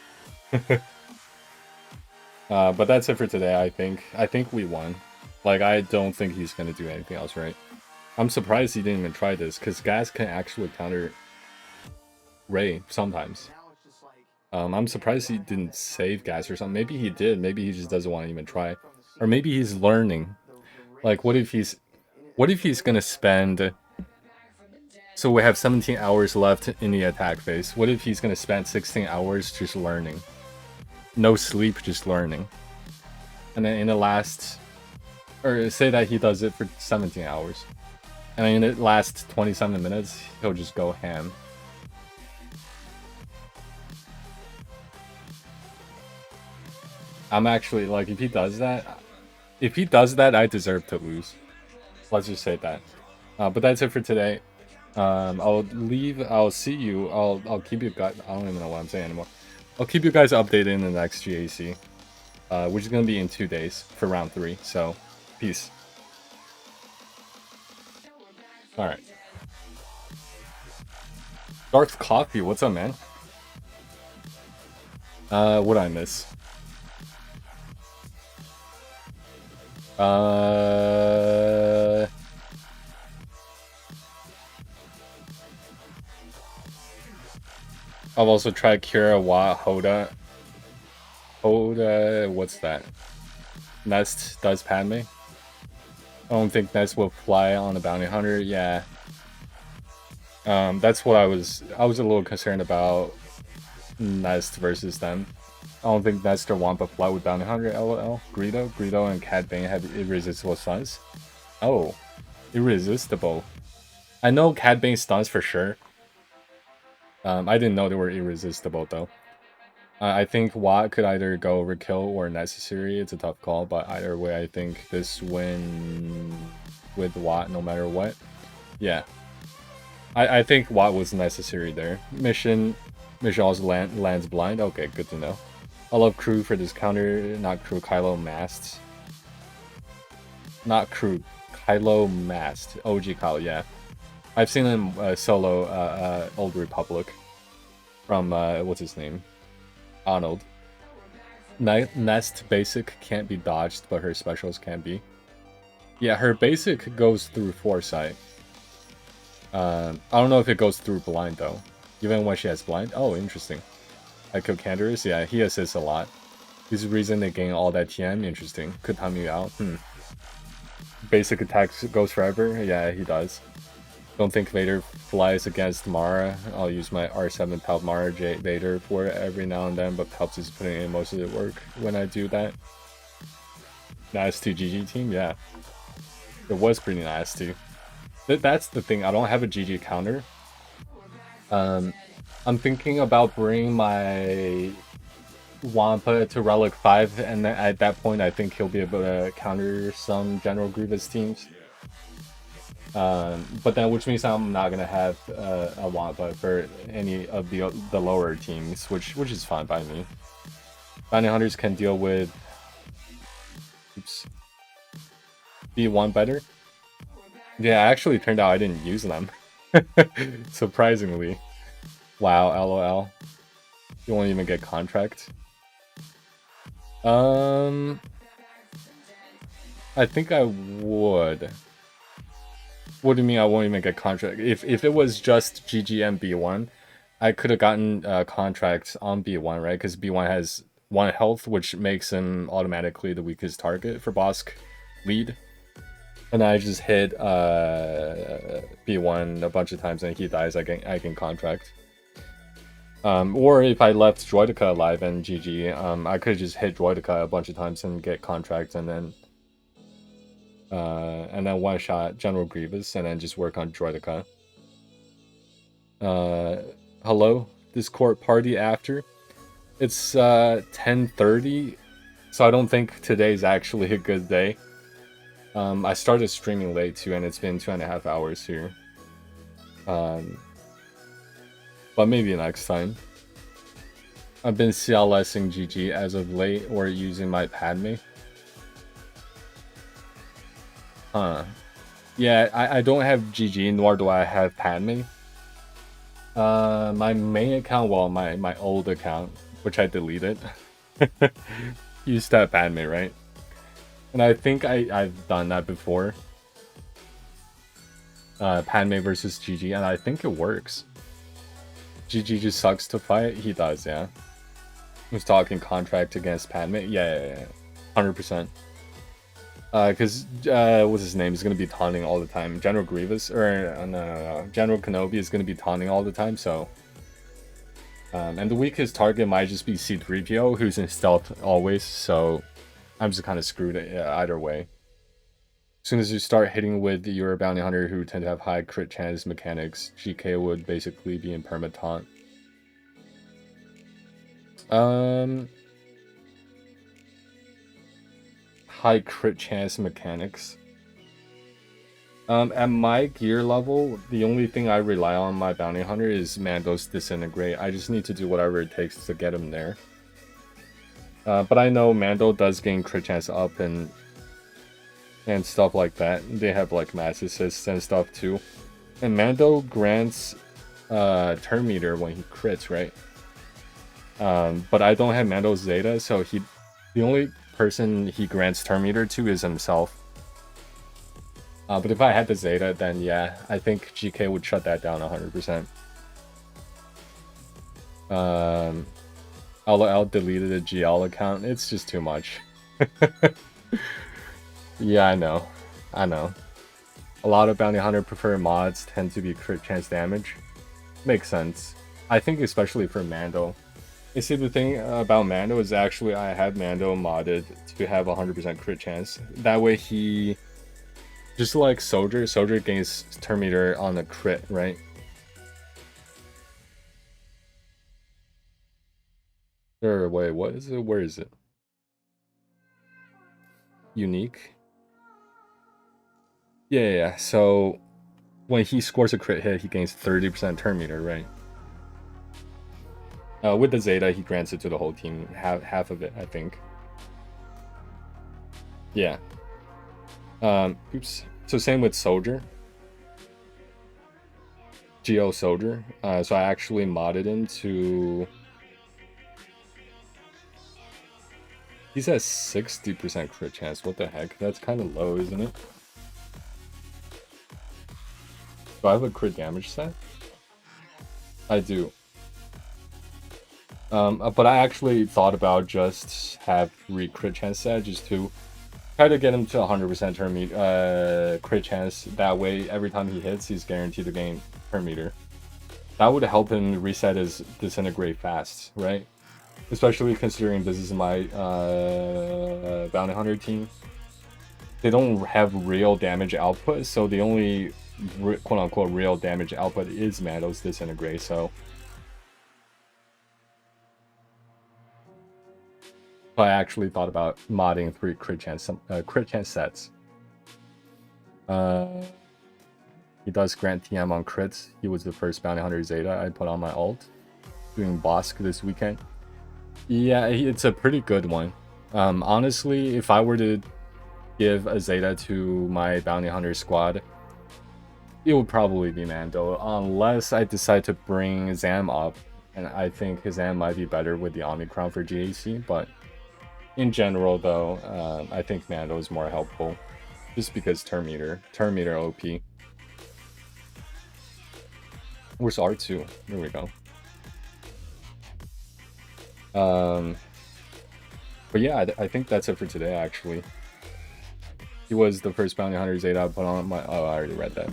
Speaker 1: But that's it for today, I think. I think we won. Like, I don't think he's gonna do anything else, right? I'm surprised he didn't even try this, because Gas can actually counter Rey sometimes. I'm surprised he didn't save Gas or something. Maybe he did. Maybe he just doesn't want to even try. Or maybe he's learning. Like, what if he's gonna spend... So we have 17 hours left in the attack phase. What if he's gonna spend 16 hours just learning? No sleep, just learning. And then in the last... Or say that he does it for 17 hours. And then in the last 27 minutes, he'll just go ham. I'm actually, like, if he does that, I deserve to lose. Let's just say that. But that's it for today. I'll see you. I'll keep you guys. I don't even know what I'm saying anymore. I'll keep you guys updated in the next GAC, which is gonna be in 2 days for round 3. So, peace. All right. Darth Coffee, what's up, man? What'd I miss? I've also tried Kira, Watt, Hoda. Hoda, what's that? Nest does Padme. I don't think Nest will fly on a bounty hunter. Yeah. That's what I was a little concerned about Nest versus them. I don't think Nest or Wampa fly with bounty hunter. LOL. Greedo and Cad Bane have irresistible stuns. Oh, irresistible. I know Cad Bane stuns for sure. I didn't know they were irresistible though. I think Watt could either go overkill or necessary. It's a tough call, but either way, I think this win with Watt no matter what. Yeah. I think Watt was necessary there. Mission also lands blind. Okay, good to know. I love Crew for this counter. Not Crew, Kylo Mast. Not Crew, Kylo Mast. OG Kylo, yeah. I've seen him solo Old Republic from, what's his name? Arnold. Nest basic can't be dodged, but her specials can be. Yeah, her basic goes through Foresight. I don't know if it goes through blind, though. Even when she has blind? Oh, interesting. I kill Canderous? Yeah, he assists a lot. This is the reason they gain all that TM? Interesting. Could time you out. Basic attacks goes forever? Yeah, he does. Don't think Vader flies against Mara. I'll use my R7 Palp Mara Vader for it every now and then, but Palps is putting in most of the work when I do that. Nice to GG team? Yeah. It was pretty nasty. That's the thing, I don't have a GG counter. I'm thinking about bringing my Wampa to Relic 5, and then at that point I think he'll be able to counter some General Grievous teams. But then, which means I'm not gonna have a Wampa for any of the lower teams, which is fine by me. Bounty Hunters can deal with B1 better. Yeah, actually turned out I didn't use them. Surprisingly. Wow, LOL. You won't even get contract. I think I would. What do you mean I won't even get contract? If it was just GGM B1, I could have gotten contracts on B1, right? Because B1 has 1 health, which makes him automatically the weakest target for Bosk lead. And I just hit B1 a bunch of times and he dies, I can contract. Or if I left Droideka alive and GG, I could just hit Droideka a bunch of times and get contract, and then one shot General Grievous, and then just work on Droideka. Hello, Discord party after. It's 10:30, so I don't think today's actually a good day. I started streaming late too, and it's been 2.5 hours here. But maybe next time. I've been CLSing GG as of late, or using my Padme. Yeah, I don't have GG, nor do I have Padme. My main account, well, my old account, which I deleted, used to have Padme, right? And I think I've done that before. Padme versus GG, and I think it works. GG just sucks to fight? He does, yeah. Who's talking contract against Padme? Yeah. 100%. Because, what's his name? He's going to be taunting all the time. General Grievous, or no, General Kenobi is going to be taunting all the time, so... and the weakest target might just be C-3PO, who's in stealth always, so... I'm just kind of screwed either way. As soon as you start hitting with your bounty hunter who tend to have high crit chance mechanics, GK would basically be in perma-taunt. High crit chance mechanics. At my gear level, the only thing I rely on my bounty hunter is Mando's Disintegrate. I just need to do whatever it takes to get him there. But I know Mando does gain crit chance up and stuff like that. They have like mass assists and stuff too. And Mando grants turn meter when he crits, right? But I don't have Mando's Zeta, so the only person he grants turn meter to is himself. But if I had the Zeta, then yeah, I think GK would shut that down 100%. I'll deleted the GL account. It's just too much. Yeah, I know. A lot of bounty hunter preferred mods tend to be crit chance damage. Makes sense. I think especially for Mando. You see, the thing about Mando is actually I had Mando modded to have 100% crit chance. That way he... Just like Soldier gains turn meter on the crit, right? Or wait, what is it? Where is it? Unique? Yeah. So when he scores a crit hit, he gains 30% turn meter, right? With the Zeta, he grants it to the whole team, half of it, I think. Yeah. Oops. So same with Soldier. GO Soldier. So I actually modded him to... He's at 60% crit chance. What the heck? That's kind of low, isn't it? Do I have a crit damage set? I do. But I actually thought about just have 3 crit chance set just to try to get him to 100% turn meter, crit chance. That way, every time he hits, he's guaranteed to gain turn meter. That would help him reset his Disintegrate fast, right? Especially considering this is my bounty hunter team. They don't have real damage output, so the only quote-unquote real damage output is Mando's Disintegrate, so... I actually thought about modding 3 crit chance sets. He does grant TM on crits. He was the first bounty hunter Zeta I put on my ult, doing Bosk this weekend. Yeah, it's a pretty good one. Honestly, if I were to give a Zeta to my bounty hunter squad, it would probably be Mando, unless I decide to bring Zam up, and I think Zam might be better with the Omicron for GAC, but in general though, I think Mando is more helpful, just because turn meter OP. Where's R2? There we go. But yeah, I think that's it for today, actually. He was the first bounty hunter Zeta I put on my... Oh, I already read that.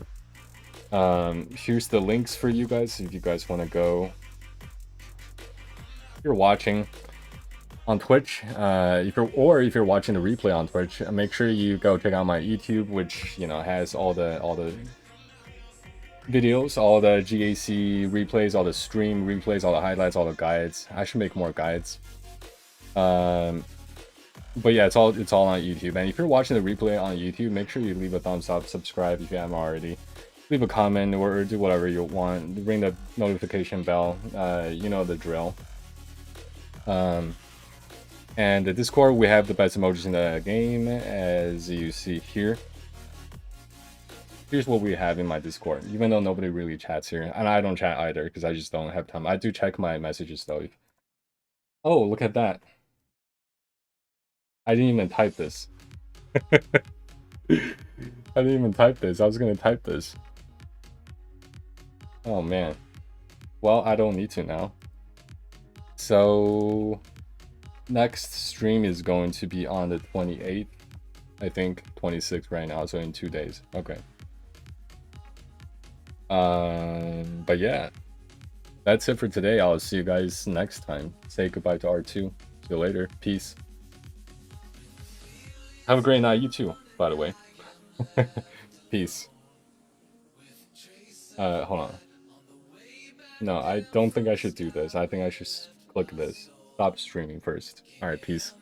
Speaker 1: Here's the links for you guys, if you guys want to go. If you're watching on Twitch, if you're watching the replay on Twitch, make sure you go check out my YouTube, which, you know, has all the videos, all the GAC replays, all the stream replays, all the highlights, all the guides. I should make more guides. But yeah, it's all on YouTube. And if you're watching the replay on YouTube, make sure you leave a thumbs up, subscribe if you haven't already. leave a comment or do whatever you want. Ring the notification bell. You know the drill. And the Discord, we have the best emojis in the game, as you see here. Here's what we have in my Discord, even though nobody really chats here. And I don't chat either, because I just don't have time. I do check my messages, though. Oh, look at that. I didn't even type this. I didn't even type this. I was going to type this. Oh, man. Well, I don't need to now. So, next stream is going to be on the 28th. I think 26th right now, so in 2 days. Okay. But yeah, that's it for today. I'll see you guys next time. Say goodbye to R2. See you later. Peace. Have a great night, you too, by the way. Peace. Hold on. No, I don't think I should do this. I think I should click this. Stop streaming first. Alright, peace.